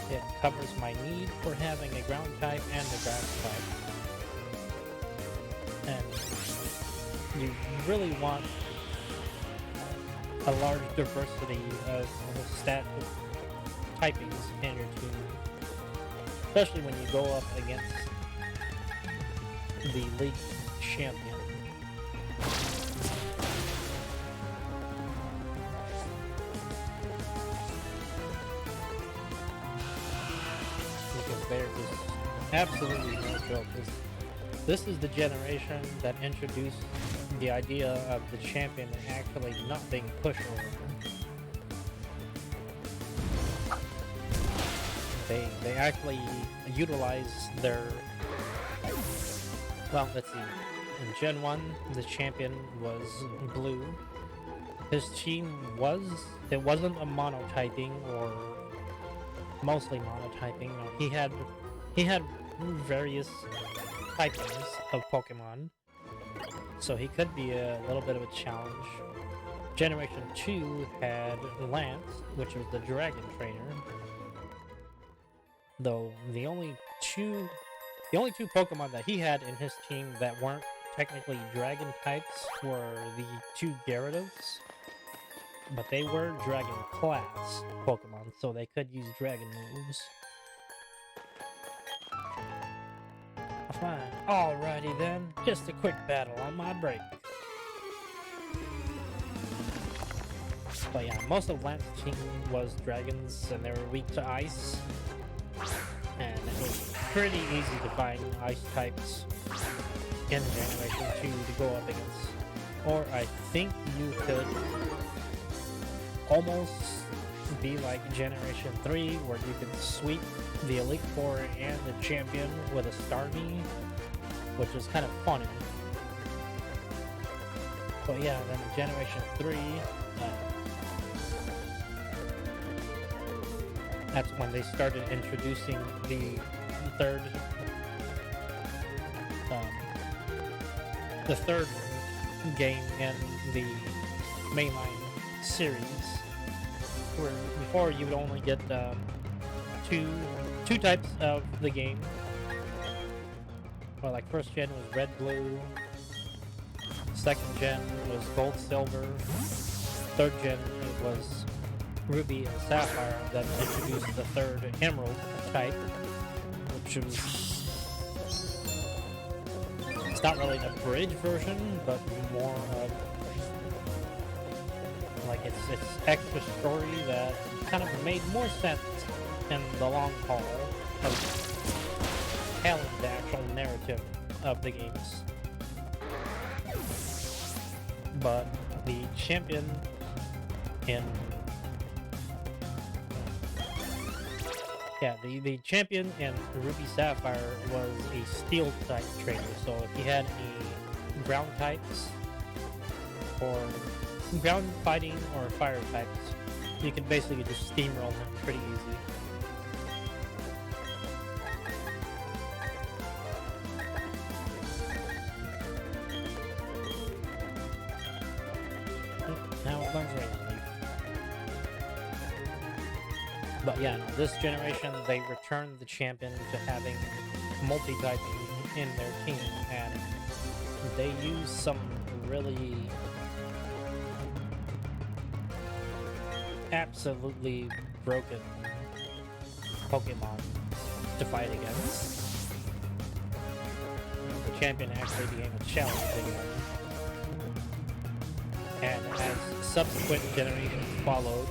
it covers my need for having a ground type and a grass type. And you really want a large diversity of stat typings in your team, especially when you go up against the league champion. They're just absolutely no joke. This is the generation that introduced the idea of the champion actually not being pushover. They actually utilize their... Well, let's see. In Gen 1, the champion was blue. His team was... It wasn't a monotyping or... mostly monotyping. No, he had various typings of Pokemon, so he could be a little bit of a challenge. Generation 2 had Lance, which was the Dragon Trainer. Though the only two Pokemon that he had in his team that weren't technically Dragon types were the 2 Gyarados. But they were Dragon class Pokemon, so they could use Dragon moves. Fine. Alrighty then, just a quick battle on my break. But yeah, most of Lance team was dragons, and they were weak to ice. And it was pretty easy to find ice types in Generation 2 to go up against. Or I think you could almost be like Generation 3, where you could sweep the Elite Four and the Champion with a Starmie, which is kind of funny. But yeah, then Generation 3, that's when they started introducing the third game in the mainline series, where before you would only get two types of the game. Well, like first gen was red, blue. Second gen was gold, silver. Third gen it was ruby and sapphire. That introduced the third emerald type, which was, it's not really an abridged version, but more of like it's extra story that kind of made more sense in the long haul of telling the actual narrative of the games. But the champion in the champion in Ruby Sapphire was a steel type trainer, so if you had any ground types or ground fighting or fire types, you could basically just steamroll them pretty easy. Now it learns Razor Leaf. But yeah, no, this generation they returned the champion to having multi-typing in their team, and they use some really absolutely broken Pokemon to fight against. The champion actually became a challenge again. And as subsequent generations followed,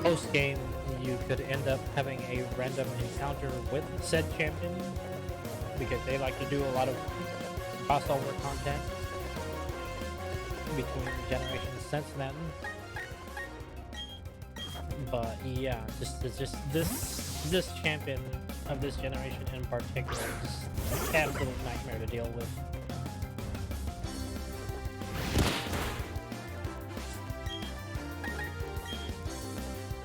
post-game you could end up having a random encounter with said champion, because they like to do a lot of crossover content between generations since then. But yeah, just this champion of this generation in particular is an absolute nightmare to deal with.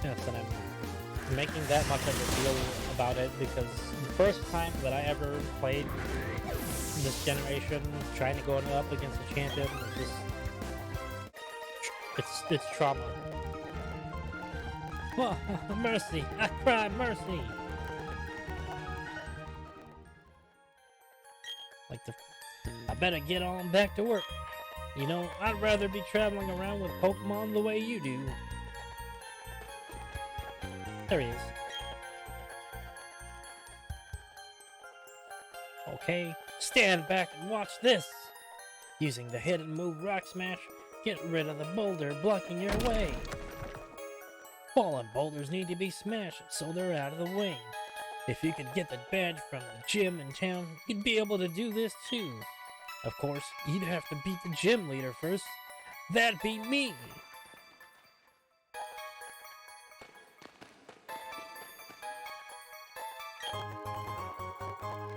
Yes, and I'm making that much of a deal about it because the first time that I ever played this generation, trying to go up against a champion, was just it's trauma. Oh, mercy! I cry mercy! I better get on back to work. You know, I'd rather be traveling around with Pokemon the way you do. There he is. Okay, stand back and watch this! Using the hidden move Rock Smash, get rid of the boulder blocking your way. Fallen boulders need to be smashed so they're out of the way. If you could get the badge from the gym in town, you'd be able to do this too. Of course, you'd have to beat the gym leader first. That'd be me!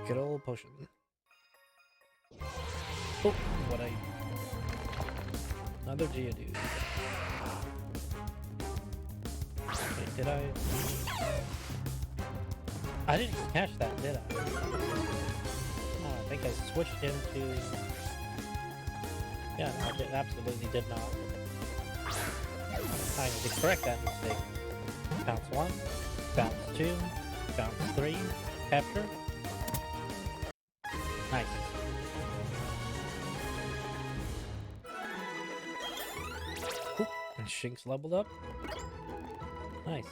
Good old potion. Oh, what another Geodude. Wait, did I didn't catch that, did I? Oh, I think I switched into... Yeah, no, I absolutely did not. I need to correct that mistake. Bounce 1, bounce 2, bounce 3, capture. Nice. Oop, and Shinx leveled up. Nice.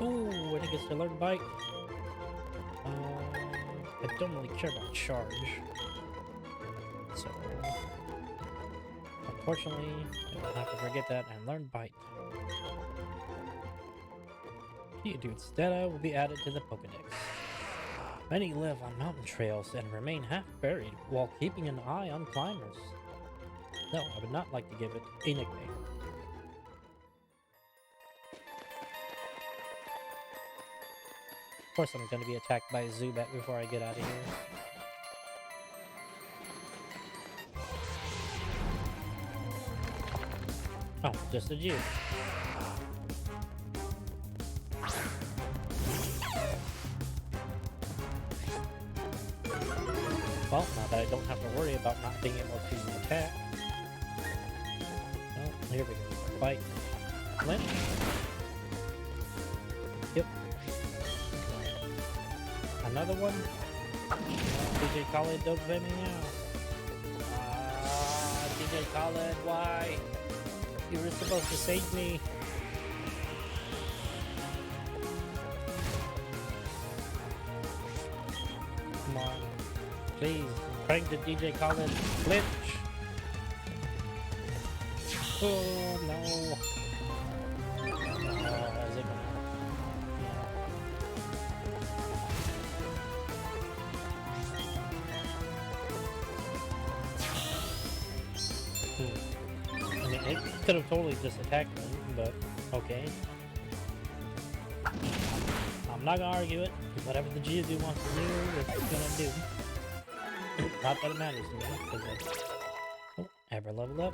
Ooh, and he gets to learn Bite. I don't really care about charge. So, unfortunately, I'll have to forget that and learn Bite. Geodude's data will be added to the Pokedex. Many live on mountain trails and remain half buried while keeping an eye on climbers. No, I would not like to give it a nickname. Of course I'm going to be attacked by a Zubat before I get out of here. Oh, just a Jew. Well, now that I don't have to worry about not being able to attack. Oh, here we go. Bite. Flinch. Yep. Another one. DJ Khaled, don't blame me now. DJ Khaled, why? You were supposed to save me. Come on. Please, prank the DJ Khaled. Flinch. Oh no. Is it gonna... I mean, it could have totally just attacked me, but okay. I'm not gonna argue it. Whatever the Geodude wants to do, it's gonna do. Not that it matters to me, because I... Oh, ever leveled up.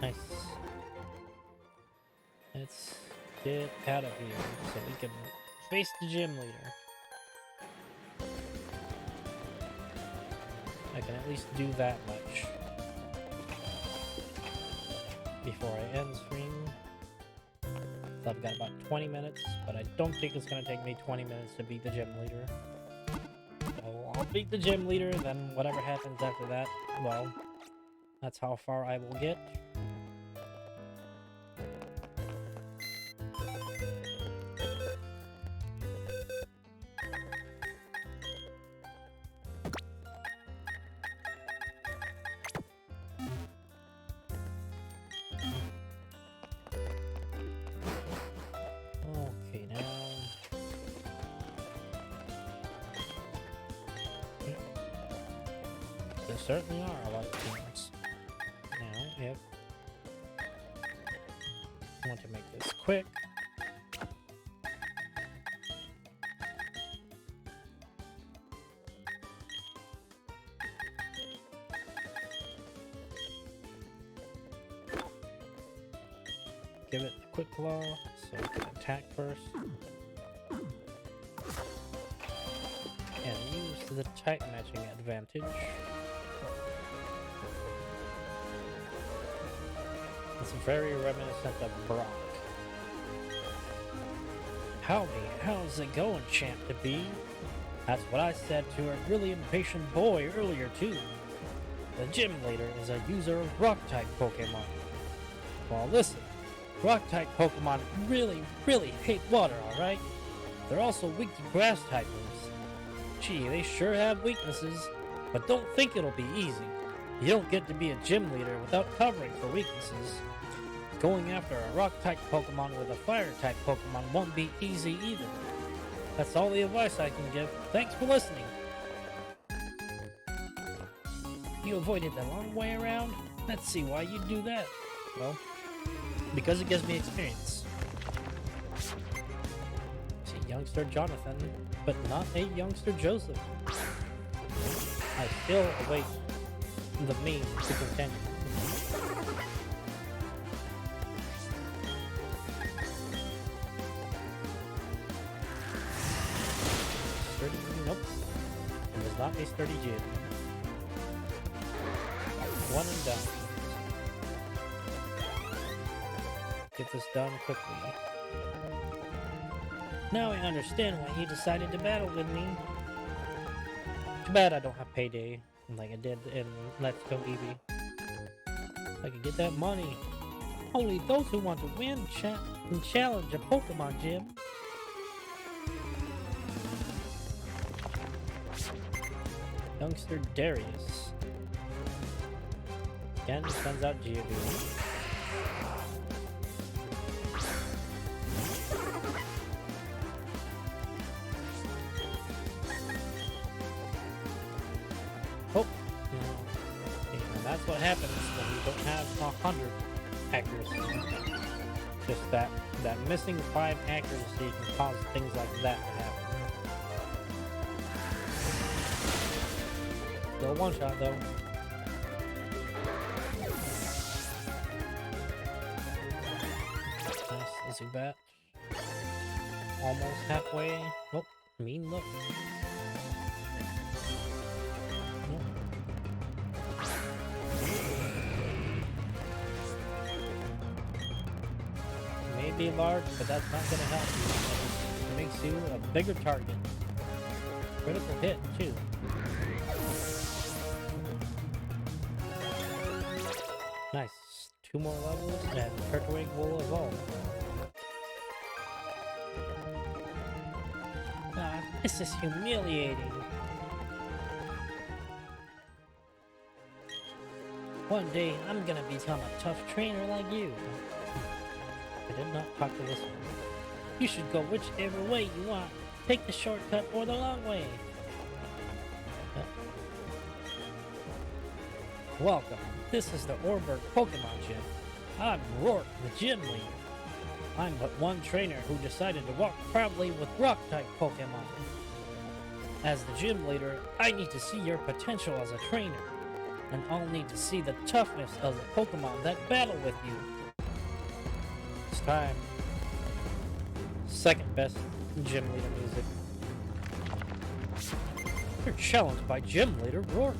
Nice. Let's get out of here so we can face the gym leader. I can at least do that much before I end stream. So I've got about 20 minutes, but I don't think it's going to take me 20 minutes to beat the gym leader. So I'll beat the gym leader, then whatever happens after that, well, that's how far I will get. Okay, now... There certainly are a lot of things. Now, yep. I want to make this quick. Give it a quick claw so it can attack first. And use the type matching advantage. It's very reminiscent of Brock. Howdy, how's it going, champ to be? That's what I said to a really impatient boy earlier too. The gym leader is a user of Rock-type Pokemon. Well listen, Rock-type Pokemon really hate water, alright? They're also weak to Grass-type moves. Gee, they sure have weaknesses, but don't think it'll be easy. You don't get to be a gym leader without covering for weaknesses. Going after a Rock-type Pokemon with a Fire-type Pokemon won't be easy either. That's all the advice I can give. Thanks for listening. You avoided the long way around? Let's see why you do that. Well, because it gives me experience. See, youngster Jonathan, but not a youngster Joseph. I still await the meme to continue. Sturdy? Nope. It was not a sturdy gym. One and done. Get this done quickly. Now I understand why you decided to battle with me. Too bad I don't have payday like I did in Let's Go Eevee. I can get that money. Only those who want to win can challenge a Pokemon gym. Youngster Darius. Again, sends out Geodude. Oh, and that's what happens when you don't have 100 accuracy. Just that missing 5 accuracy can cause things like that to happen. Still one shot though. Nice Zubat. Almost halfway. Oh, mean look. May be large, but that's not going to help you. It makes you a bigger target. Critical hit, too. Nice. 2 more levels, and Turtwig will evolve. Ah, this is humiliating. One day, I'm gonna become a tough trainer like you. I did not talk to this one. You should go whichever way you want. Take the shortcut or the long way. Welcome. This is the Oreburgh Pokemon Gym. I'm Rourke, the gym leader. I'm but one trainer who decided to walk proudly with Rock-type Pokemon. As the gym leader, I need to see your potential as a trainer, and I'll need to see the toughness of the Pokemon that battle with you. It's time. Second best gym leader music. You're challenged by gym leader Rourke.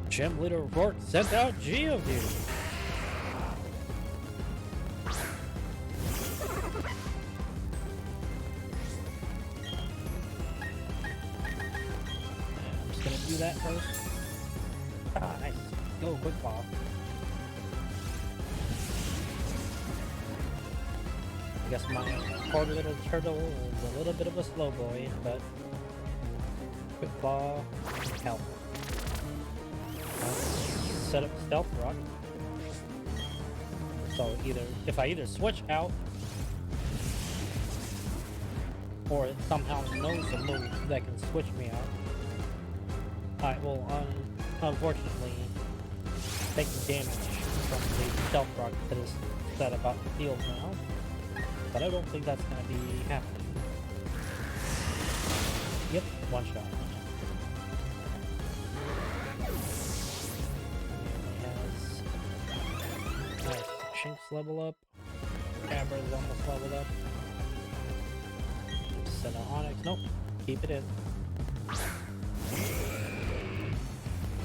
Gym leader Rourke sent out Geodude. I'm just gonna do that first. Ah, nice. Go, quick ball. I guess my poor little turtle is a little bit of a slow boy, but quick ball help. Set up Stealth Rock. So if I either switch out or it somehow knows a move that can switch me out, I will unfortunately take the damage from the Stealth Rock that is set about the field now. But I don't think that's going to be happening. Yep, one shot. Nice. Shinx level up. Cabra is almost leveled up. Set on Onyx. Nope. Keep it in.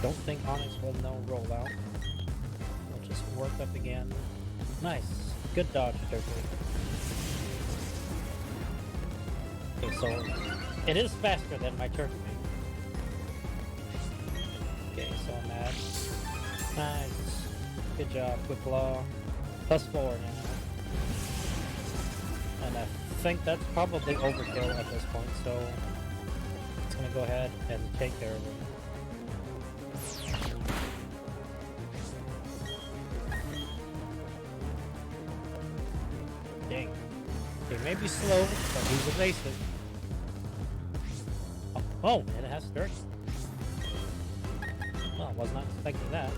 Don't think Onyx will no rollout. We'll just work up again. Nice. Good dodge, Turtwig. Okay, so it is faster than my Turtwig. Okay, so I'm at nice. Good job, Quick Law. +4 now. And I think that's probably overkill at this point, so it's gonna go ahead and take care of it. Dang. He may be slow, but he's evasive. Oh, and it has Sturdy. Well, I was not expecting that.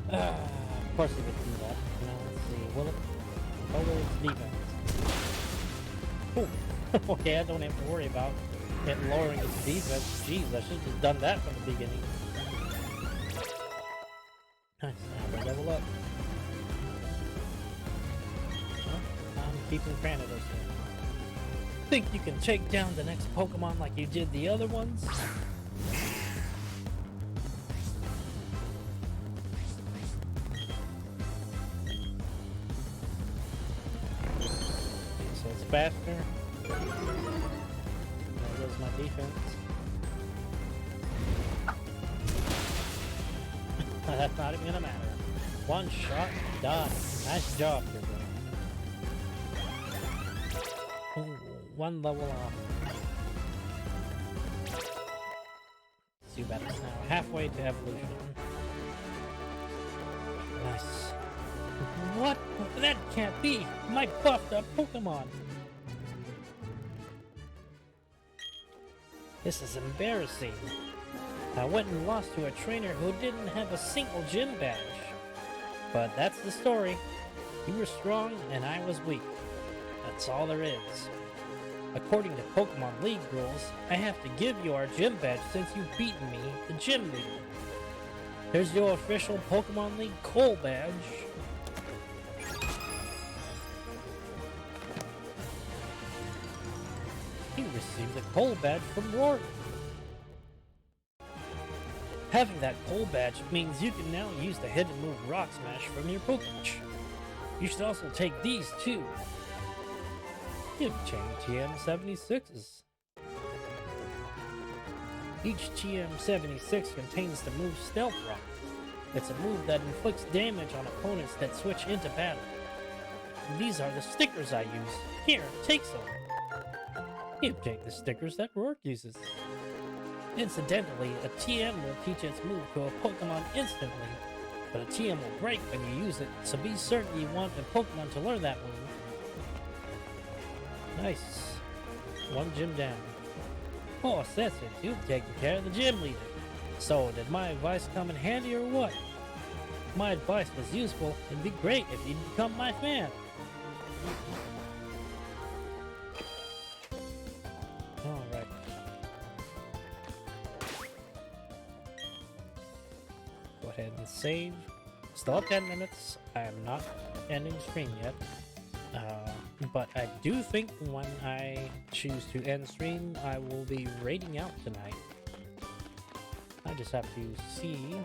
Of course he would do that. Now let's see. Will it lower its defense? Oh, okay, I don't have to worry about it lowering its defense. Jeez, I should have just done that from the beginning. Nice, now we level up. Well, I'm keeping Cranidos here. Think you can take down the next Pokemon like you did the other ones? So it's faster. There goes my defense. That's not even gonna matter. One shot, done. Nice job, Turtwig. One level off. 2 battles now, halfway to evolution. Nice. What? That can't be! My buffed up Pokemon! This is embarrassing. I went and lost to a trainer who didn't have a single gym badge. But that's the story. You were strong and I was weak. That's all there is. According to Pokemon League rules, I have to give you our gym badge since you've beaten me, the gym leader. Here's your official Pokemon League Coal badge. You received the Coal badge from Roar. Having that Coal badge means you can now use the hidden move Rock Smash from your Pokemon. You should also take these too. You chain TM76s. Each TM76 contains the move Stealth Rock. It's a move that inflicts damage on opponents that switch into battle. These are the stickers I use. Here, take some. You take the stickers that Rourke uses. Incidentally, a TM will teach its move to a Pokemon instantly, but a TM will break when you use it, so be certain you want a Pokemon to learn that move. Nice. 1 gym down. Oh, that's it. You've taken care of the gym leader. So, did my advice come in handy or what? If my advice was useful, it'd be great if you'd become my fan. Alright. Go ahead and save. Still have 10 minutes. I am not ending stream yet. But I do think when I choose to end stream, I will be raiding out tonight. I just have to see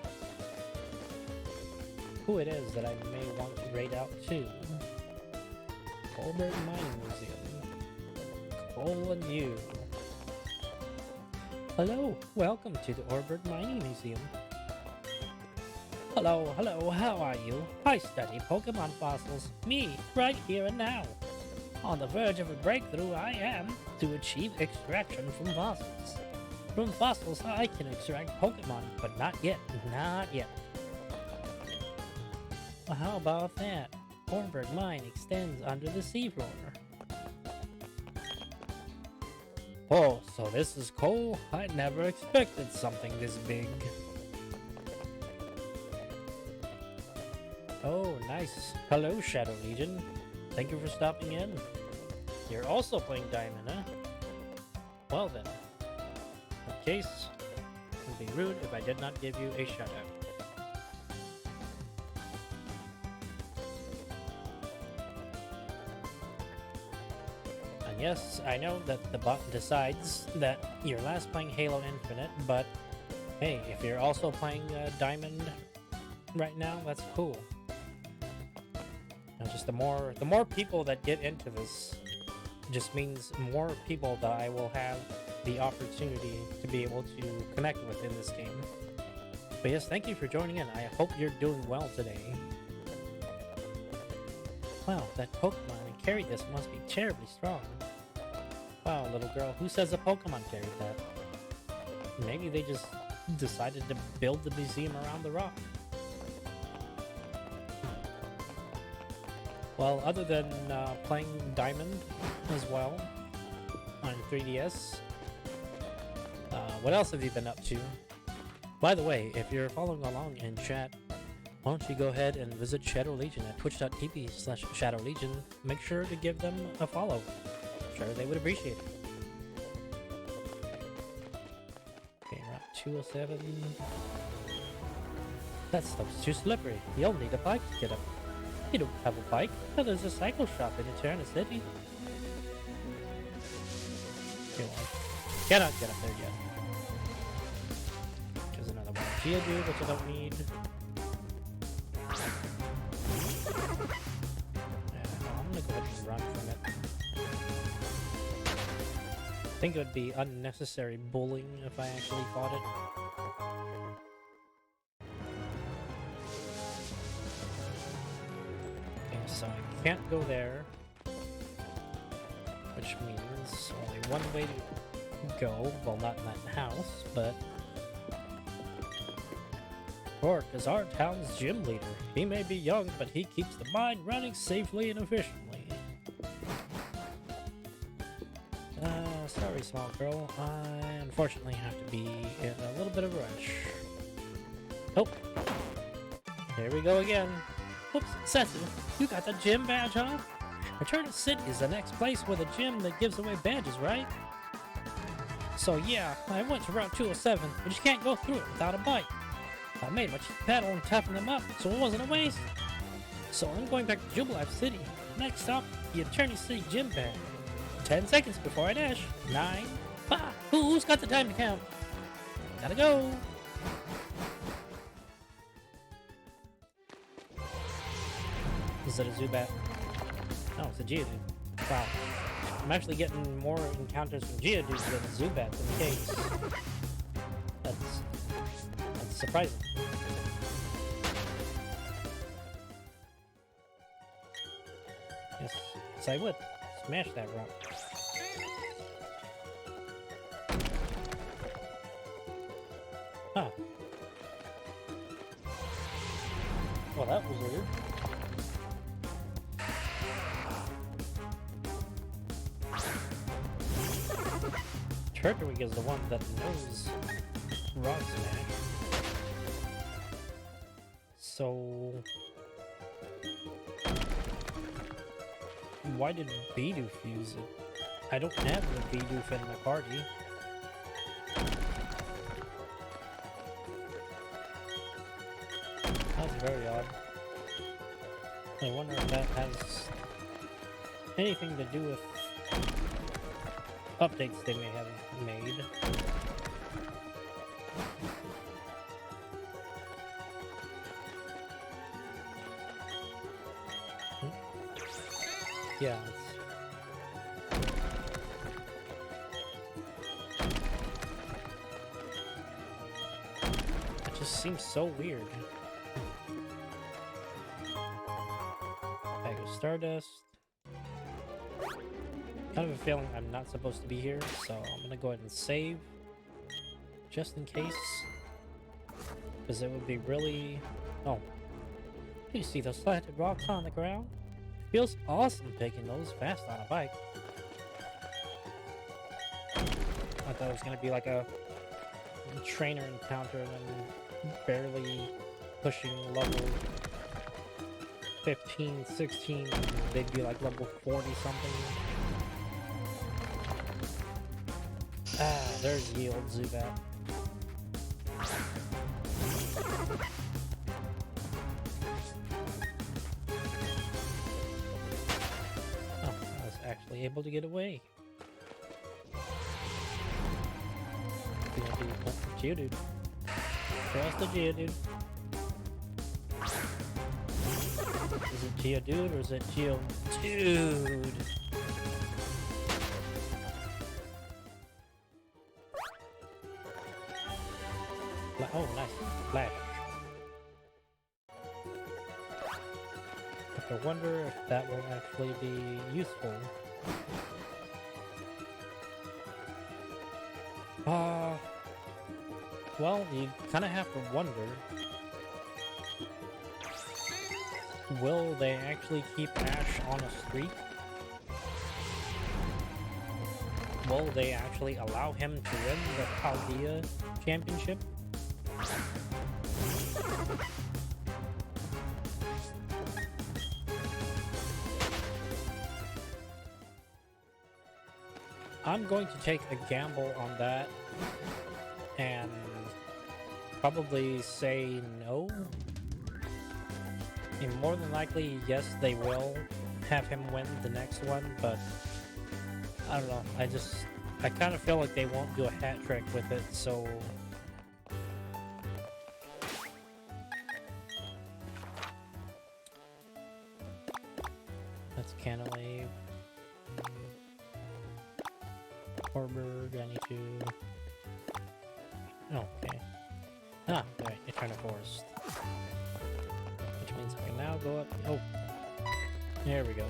who it is that I may want to raid out to. Oreburgh Mining Museum. Cole and you. Hello, welcome to the Oreburgh Mining Museum. Hello, how are you? I study Pokemon fossils. Me, right here and now. On the verge of a breakthrough I am to achieve extraction from fossils. From fossils I can extract Pokemon, but not yet, not yet. Well, how about that? Oreburgh Mine extends under the seafloor. Oh, so this is Cole? I never expected something this big. Oh, nice. Hello, Shadow Legion. Thank you for stopping in. You're also playing Diamond, huh? Well then. In case, it would be rude if I did not give you a shout out. And yes, I know that the bot decides that you're last playing Halo Infinite, but hey, if you're also playing Diamond right now, that's cool. Just the more people that get into this just means more people that I will have the opportunity to be able to connect with in this game. But yes, thank you for joining in. I hope you're doing well today. Wow, that Pokemon that carried this must be terribly strong. Wow, little girl, who says a Pokemon carried that? Maybe they just decided to build the museum around the rock. Well, other than playing Diamond as well on 3DS, what else have you been up to? By the way, if you're following along in chat, why don't you go ahead and visit Shadow Legion at twitch.tv/Shadow Legion. Make sure to give them a follow. I'm sure they would appreciate it. Okay, Route 207. That stuff's too slippery. You'll need a bike to get up. You don't have a bike, but there's a cycle shop in Eterna City. Okay, well, cannot get up there yet. There's another one. Geodude, which I don't need. Yeah, I'm gonna go ahead and run from it. I think it would be unnecessary bullying if I actually fought it. So I can't go there, which means only one way to go. Well, not in that house, but Torque is our town's gym leader. He may be young, but he keeps the mind running safely and efficiently. Sorry, small girl. I unfortunately have to be in a little bit of a rush. Oh, here we go again. Oops, Setsu, you got the gym badge, huh? Eterna City is the next place with a gym that gives away badges, right? So yeah, I went to Route 207, but you can't go through it without a bike. I made my pedal and toughen them up, so it wasn't a waste. So I'm going back to Jubilife City. Next stop, the Eternity City Gym Badge. 10 seconds before I dash. 9, 5. Who's got the time to count? Gotta go. Is it a Zubat? No, it's a Geodude. Wow. I'm actually getting more encounters from Geodudes than Zubats in the case. That's surprising. Yes, I would. Smash that rock. Huh. Well, that was weird. Turtwig is the one that knows Rock Smash. So why did Bidoof use it? I don't have the Bidoof in my party. That's very odd. I wonder if that has anything to do with updates they may have made. Yeah, it just seems so weird. Bag of Stardust. Kind of a feeling I'm not supposed to be here, so I'm gonna go ahead and save just in case, because it would be really... Oh, you see those slanted rocks on the ground? It feels awesome picking those fast on a bike. I thought it was gonna be like a trainer encounter and then barely pushing level 15, 16, and they'd be like level 40 something. Ah, there's Yield Zubat. Oh, I was actually able to get away. Geodude. Just a Geodude. Is it Geodude or is it Geodude? Oh, nice. Flash. I wonder if that will actually be useful. Well, you kind of have to wonder. Will they actually keep Ash on a streak? Will they actually allow him to win the Paldea Championship? I'm going to take a gamble on that and probably say no. And more than likely, yes, they will have him win the next one, but I don't know. I kind of feel like they won't do a hat trick with it, so... That's Canalave. Warbird, I need to... Oh, okay. Ah, right, Eternal Forest. Which means I can now go up... Oh! There we go.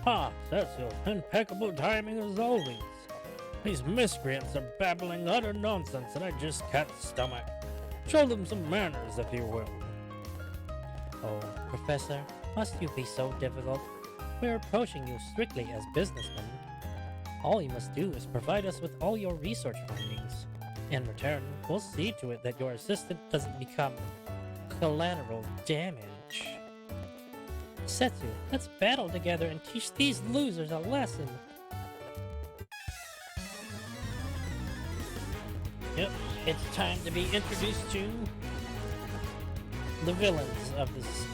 Ah, that's your impeccable timing as always. These miscreants are babbling utter nonsense and I just can't stomach. Show them some manners, if you will. Oh, Professor, must you be so difficult? We're approaching you strictly as businessmen. All you must do is provide us with all your research findings. In return, we'll see to it that your assistant doesn't become collateral damage. Setsu, let's battle together and teach these losers a lesson. Yep, it's time to be introduced to the villains of this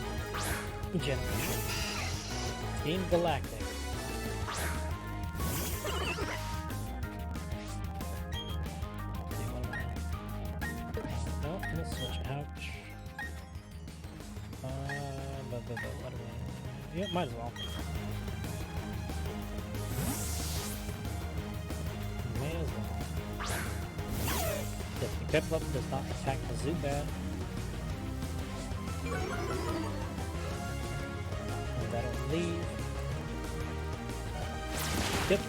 generation. Team Galactic. No, let's switch out. What do we... Yeah, might as well. May as well. The Piplup does not attack the Zubat. And that'll leave. Yep.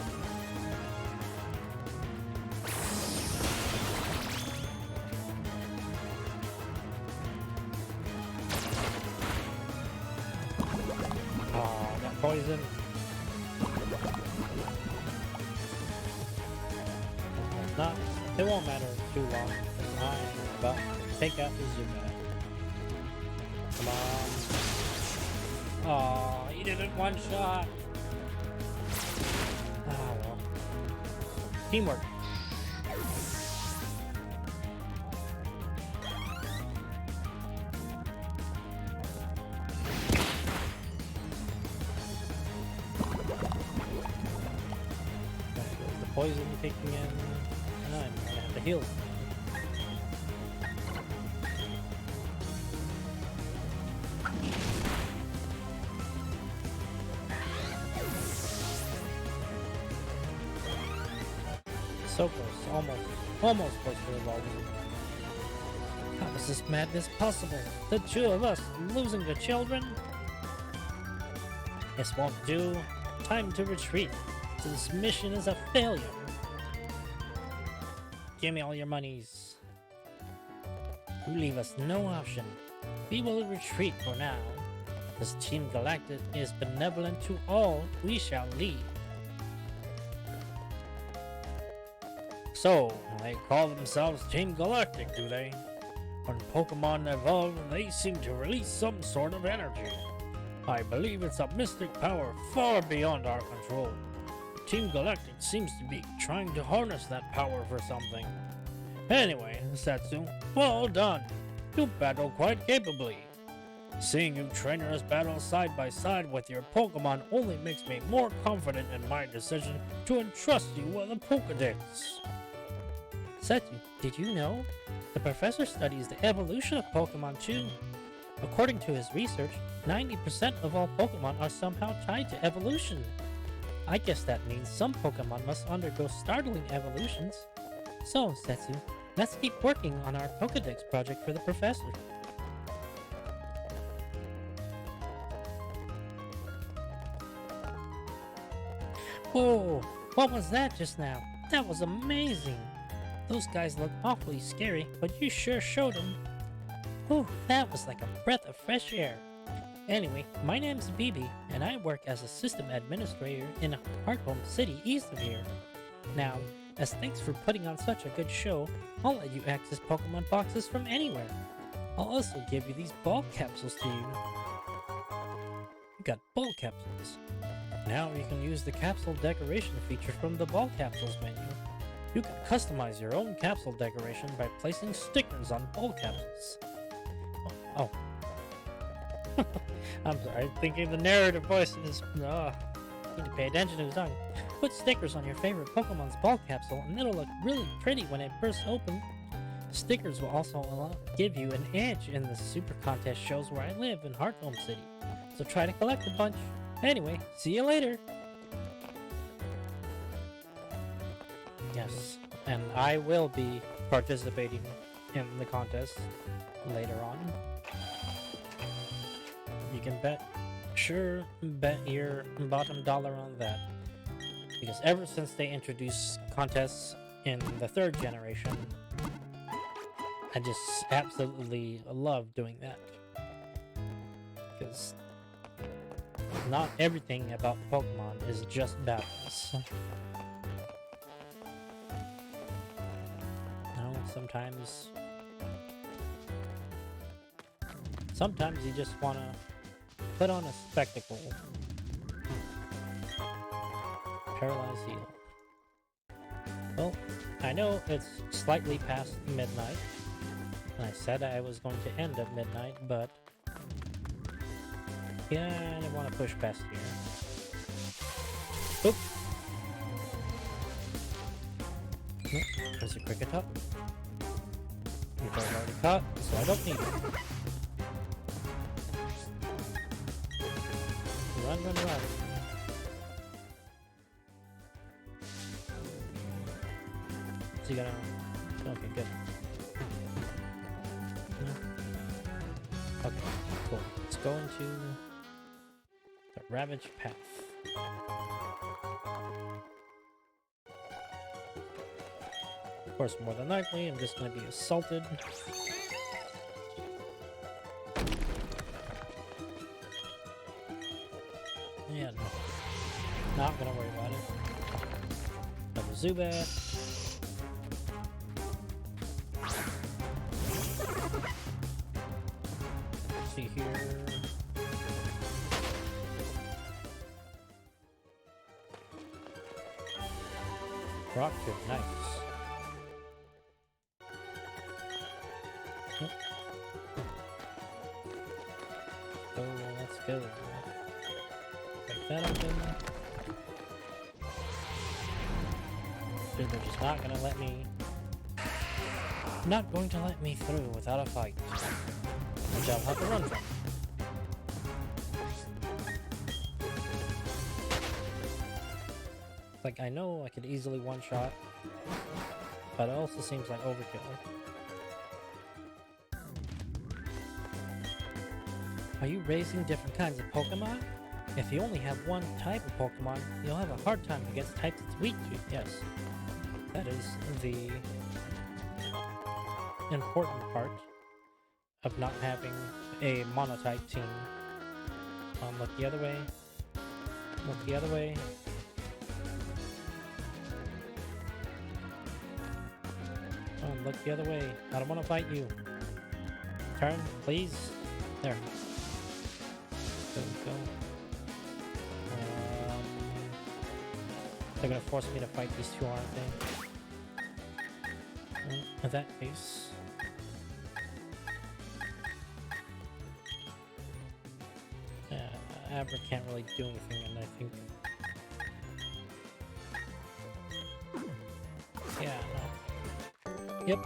Oh, that poison. Not. It won't matter too long. I'm about to take out the Zubat. Come on. Oh, he did it one shot. Ah, well. Teamwork. The poison kicking in. I'm gonna have to heal. So close, almost close to evolving. How is this madness possible? The two of us losing to children? This won't do. Time to retreat. This mission is a failure. Give me all your monies. You leave us no option. We will retreat for now. This Team Galactic is benevolent to all we shall lead. So, they call themselves Team Galactic, do they? When Pokemon evolve, they seem to release some sort of energy. I believe it's a mystic power far beyond our control. Team Galactic seems to be trying to harness that power for something. Anyway, Setsu, well done. You battle quite capably. Seeing you trainers battle side by side with your Pokemon only makes me more confident in my decision to entrust you with a Pokedex. Setsu, did you know? The professor studies the evolution of Pokemon too. According to his research, 90% of all Pokemon are somehow tied to evolution. I guess that means some Pokemon must undergo startling evolutions. So, Setsu, let's keep working on our Pokedex project for the professor. Whoa, what was that just now? That was amazing. Those guys look awfully scary, but you sure showed them. Whew, that was like a breath of fresh air. Anyway, my name's Bibi, and I work as a system administrator in Hearthome City east of here. Now, as thanks for putting on such a good show, I'll let you access Pokemon boxes from anywhere. I'll also give you these ball capsules to you. You got ball capsules. Now you can use the capsule decoration feature from the ball capsules menu. You can customize your own capsule decoration by placing stickers on ball capsules. Oh. I'm sorry, thinking the narrative voice is... need to pay attention to his tongue. Put stickers on your favorite Pokemon's ball capsule and it'll look really pretty when it bursts open. Stickers will also give you an edge in the super contest shows where I live in Hearthome City. So try to collect a bunch. Anyway, see you later! Yes, and I will be participating in the contest later on. You can bet your bottom dollar on that. Because ever since they introduced contests in the 3rd generation, I just absolutely love doing that. Because not everything about Pokemon is just battles. No, sometimes you just want to put on a spectacle. Paralyzed Heal. Well, I know it's slightly past midnight. And I said I was going to end at midnight, but yeah, I didn't want to push past here. Oop! Nope, there's a Kricketot. Which I've already caught, so I don't need it. Run, run, run. Is he gonna... Okay, good. No. Okay, cool. Let's go into the Ravage Path. Of course, more than likely, I'm just gonna be assaulted. Yeah, no. Not gonna worry about it. Another Zubat. See here. Proctor, nice. Oh, let's go. Break that open. Dude, they're just not gonna let me... Not going to let me through without a fight. Which I'll have to run from. Like, I know I could easily one-shot, but it also seems like overkill. Are you raising different kinds of Pokemon? If you only have one type of Pokemon, you'll have a hard time against types it's weak to. Yes. That is the important part of not having a monotype team. Look the other way. Look the other way. Look the other way. I don't want to fight you. Turn, please. There. Go, go. They're gonna force me to fight these two, aren't they? In that case... Abra can't really do anything, and I think... Yeah, no. Yep,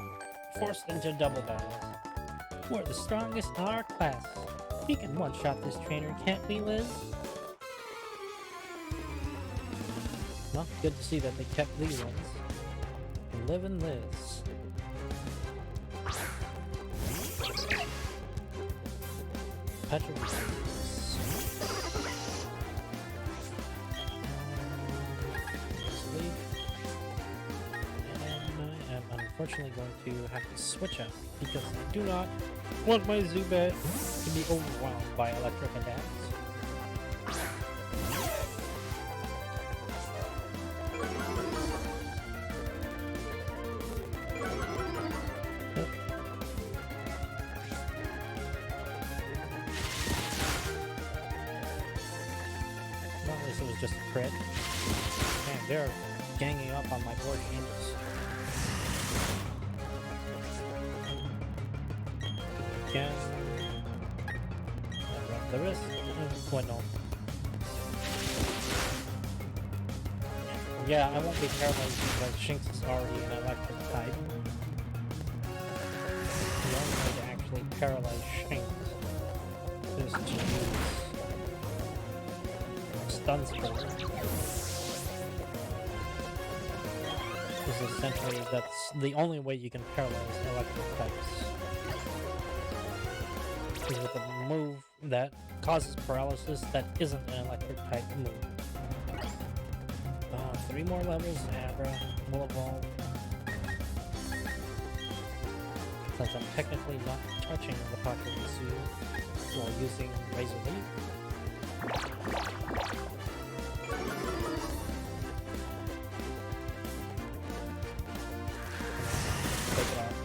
forced into double battle. We're the strongest in our class. We can one-shot this trainer, can't we, Liz? Well, good to see that they kept these ones. Living Liz. Petrol. Unfortunately going to have to switch out because I do not want my Zubat to be overwhelmed by electric attacks. Well, at least it was just a crit. Man, they're ganging up on my board games. Again. I run the risk. What no? Yeah, I won't be paralyzed because Shinx is already an electric type. The only way to actually paralyze Shinx is to use Stun Spore. Because essentially that's the only way you can paralyze electric types. Is with a move that causes paralysis that isn't an electric type move. 3 more levels, Abra will evolve. since I'm technically not touching the Pachirisu while using Razor Leaf. Take it out.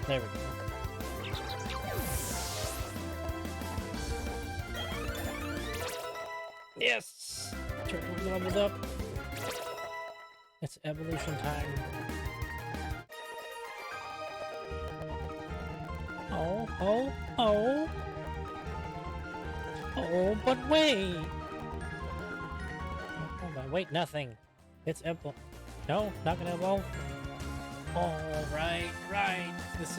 There we go. Yes! Turtle leveled up. It's evolution time. Oh, oh, oh. Oh, but wait. Oh, but wait, nothing. It's evolve. No, not gonna evolve. Oh, right. This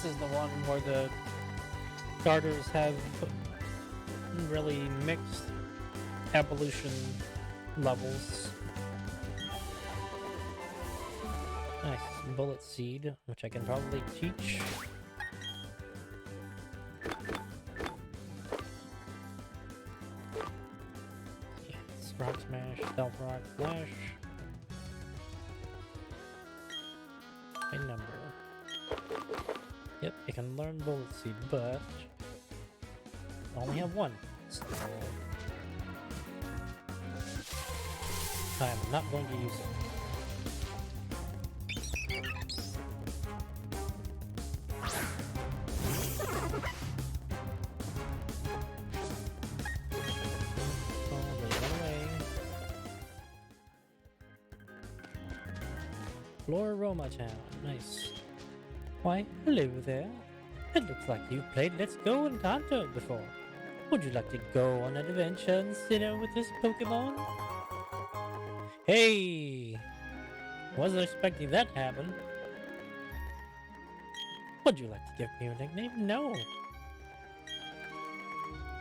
is the one where the starters have really mixed evolution levels. Nice. Bullet Seed, which I can probably teach. Yes, Rock Smash, Stealth Rock, Flash. A number. Yep, you can learn Bullet Seed, but I only have one. So I'm not going to use it. Floroma Town, nice. Why, hello there. It looks like you've played Let's Go and Kanto before. Would you like to go on an adventure and sit down with this Pokemon? Hey! Wasn't expecting that to happen. Would you like to give me a nickname? No.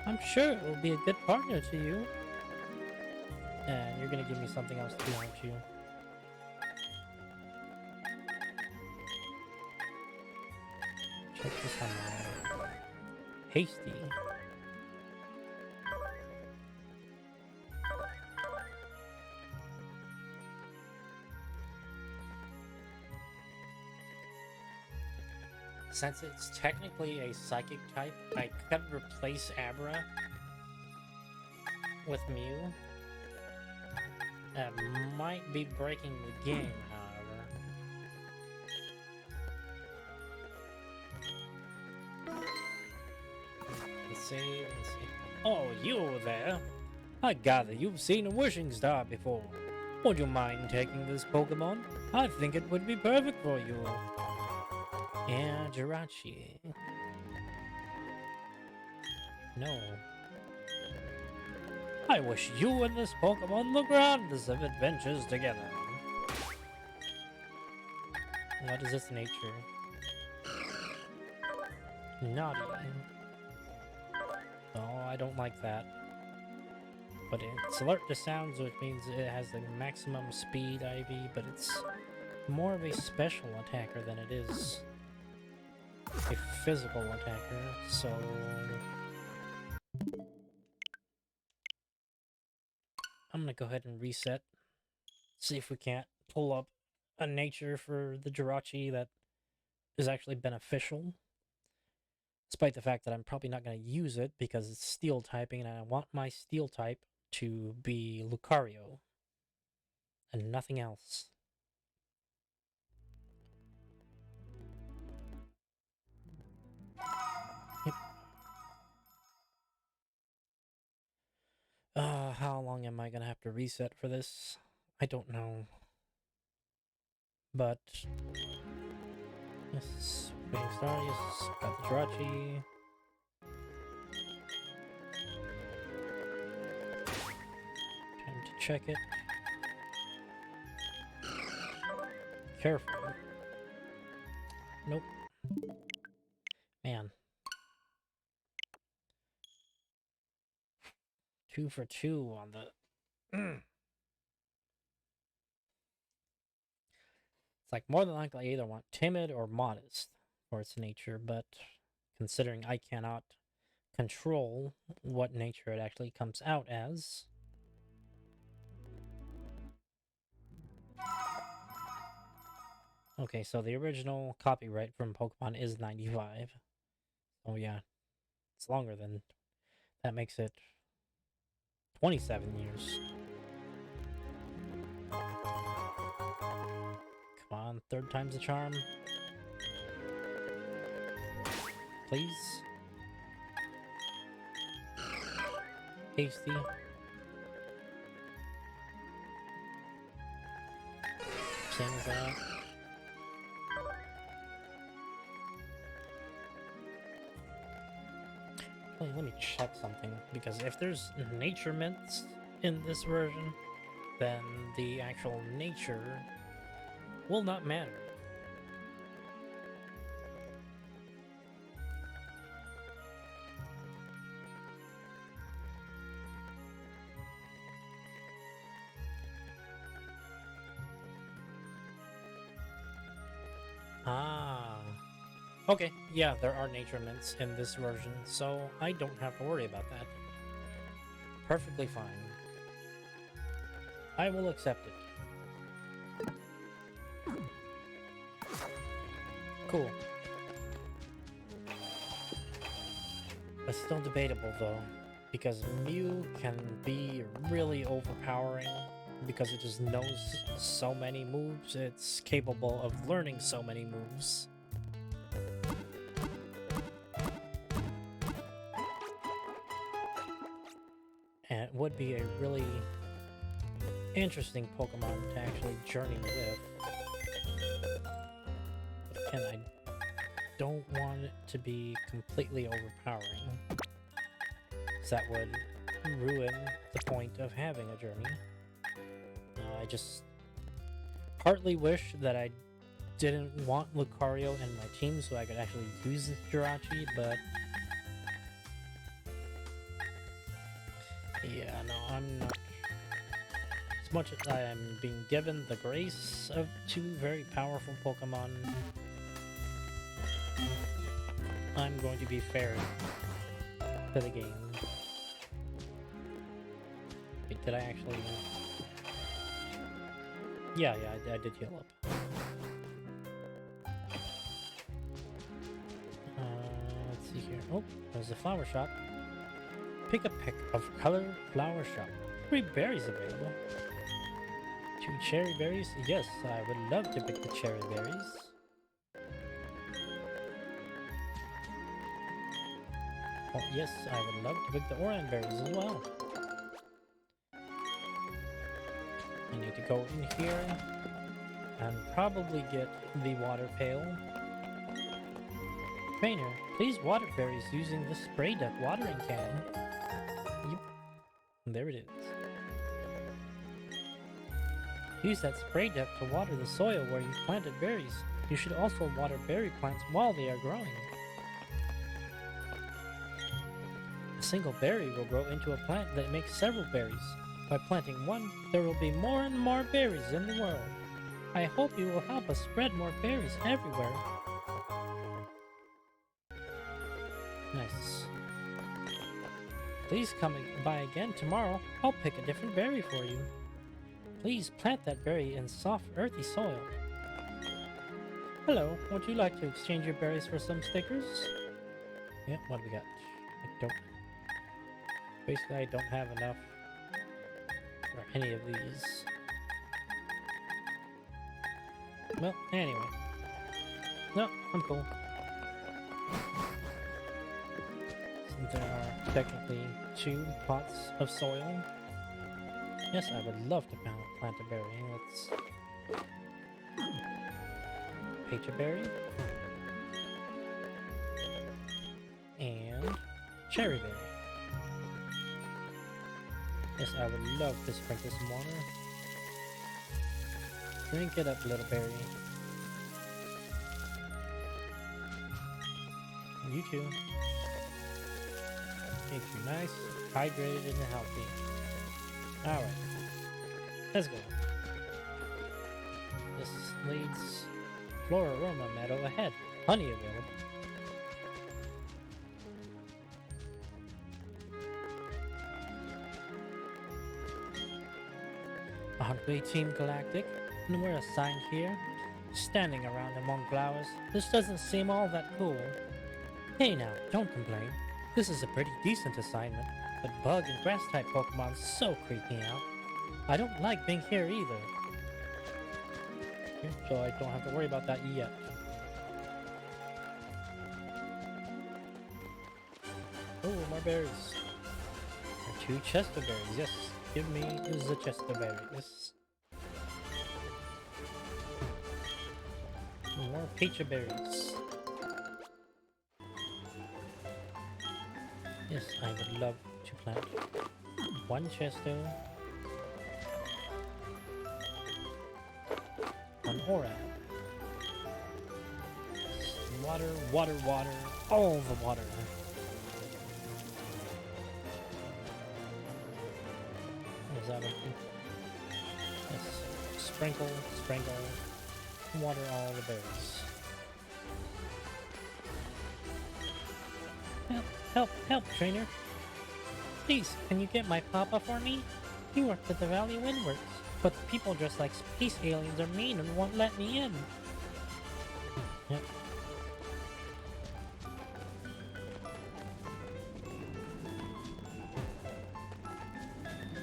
I'm sure it will be a good partner to you. And you're gonna give me something else too, aren't you? Check this one out. Hasty. Since it's technically a psychic type, I could replace Abra with Mew. That might be breaking the game, however. Let's see. Oh, you there? I gather you've seen a wishing star before. Would you mind taking this Pokemon? I think it would be perfect for you. Yeah, Jirachi. No. I wish you and this Pokemon the grandest of adventures together. What is its nature? Naughty. Oh, I don't like that. But it's alert to sounds, which means it has the maximum speed IV, but it's more of a special attacker than it is a physical attacker, so I'm gonna go ahead and reset. See if we can't pull up a nature for the Jirachi that is actually beneficial. Despite the fact that I'm probably not gonna use it because it's steel typing and I want my steel type to be Lucario and nothing else. Yep. How long am I gonna have to reset for this? I don't know. But yes, Wing Star, yes, got the Jirachi. Time to check it. Careful. Nope. Man. 2 for 2 on the... It's like more than likely I either want timid or modest for its nature, but considering I cannot control what nature it actually comes out as... Okay, so the original copyright from Pokemon is 95. Oh yeah, it's longer than that, makes it 27 years. Come on, third time's the charm. Please. Tasty. Same as that. Wait, let me check something, because if there's nature mints in this version, then the actual nature will not matter. Ah. Okay, yeah, there are nature mints in this version, so I don't have to worry about that. Perfectly fine. I will accept it. Cool. But still debatable, though, because Mew can be really overpowering because it just knows so many moves. It's capable of learning so many moves. And it would be a really interesting Pokemon to actually journey with. But again, I don't want it to be completely overpowering, because that would ruin the point of having a journey. I just partly wish that I didn't want Lucario in my team so I could actually use Jirachi, but yeah, no, I'm not. As much as I am being given the grace of two very powerful Pokemon, I'm going to be fair to the game. Wait, did I actually... Yeah, I did heal up. Let's see here. Oh, there's a flower shop. Pick a peck of color flower shop. 3 berries available. 2 cherry berries? Yes, I would love to pick the cherry berries. Oh, yes, I would love to pick the orange berries as well. I need to go in here and probably get the water pail. Trainer, please water berries using the spray duck watering can. Yep. There it is. Use that spray duct to water the soil where you planted berries. You should also water berry plants while they are growing. A single berry will grow into a plant that makes several berries. By planting one, there will be more and more berries in the world. I hope you will help us spread more berries everywhere. Nice. Please come by again tomorrow. I'll pick a different berry for you. Please plant that berry in soft, earthy soil. Hello, would you like to exchange your berries for some stickers? Yeah, what do we got? Basically, I don't have enough for any of these. Well, anyway. No, I'm cool. Since there are technically 2 pots of soil. Yes, I would love to plant a berry. Let's... Pecha berry. And cherry berry. Yes, I would love to sprinkle some water. Drink it up, little berry. You too. Make you nice, hydrated, and healthy. Alright. Let's go. This leads Floraroma Meadow ahead. Honey available. On way Team Galactic, and we're assigned here. standing around among flowers. This doesn't seem all that cool. Hey now, don't complain. This is a pretty decent assignment, but bug and grass type Pokemon so creep me out. I don't like being here either. So I don't have to worry about that yet. Oh, more berries. And 2 Chester berries, yes. Give me the Chester berries. More Pecha berries. Yes, I would love to plant 1 Chester, 1 Orab. Water, water, water, all the water. Is that empty? Yes. Sprinkle, sprinkle, water all the berries. Help, help, help, trainer. Please, can you get my papa for me? He worked at the Valley Windworks, but the people dressed like space aliens are mean and won't let me in. Yep.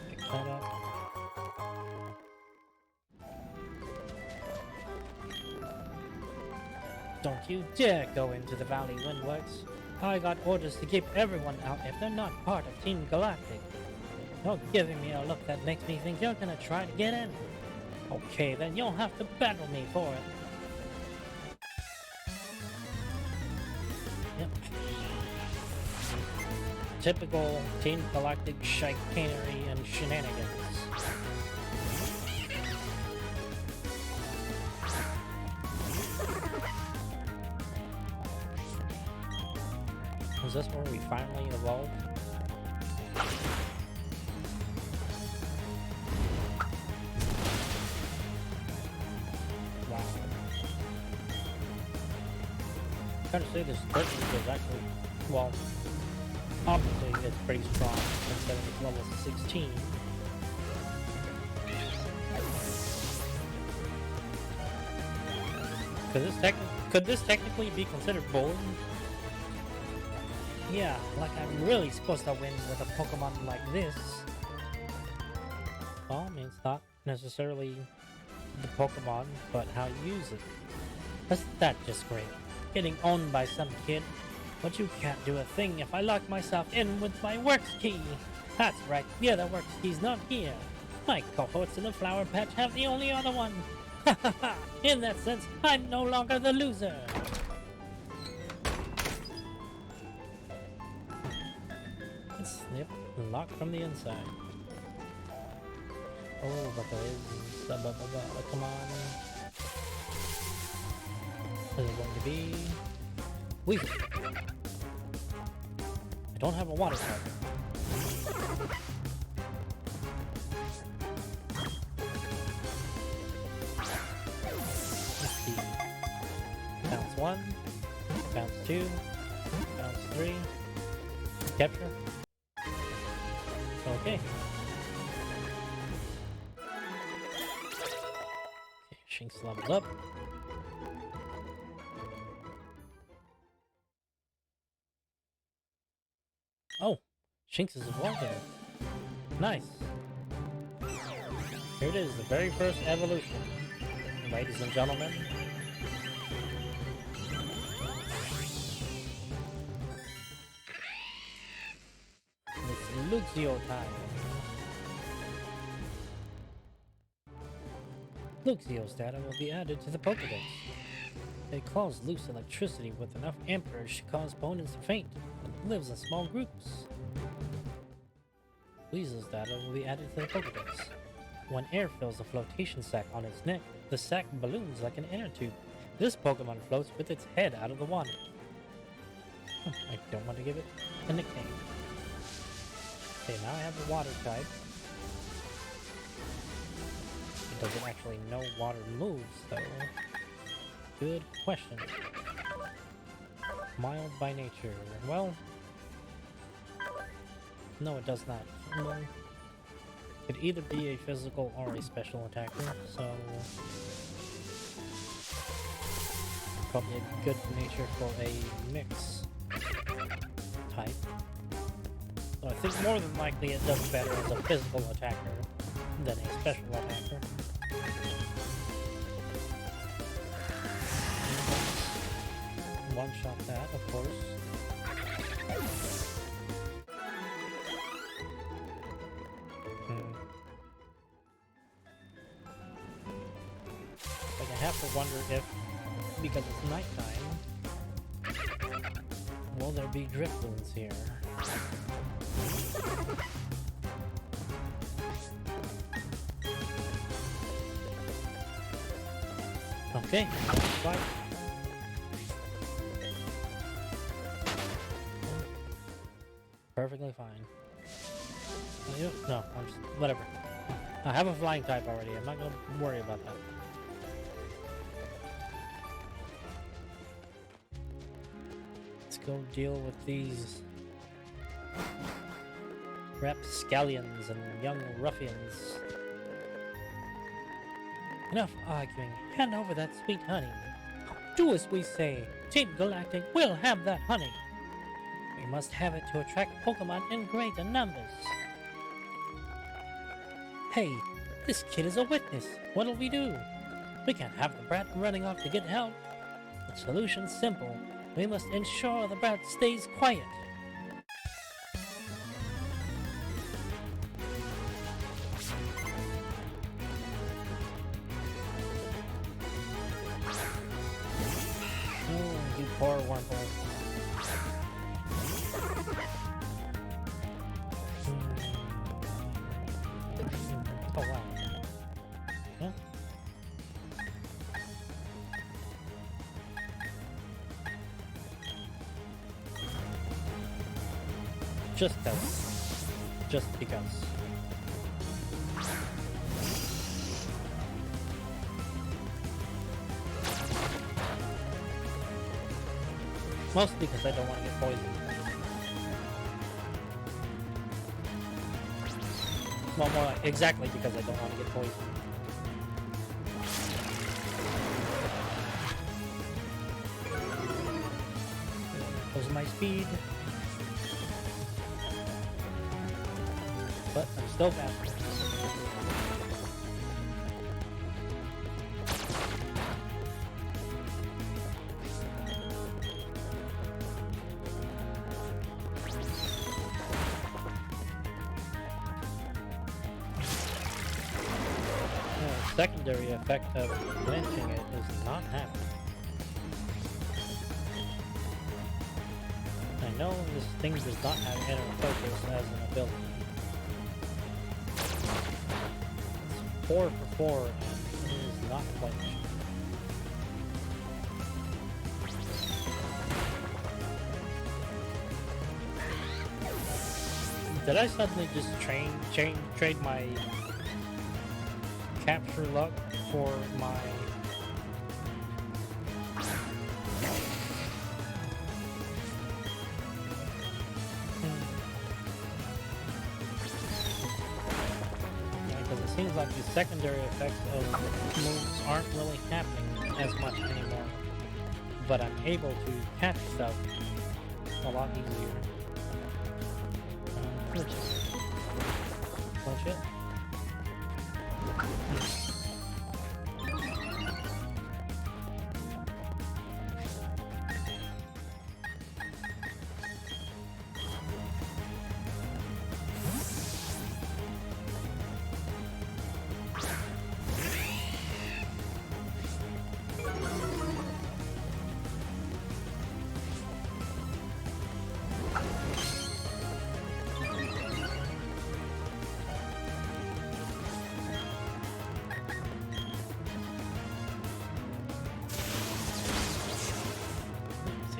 Pick that up. Don't you dare go into the Valley Windworks. I got orders to keep everyone out if they're not part of Team Galactic. You're giving me a look that makes me think you're gonna try to get in. Okay, then you'll have to battle me for it. Yep. Typical Team Galactic chicanery and shenanigans. Is this where we finally evolved? Wow. I'm trying to say this turkey is actually, well, obviously it's pretty strong considering it's level 16. Could this technically be considered bullying? Yeah, like I'm really supposed to win with a Pokemon like this. Well, I mean, it's not necessarily the Pokemon, but how you use it. Isn't that just great? Getting owned by some kid. But you can't do a thing if I lock myself in with my Works Key. That's right, the other Works Key's not here. My cohorts in the Flower Patch have the only other one. Ha ha ha! In that sense, I'm no longer the loser. Yep, locked from the inside. Oh, but there is... come on. Is it going to be... Weak. I don't have a water type. Let's see. Bounce 1. Bounce 2. Bounce 3. Capture. Okay. Shinx leveled up. Oh, Shinx is evolving. Nice. Here it is, the very first evolution. Ladies and gentlemen. It's Luxio time. Luxio's data will be added to the Pokédex. It calls loose electricity with enough amperage to cause opponents to faint, and lives in small groups. Weasel's data will be added to the Pokédex. When air fills the flotation sac on its neck, the sac balloons like an inner tube. This Pokemon floats with its head out of the water. I don't want to give it a nickname. Okay, now I have a water type. It doesn't actually know water moves, though. Good question. Mild by nature. Well, no, it does not. No. Could either be a physical or a special attacker, so Probably a good nature for a mix type. So I think more than likely it does better as a physical attacker than a special attacker. One shot that, of course. Like I have to wonder if, because it's nighttime, will there be Drifloons here? Okay, fight. Perfectly fine. No, I'm just, whatever. I have a flying type already. I'm not gonna worry about that. Let's go deal with these rapscallions and young ruffians. Enough arguing. Hand over that sweet honey. Do as we say. Team Galactic will have that honey. We must have it to attract Pokemon in greater numbers. Hey, this kid is a witness. What'll we do? We can't have the brat running off to get help. The solution's simple. We must ensure the brat stays quiet. Oh, you poor Wurmple. Oh wow. Huh? Just because. Mostly because I don't want to get poisoned. Well, more like exactly because I don't want to get poisoned. Goes my speed. But I'm still faster. Secondary effect of lynching it is not happening. I know this thing does not have inner focus as an ability. It's 4 for 4 and it is not flinch. Did I suddenly just trade my capture luck for my because it seems like the secondary effects of moves aren't really happening as much anymore, but I'm able to catch stuff a lot easier. Punch it.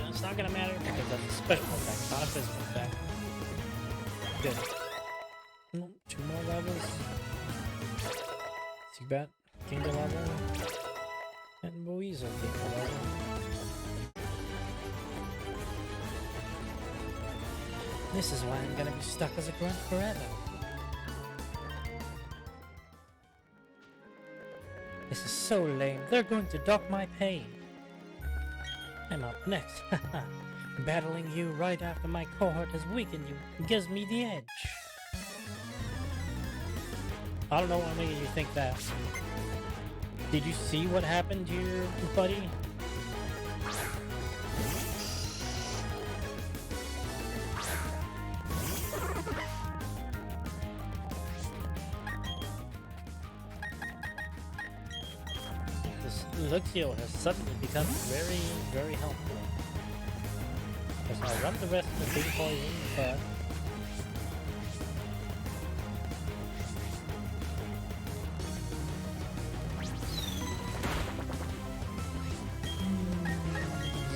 It's not gonna matter because that's a special attack, not a physical attack. Good. 2 more levels. Zubat, Kingdom level. And Buizel, Kingdom level. This is why I'm gonna be stuck as a grunt forever. This is so lame. They're going to dock my pay. I'm up next. Battling you right after my cohort has weakened you gives me the edge. I don't know what made you think that. Did you see what happened to your buddy? This Luxio has suddenly become very, very helpful. Guess I'll run the rest of the big poison, but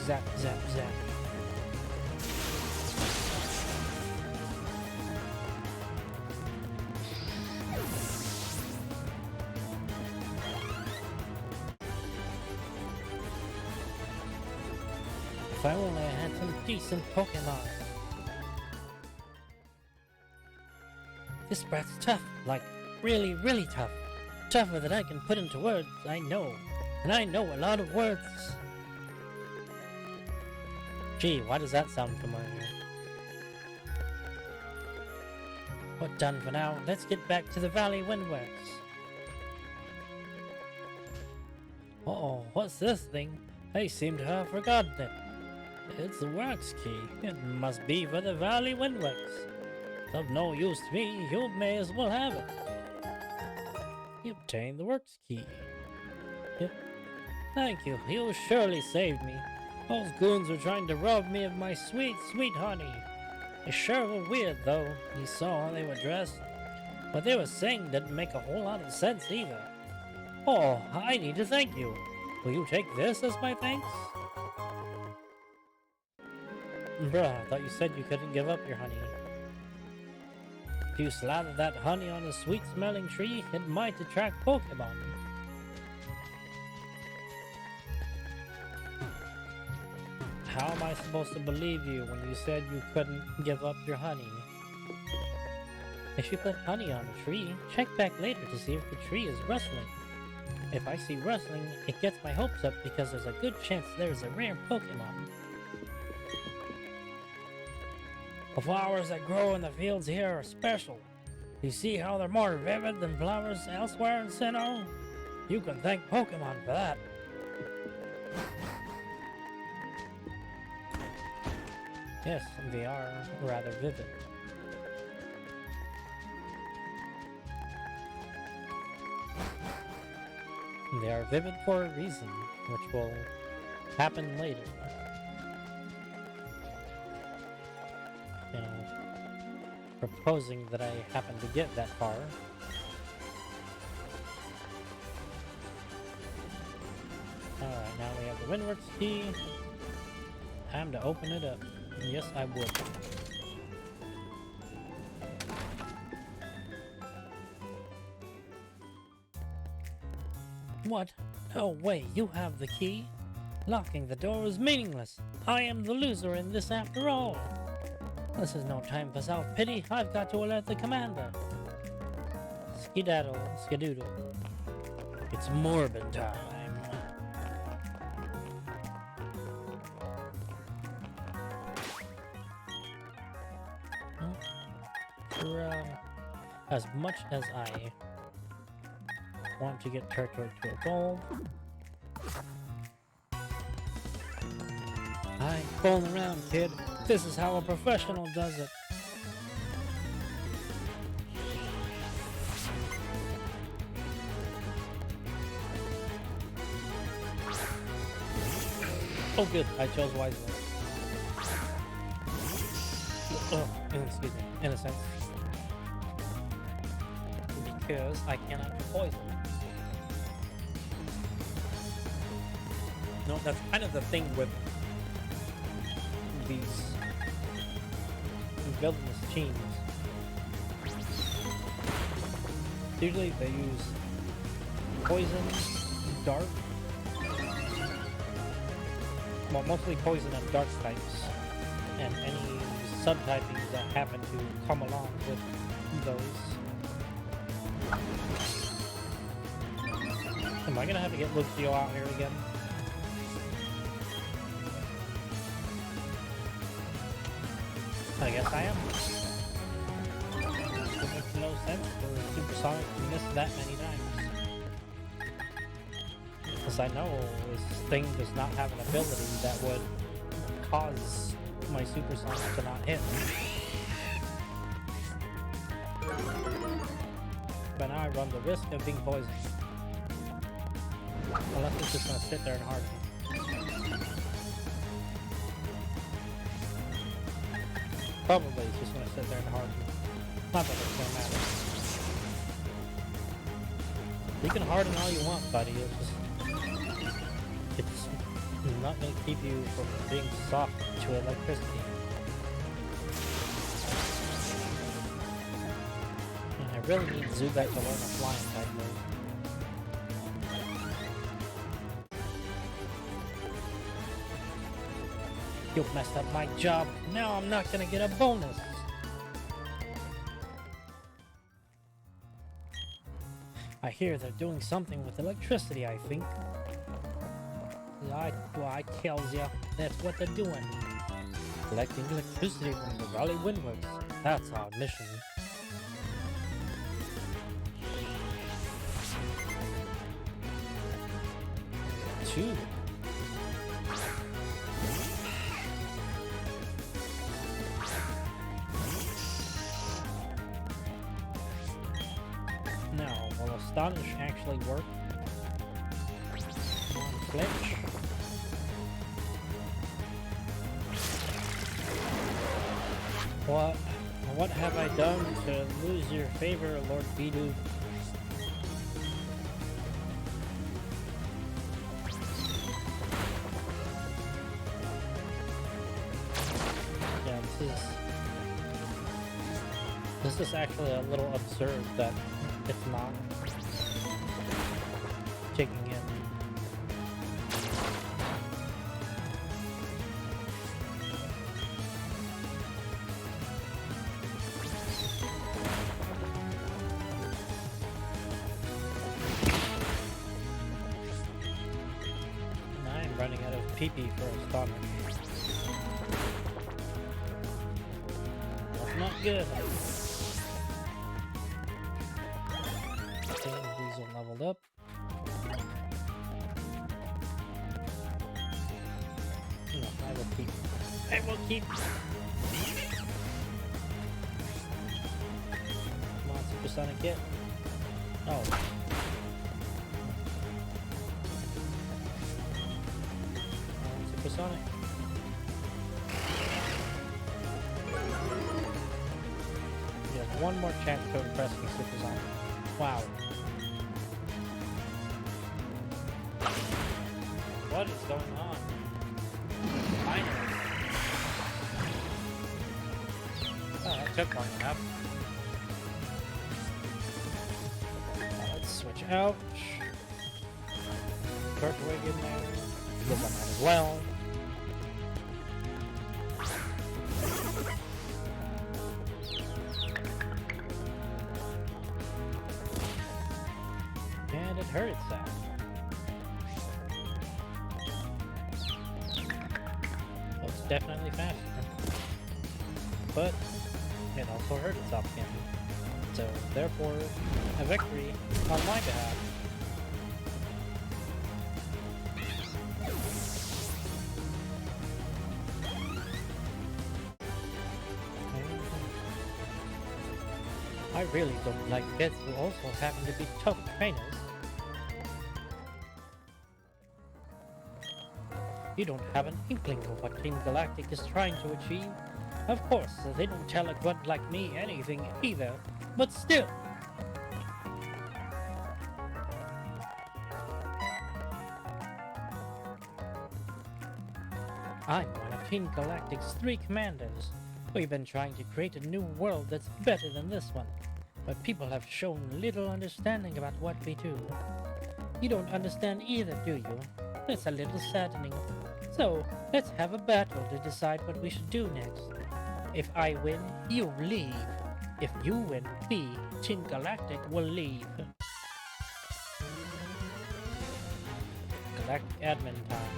zap, zap, zap. If I only had some decent Pokemon. This brat's tough, like really, really tough. Tougher than I can put into words, I know. And I know a lot of words. Gee, why does that sound familiar? But done for now, let's get back to the Valley Windworks. Uh-oh, what's this thing? I seem to have forgotten it. It's the Works Key. It must be for the Valley Windworks. It's of no use to me, you may as well have it. You obtained the Works Key. Thank you, you surely saved me. Those goons were trying to rob me of my sweet, sweet honey. They sure were weird, though. You saw how they were dressed. What they were saying didn't make a whole lot of sense, either. Oh, I need to thank you. Will you take this as my thanks? Bruh, I thought you said you couldn't give up your honey. If you slather that honey on a sweet-smelling tree, it might attract Pokemon. How am I supposed to believe you when you said you couldn't give up your honey? If you put honey on a tree, check back later to see if the tree is rustling. If I see rustling, it gets my hopes up because there's a good chance there's a rare Pokemon. The flowers that grow in the fields here are special. You see how they're more vivid than flowers elsewhere in Sinnoh? You can thank Pokemon for that. Yes, they are rather vivid. They are vivid for a reason, which will happen later. You know, proposing that I happen to get that far. Alright, now we have the Windworks key. Time to open it up. Yes, I would. What? No way, you have the key? Locking the door is meaningless. I am the loser in this after all. This is no time for self-pity. I've got to alert the commander. Skedaddle, skedoodle. It's Morbin time. As much as I want to get Turtwig to evolve, I ain't fooling around, kid. This is how a professional does it. Oh good, I chose wisely. Oh, excuse me, in a sense. Because I cannot be poisoned. No, that's kind of the thing with these villainous teams. Usually they use poison, dark, well, mostly poison and dark types, and any subtypings that happen to come along with those. Am I gonna have to get Luxio out here again? I guess I am. It makes no sense for Supersonic to miss that many times. Because I know this thing does not have an ability that would cause my Supersonic to not hit. But now I run the risk of being poisoned. Unless it's just gonna sit there and harden. Probably it's just gonna sit there and harden. Not that it's gonna matter. You can harden all you want, buddy. It's not gonna keep you from being soft to electricity. And I really need Zubat to learn a flying type move. You messed up my job. Now I'm not gonna get a bonus. I hear they're doing something with electricity, I think. I tells ya, that's what they're doing. Collecting electricity from the Raleigh Windworks. That's our mission. Two. Now, will Astonish actually work on Fletch? What have I done to lose your favor, Lord Bidoof? Yeah, this is actually a little absurd that it's not taking in. I'm running out of PP for Astonish. That's not good. Weasel leveled up. No, I will keep. I will keep. Come on, Supersonic, get. Oh. Supersonic. You have one more chance to impress me, Supersonic. Wow. What is going on? Finally. Oh, that took long enough. Let's switch out. Turtwig in there. Give them that as well. And it hurt itself. It's definitely faster. But it also hurt itself again. So therefore, a victory on my behalf. I really don't like kids who also happen to be tough trainers. You don't have an inkling of what Team Galactic is trying to achieve. Of course, they don't tell a grunt like me anything either, but still. I'm one of Team Galactic's 3 commanders. We've been trying to create a new world that's better than this one, but people have shown little understanding about what we do. You don't understand either, do you? That's a little saddening. So, let's have a battle to decide what we should do next. If I win, you leave. If you win, we, Team Galactic, will leave. Galactic admin time.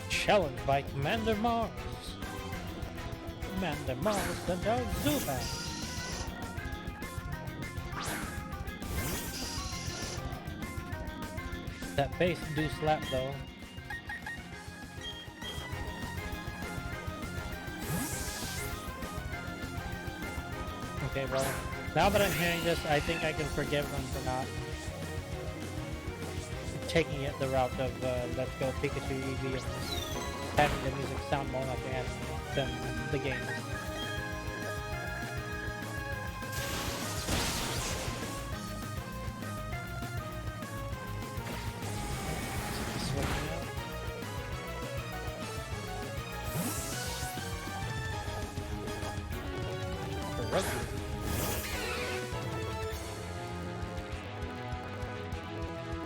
Challenged by Commander Mars. Commander Mars and Zubat. That base do slap though. Okay, well, now that I'm hearing this, I think I can forgive them for not taking it the route of Let's Go Pikachu EV and having the music sound more like the anime than the game.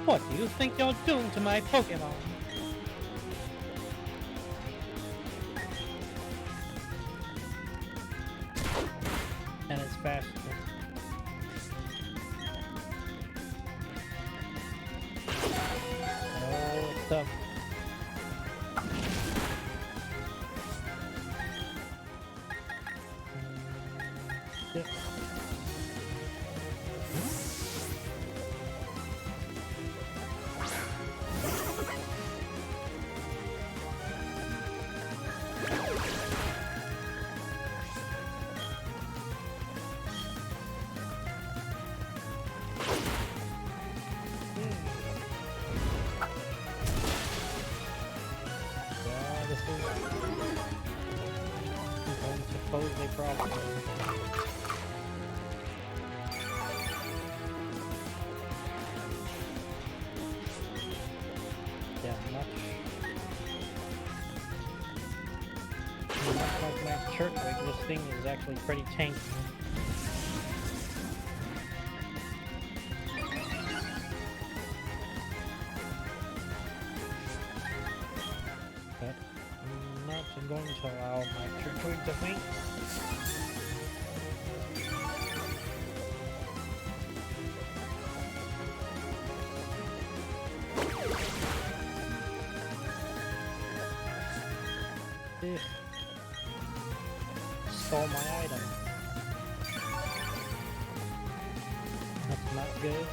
What do you think you're doing to my Pokemon? And it's faster. Oh, it's tough. Yep. Supposedly problem. Yeah, much like my church wig, this thing is actually pretty tanky. But I'm not going to allow my church wig to faint. Stole my item. That's not good.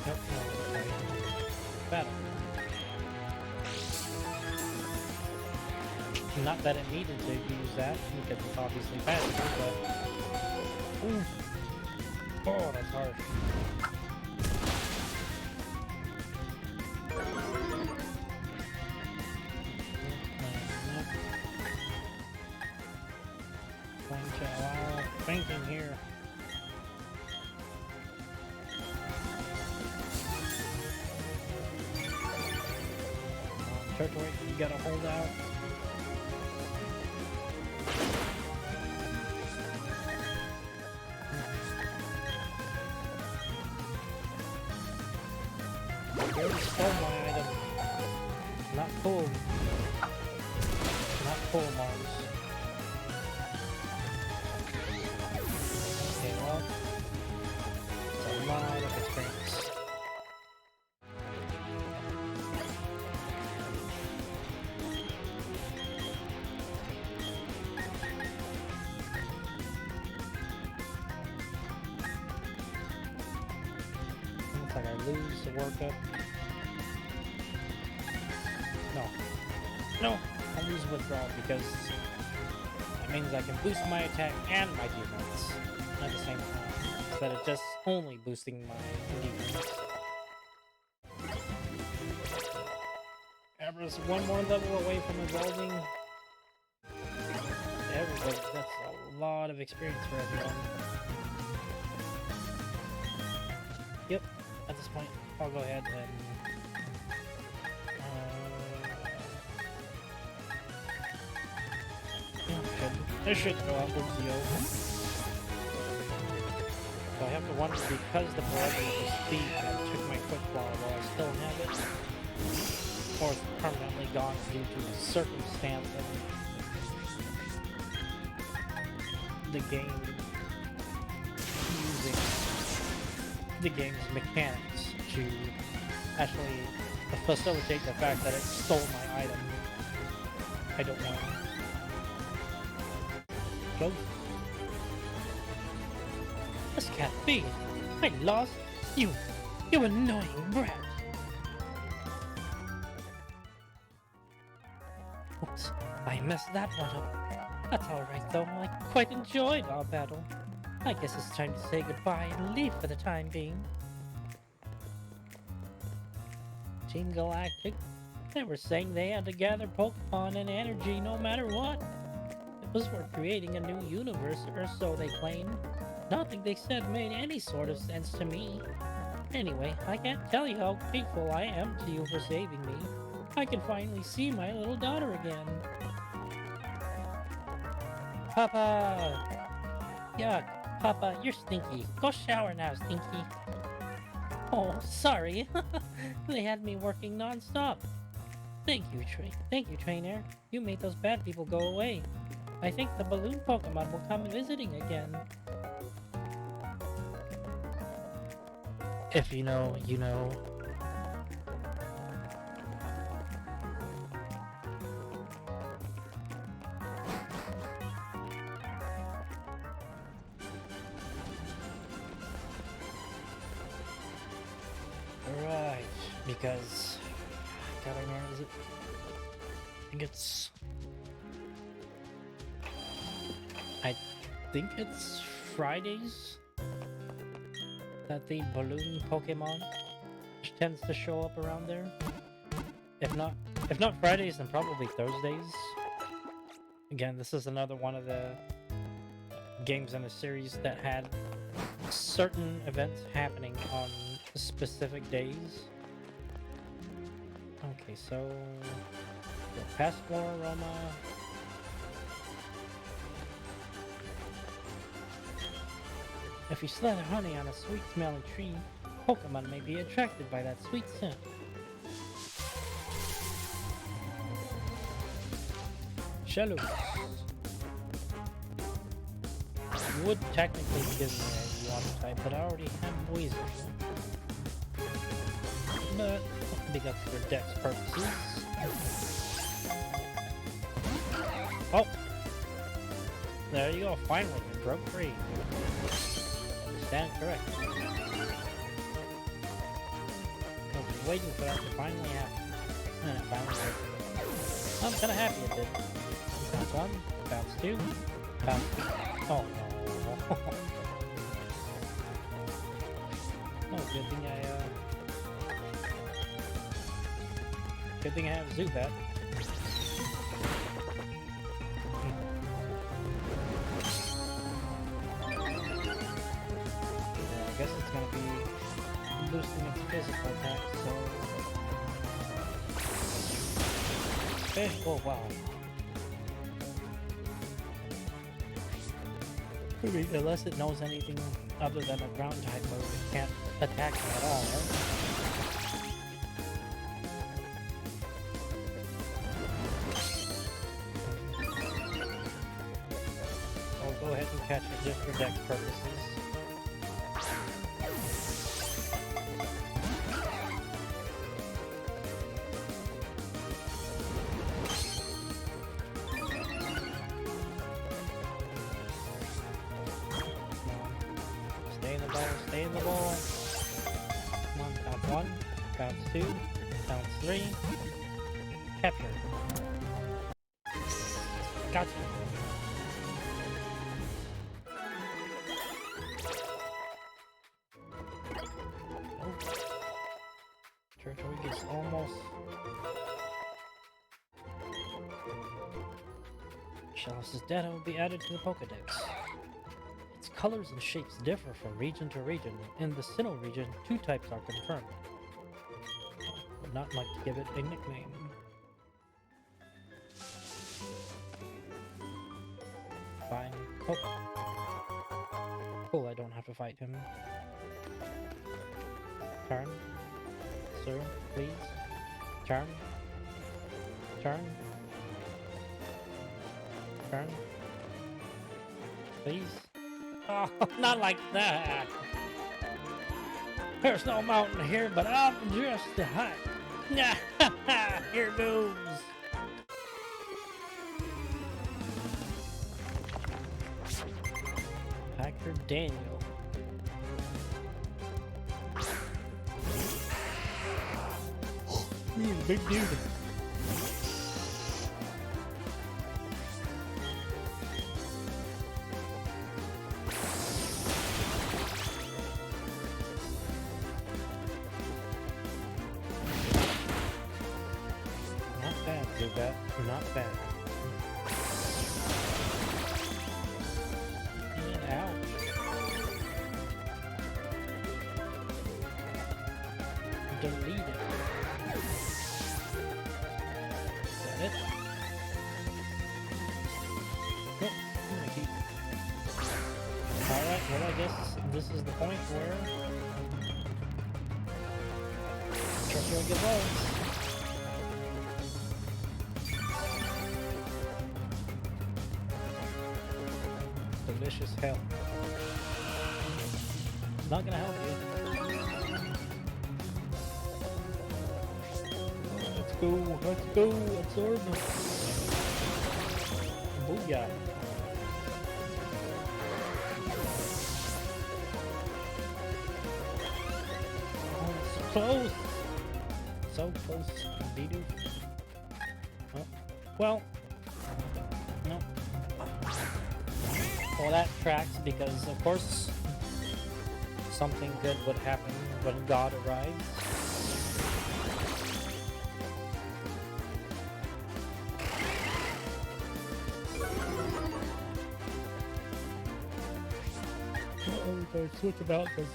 Nope, no, okay. Battle. Not that it needed to use that, because it's obviously faster, but... Ooh. Oh, that's harsh. Thinking here. Turtwig, you gotta hold out. You already stole my item. Not cool. Not cool, Mars. A lot of experience. Looks like I lose the workup. No, I lose withdrawal because that means I can boost my attack and my defense at the same time. Instead of just only boosting my defense. Abras one more level away from evolving. Everybody, that's a lot of experience for everyone. Yep, at this point, I'll go ahead and... This should go out with Zio. So I have to wonder, because the variety of the speed, I took my quick claw while I still have it, or it's permanently gone due to the circumstance of the game using the game's mechanics to actually facilitate the fact that it stole my item. I don't want it. Close. This can't be. I lost you. You annoying brat. Oops, I messed that one up. That's alright though, I quite enjoyed our battle. I guess it's time to say goodbye and leave for the time being. Team Galactic, they were saying they had to gather Pokemon and energy no matter what. It was for creating a new universe, or so they claimed. Nothing they said made any sort of sense to me. Anyway, I can't tell you how grateful I am to you for saving me. I can finally see my little daughter again. Papa! Yuck, Papa, you're stinky. Go shower now, Stinky. Oh, sorry. They had me working non-stop. Thank you, Trainer. You made those bad people go away. I think the balloon Pokemon will come visiting again. If you know, you know. Right, because God, I remember, is it? I think it's Fridays that the balloon Pokemon tends to show up around there. If not Fridays, then probably Thursdays. Again, this is another one of the games in a series that had certain events happening on specific days. Okay, so past Floraroma. If you slather honey on a sweet-smelling tree, Pokemon may be attracted by that sweet scent. Shallows. Would technically give me a water type, but I already have Weasel. But because for Dex purposes. Oh! There you go, finally, it broke free. Stand correct. I was waiting for that to finally happen. And it finally happened. I'm kinda happy it did. Bounce one, bounce two, bounce two. Oh no. Oh, good thing I have Zubat. I guess it's gonna be boosting its physical attack, so... Okay, oh wow. Unless it knows anything other than a ground type move, it can't attack me at all, right? I'll go ahead and catch it just for Dex purposes. Stay in the ball. Come on, bounce one, bounce two, bounce three. Capture. Gotcha. Oh. Territory is almost... Shellos' data will be added to the Pokedex. Its colors and shapes differ from region to region. In the Sinnoh region, 2 types are confirmed. Would not like to give it a nickname. Fine. Oh. Cool, I don't have to fight him. Turn. Sir, please. Turn. Turn. Turn. Please. Oh, not like that! There's no mountain here, but I'm just a hike. Here goes. Hacker Daniel. He's a big dude. Not bad, Zubat. Not bad. And ouch. Delete it. Is that it? Nope. I'm gonna keep. Alright, well I guess this is the point where Turtwig evolves. Delicious hell. Not gonna help you. Let's go, absorb him. Booyah. Oh, so close. So close, Bidoof. Oh, well, no. Well, that tracks because, of course, something good would happen when God arrives. Uh-oh, gotta switch about because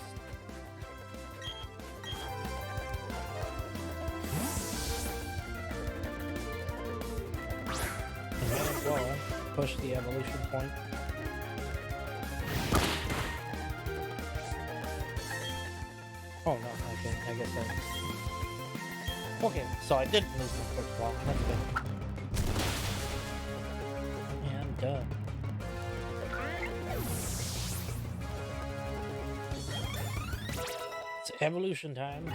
and might as well push the evolution point. Oh no, I guess I... Okay, so I didn't lose my quick ball. That's good. And done. It's evolution time.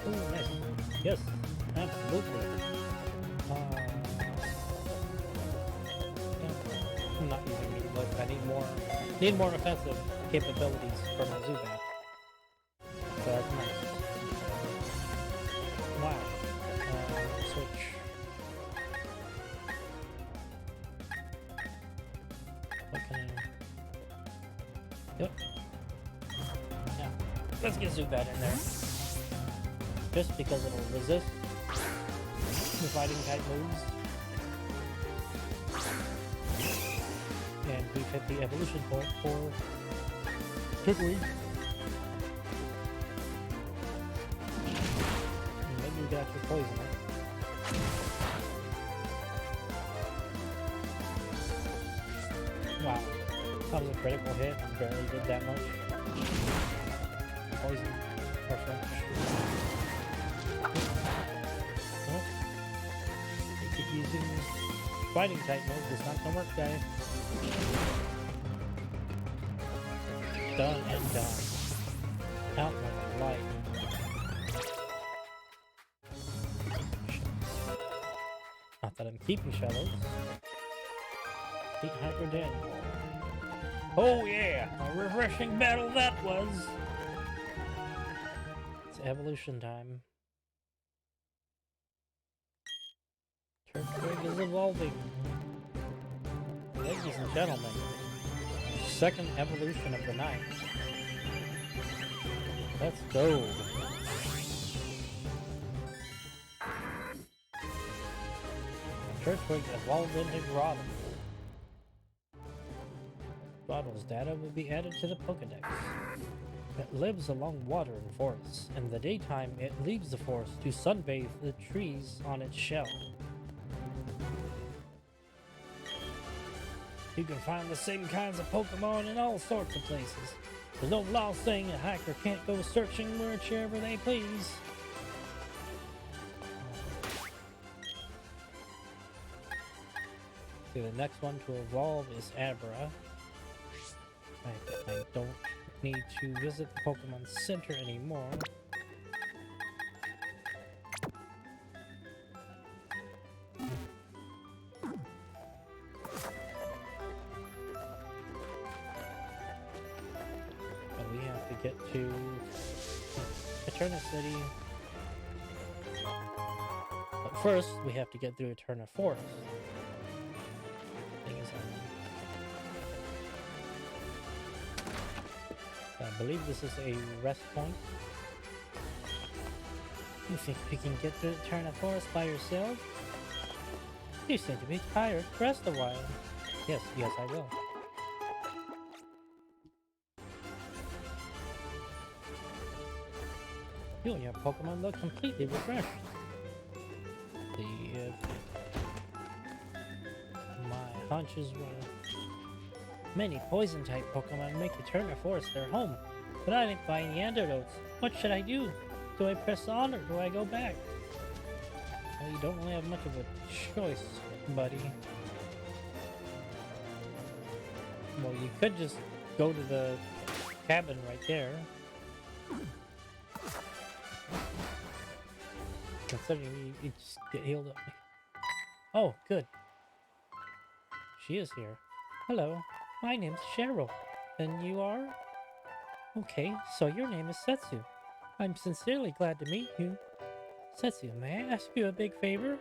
Oh, nice. Yes, absolutely. I'm not using me, but I need more offensive capabilities for my Zubat. So that's nice. Wow. Switch. What can I... Yep. Yeah. Let's get Zubat in there. Just because it'll resist the fighting type moves. And we've hit the evolution point for Turtwig. Maybe we can actually poison it. Wow. That was a critical hit and barely did that much. Poison. Perfect. Nope. You keep using fighting type moves, it's not gonna work, guys. Done and done. Out like a light. Not that I'm keeping shadows. Beat Hyper Daniel. Oh yeah! A refreshing battle that was! It's evolution time. Turtwig is evolving. Ladies and gentlemen, second evolution of the night. Let's go. Turtwig evolved into Grotle. Grotle's data will be added to the Pokedex. It lives along water and forests. In the daytime, it leaves the forest to sunbathe the trees on its shell. You can find the same kinds of Pokemon in all sorts of places. There's no law saying a hiker can't go searching wherever they please. See, the next one to evolve is Abra. I don't need to visit the Pokemon Center anymore. But we have to get to Eterna City. But first, we have to get through Eterna Forest. Thing is, I believe this is a rest point. You think you can get through Eterna Forest by yourself? You seem to be tired. Rest a while. Yes, I will. You and your Pokemon look completely refreshed. My hunches were many poison-type Pokemon make Eterna Forest their home, but I didn't find any antidotes. What should I do? Do I press on or do I go back? Well, you don't really have much of a choice, buddy. Well, you could just go to the cabin right there. Considering you just get healed up. Oh, good. She is here. Hello, my name's Cheryl. And you are? Okay, so your name is Setsu. I'm sincerely glad to meet you. Setsu, may I ask you a big favor?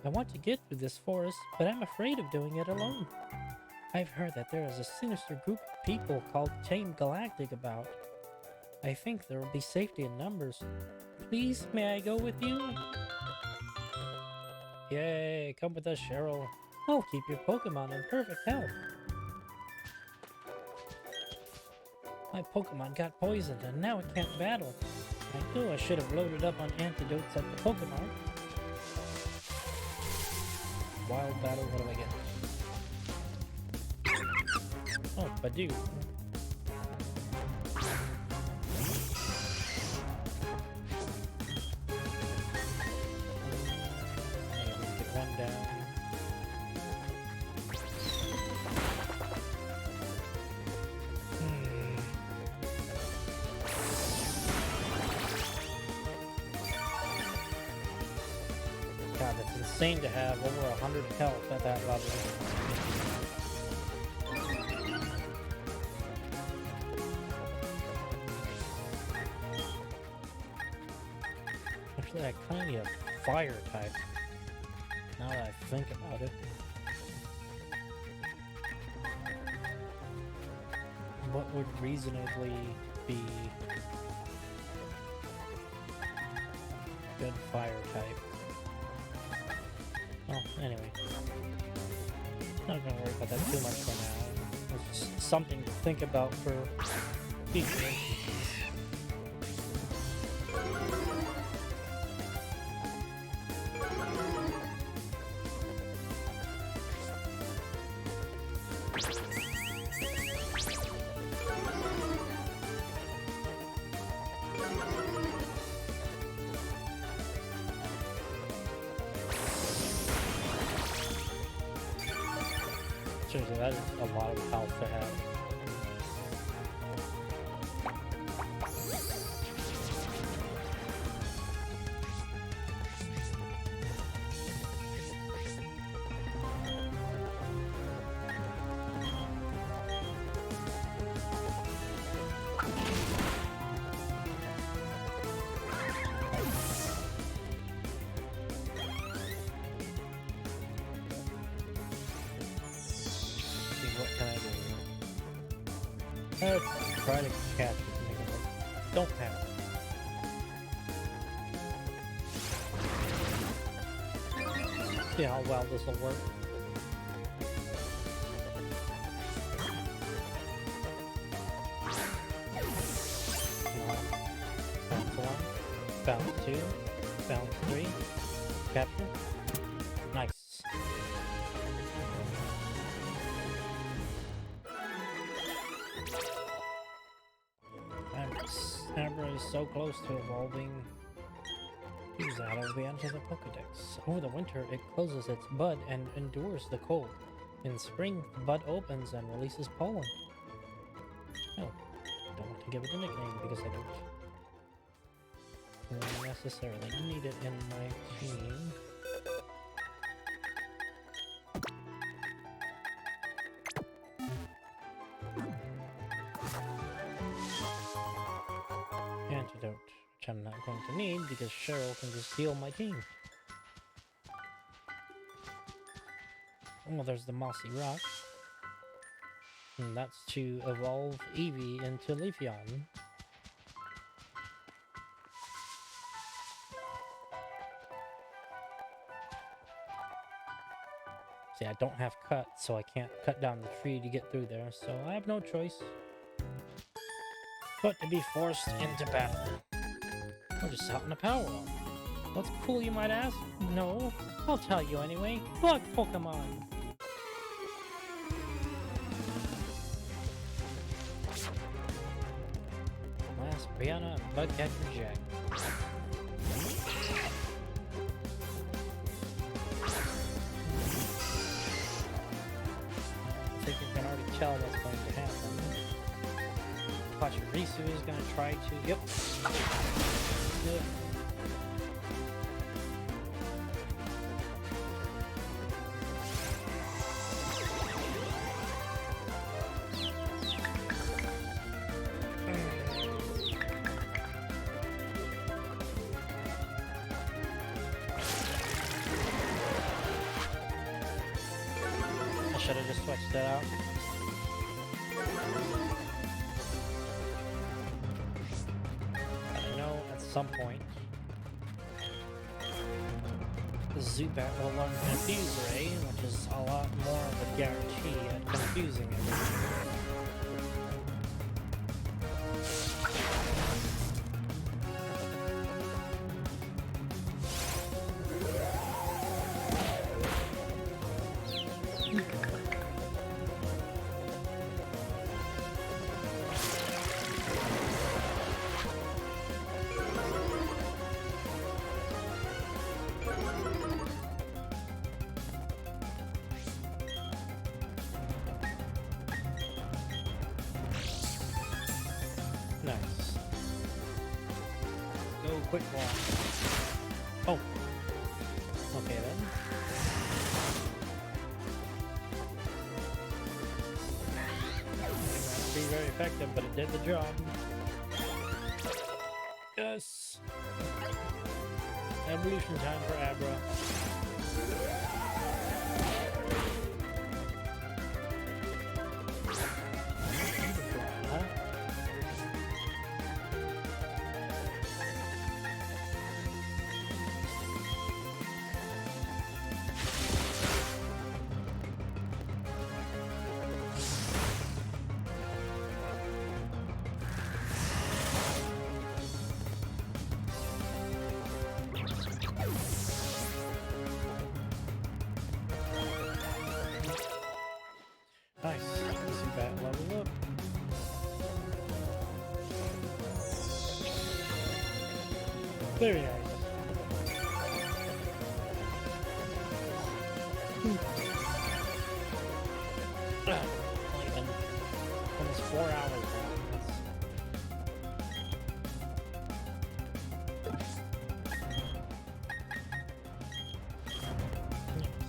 I want to get through this forest, but I'm afraid of doing it alone. I've heard that there is a sinister group of people called Team Galactic about. I think there will be safety in numbers. Please, may I go with you? Yay, come with us, Cheryl. I'll keep your Pokemon in perfect health. My Pokemon got poisoned and now it can't battle. I knew I should have loaded up on antidotes at the Pokemon. Wild battle, what do I get? Oh, Badoo. Get one down. God, it's insane to have over 100 health at that level. Actually, I kind of need a fire type, now that I think about it. What would reasonably be good fire type? Oh, anyway. Not gonna worry about that too much for now. It's just something to think about for future. Seriously, that is a lot of health to have. What can I do? Let's try to catch it. Don't panic. See how well this will work. Bounce one, bounce two, bounce three, capture. Nice. Abra is so close to evolving. Use that as we enter the Pokedex. Over the winter, it closes its bud and endures the cold. In spring, the bud opens and releases pollen. give it a nickname because I don't necessarily need it in my team. Antidote, which I'm not going to need because Cheryl can just heal my team. Oh, there's the Mossy Rock. And that's to evolve Eevee into Leafeon. See, I don't have cut, so I can't cut down the tree to get through there, so I have no choice but to be forced into battle. We're just out in a Power-Up. What's cool, you might ask? No, I'll tell you anyway. Bug Pokemon! Last Brianna and Bugcatcher Jack. I think you can already tell what's going to happen. Pachirisu is going to try to... Yep. Good. I should have just switched that out. I know at some point the Zubat will learn Confuse Ray, which is a lot more of a guarantee at confusing it. Nice. Go quick ball. Oh. Okay then. Might be very effective, but it did the job. Yes. Evolution time for Abra. Nice. Zubat level up. Very nice. Only been almost 4 hours now.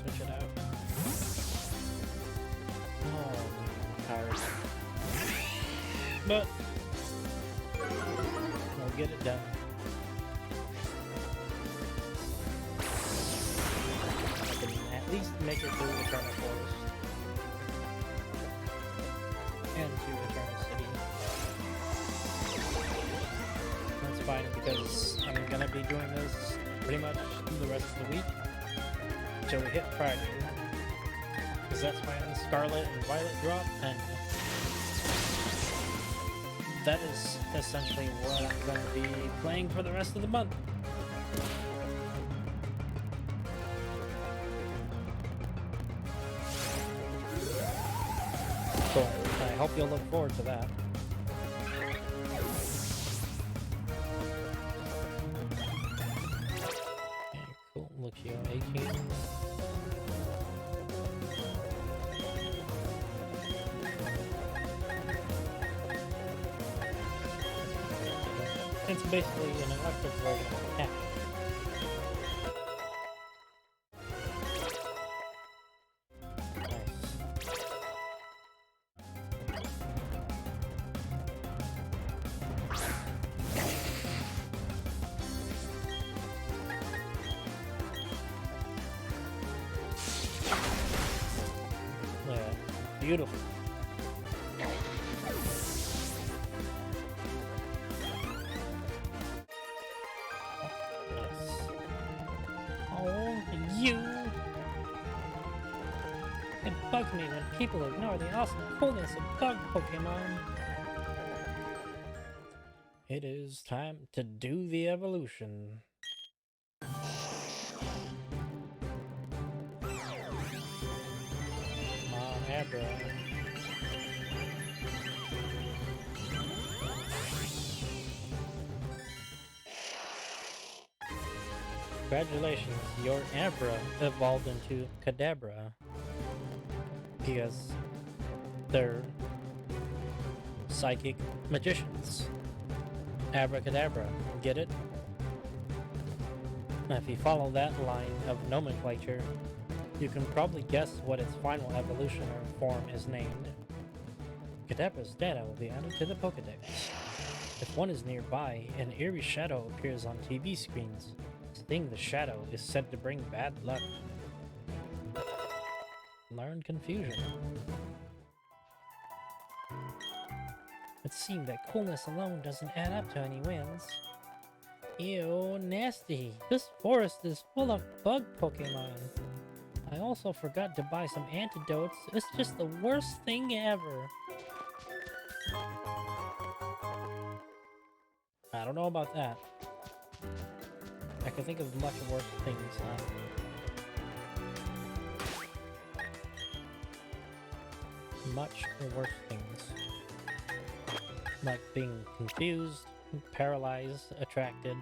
Switch it out. Oh, I'm tired. But we'll get it done. I can at least make it through Eternal Forest and to Eternal City. That's fine because I'm gonna be doing this pretty much the rest of the week until we hit Friday. Because that's when Scarlet and Violet drop, and that is essentially what I'm going to be playing for the rest of the month. So I hope you'll look forward to that. Okay, cool. Lucio 18. It's basically an electric version of a cat. Yeah, beautiful. Nice. Oh, you! It bugs me when people ignore the awesome coolness of bug Pokemon. It is time to do the evolution. Abra. Congratulations, your Abra evolved into Kadabra. Because they're psychic magicians. Abracadabra, get it? Now, if you follow that line of nomenclature, you can probably guess what its final evolution or form is named. Kadabra's data will be added to the Pokedex. If one is nearby, an eerie shadow appears on TV screens. Sting the shadow is said to bring bad luck. Learn confusion. It seemed that coolness alone doesn't add up to any wins. Ew, nasty. This forest is full of bug Pokemon. I also forgot to buy some antidotes. It's just the worst thing ever. I don't know about that. I can think of much worse things, much worse things. Like being confused, paralyzed, attracted.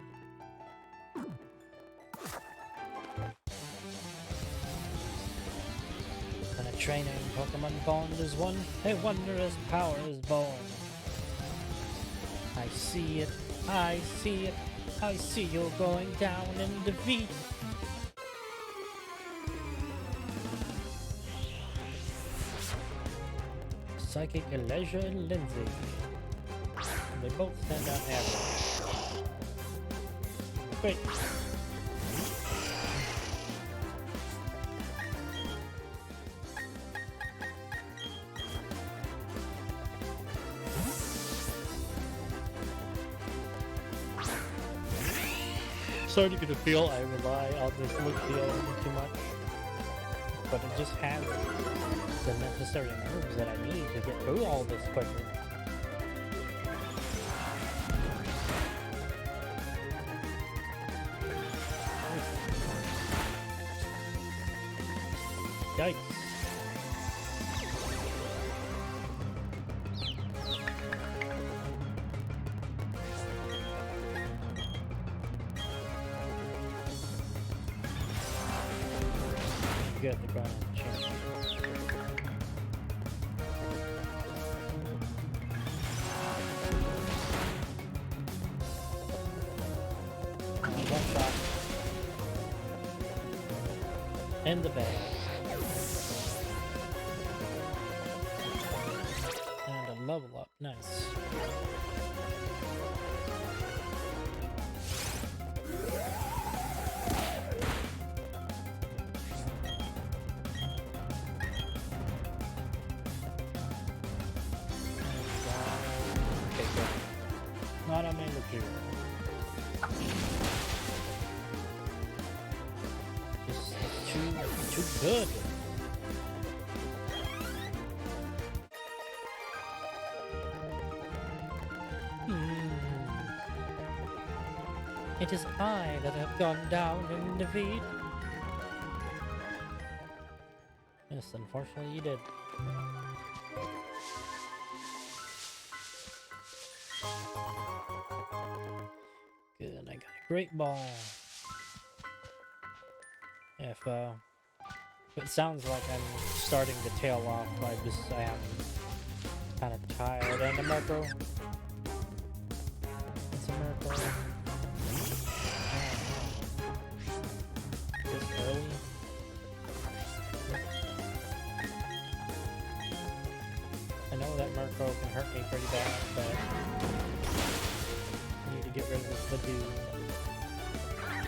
When a trainer in Pokemon Bond is won, a wondrous power is born. I see it, I see it, I see you going down in defeat. Psychic Elijah and Lindsay. They both stand out average. Great. Starting to feel I rely on this look feel too much, but it just has the necessary moves that I need to get through all this quicker. Yikes. Get the ground chance. One shot. And the bag. And a level up. Nice. Not on my material. This is too good. It is I that have gone down in defeat. Yes, unfortunately you did. Good, I got a great ball. If it sounds like I'm starting to tail off, I am kind of tired. And a Murkrow. It's a Murkrow. Murkrow. This early. I know that Murkrow can hurt me pretty bad, but I need to get rid of the dude.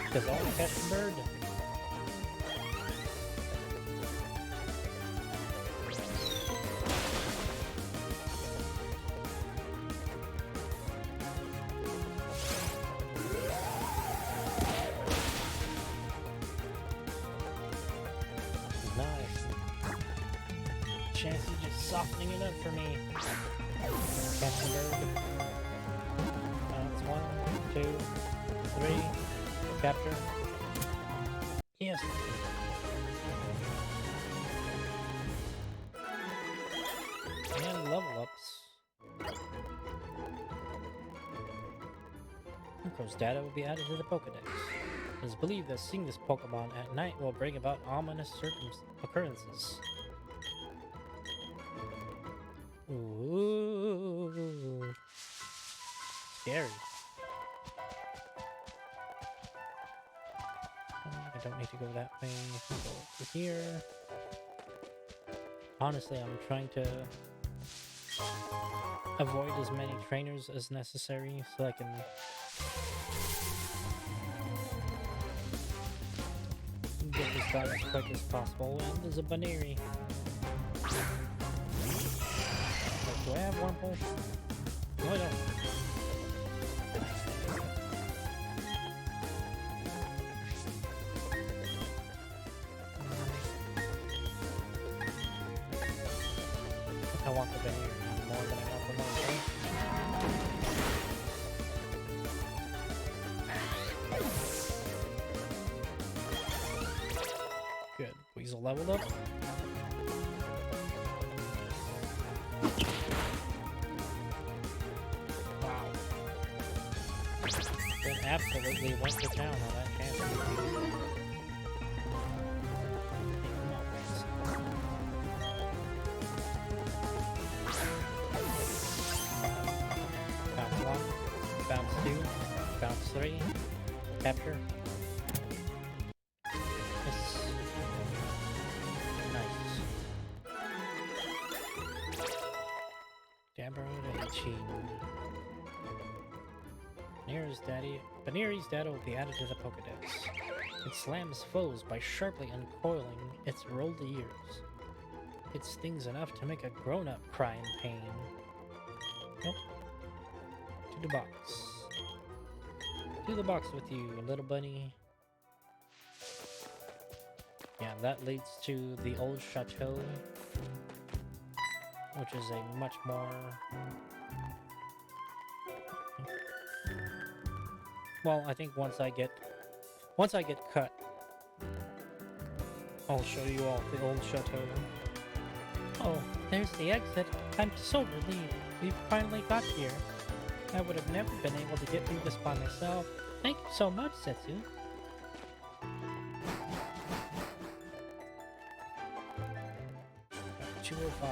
Because I want to catch the bird. Chansey just softening it up for me. Catch the bird. That's 1, 2, 3. Capture. Yes. And level ups. Murkrow's data will be added to the Pokedex. It is believed that seeing this Pokemon at night will bring about ominous occurrences. Ooh. Scary. I don't need to go that way. I'll go over here. Honestly, I'm trying to avoid as many trainers as necessary so I can get this guy as quick as possible. And there's a Baneri. Do I have Wurmple? No, I don't. I want the Baneri more than I want the Wurmple. Good. Weasel leveled up. Absolutely went to town on that chance. Bounce 1, bounce 2, bounce 3, capture. Yes. Nice. Dabber to 18. Baneri's data will be added to the Pokedex. It slams foes by sharply uncoiling its rolled ears. It stings enough to make a grown-up cry in pain. Nope. To the box. To the box with you, little bunny. Yeah, that leads to the old chateau, which is a much more... Well, I think once I get cut, I'll show you all the old chateau. Oh, there's the exit. I'm so relieved we finally got here. I would have never been able to get through this by myself. Thank you so much, Setsu. Got 205.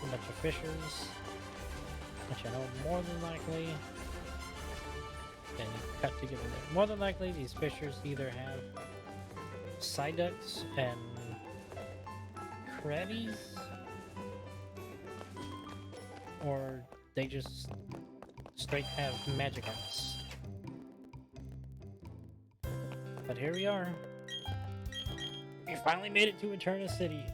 A bunch of fishers, which I know more than likely. And you cut together there. More than likely, these fishers either have Psyducks and Krabbies, or they just straight have Magikarps. But here we are. We finally made it to Eterna City.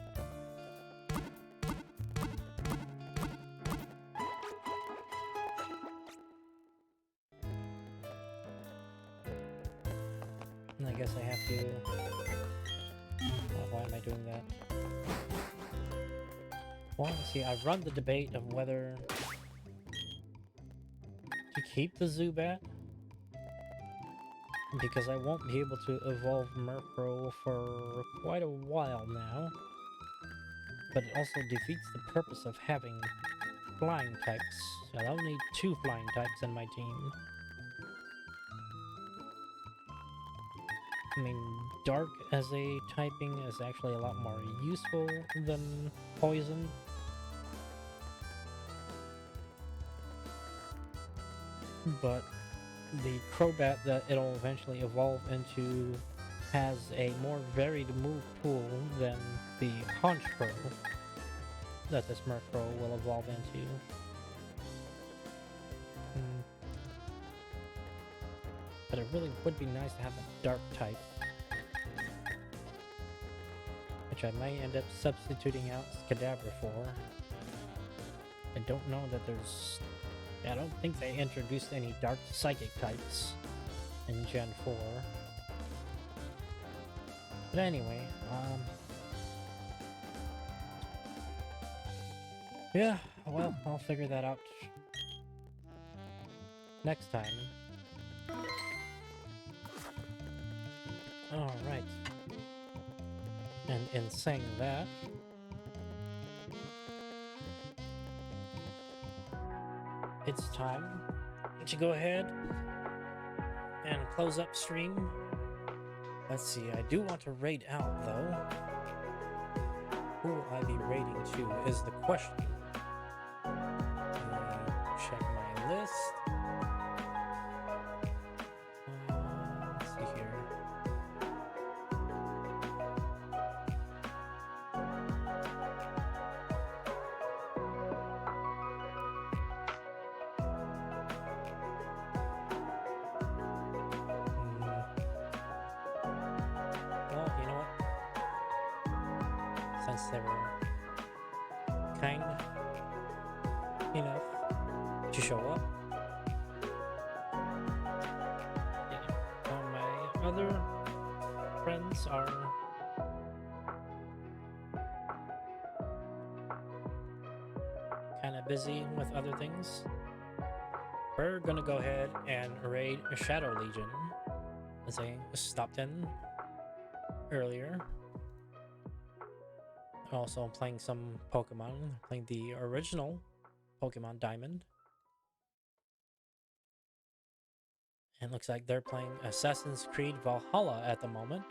I guess I have to... why am I doing that? Well, see, I've run the debate of whether to keep the Zubat, because I won't be able to evolve Murkrow for quite a while now, but it also defeats the purpose of having flying types. So I'll need 2 flying types in my team. I mean, Dark as a typing is actually a lot more useful than Poison. but the Crobat that it'll eventually evolve into has a more varied move pool than the Honchkrow that this Murkrow will evolve into. But it really would be nice to have a dark type, which I may end up substituting out Kadabra for. I don't know that there's... I don't think they introduced any dark psychic types in Gen 4. But anyway, yeah, well, I'll figure that out next time. Alright. And in saying that, it's time to go ahead and close up stream. Let's see, I do want to raid out though. Who will I be raiding to is the question. Check my list. Let's see here. Well, you know what? Since they were kind enough to show up. Yeah. My other friends are kind of busy with other things. We're gonna go ahead and raid Shadow Legion, as I stopped in earlier. Also, I'm playing some Pokemon. Playing the original Pokemon Diamond. And looks like they're playing Assassin's Creed Valhalla at the moment.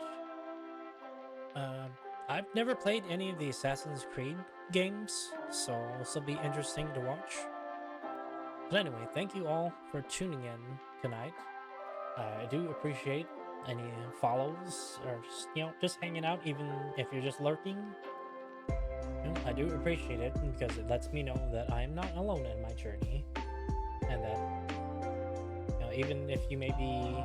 I've never played any of the Assassin's Creed games, so this will be interesting to watch. But anyway, thank you all for tuning in tonight. I do appreciate any follows or just hanging out, even if you're just lurking. I do appreciate it because it lets me know that I am not alone in my journey, and that even if you may be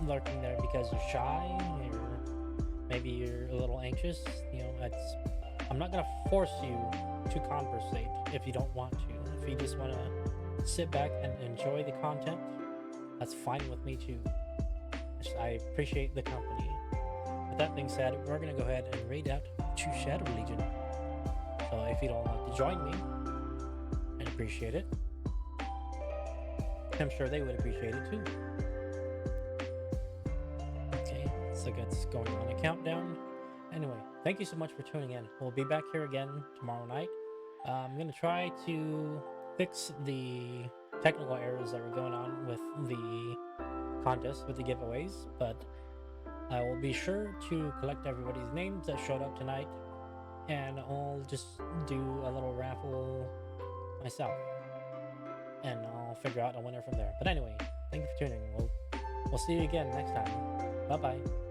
lurking there because you're shy or maybe you're a little anxious, I'm not gonna force you to conversate if you don't want to. If you just want to sit back and enjoy the content, that's fine with me too. I appreciate the company. With that being said, we're gonna go ahead and raid out to Shadow Legion. So if you'd all like to join me, I'd appreciate it. I'm sure they would appreciate it too. Okay, so it's going on a countdown. Anyway, thank you so much for tuning in. We'll be back here again tomorrow night. I'm going to try to fix the technical errors that were going on with the contest, with the giveaways, but I will be sure to collect everybody's names that showed up tonight, and I'll just do a little raffle myself, and I'll figure out a winner from there. But anyway, thank you for tuning. We'll see you again next time. Bye-bye.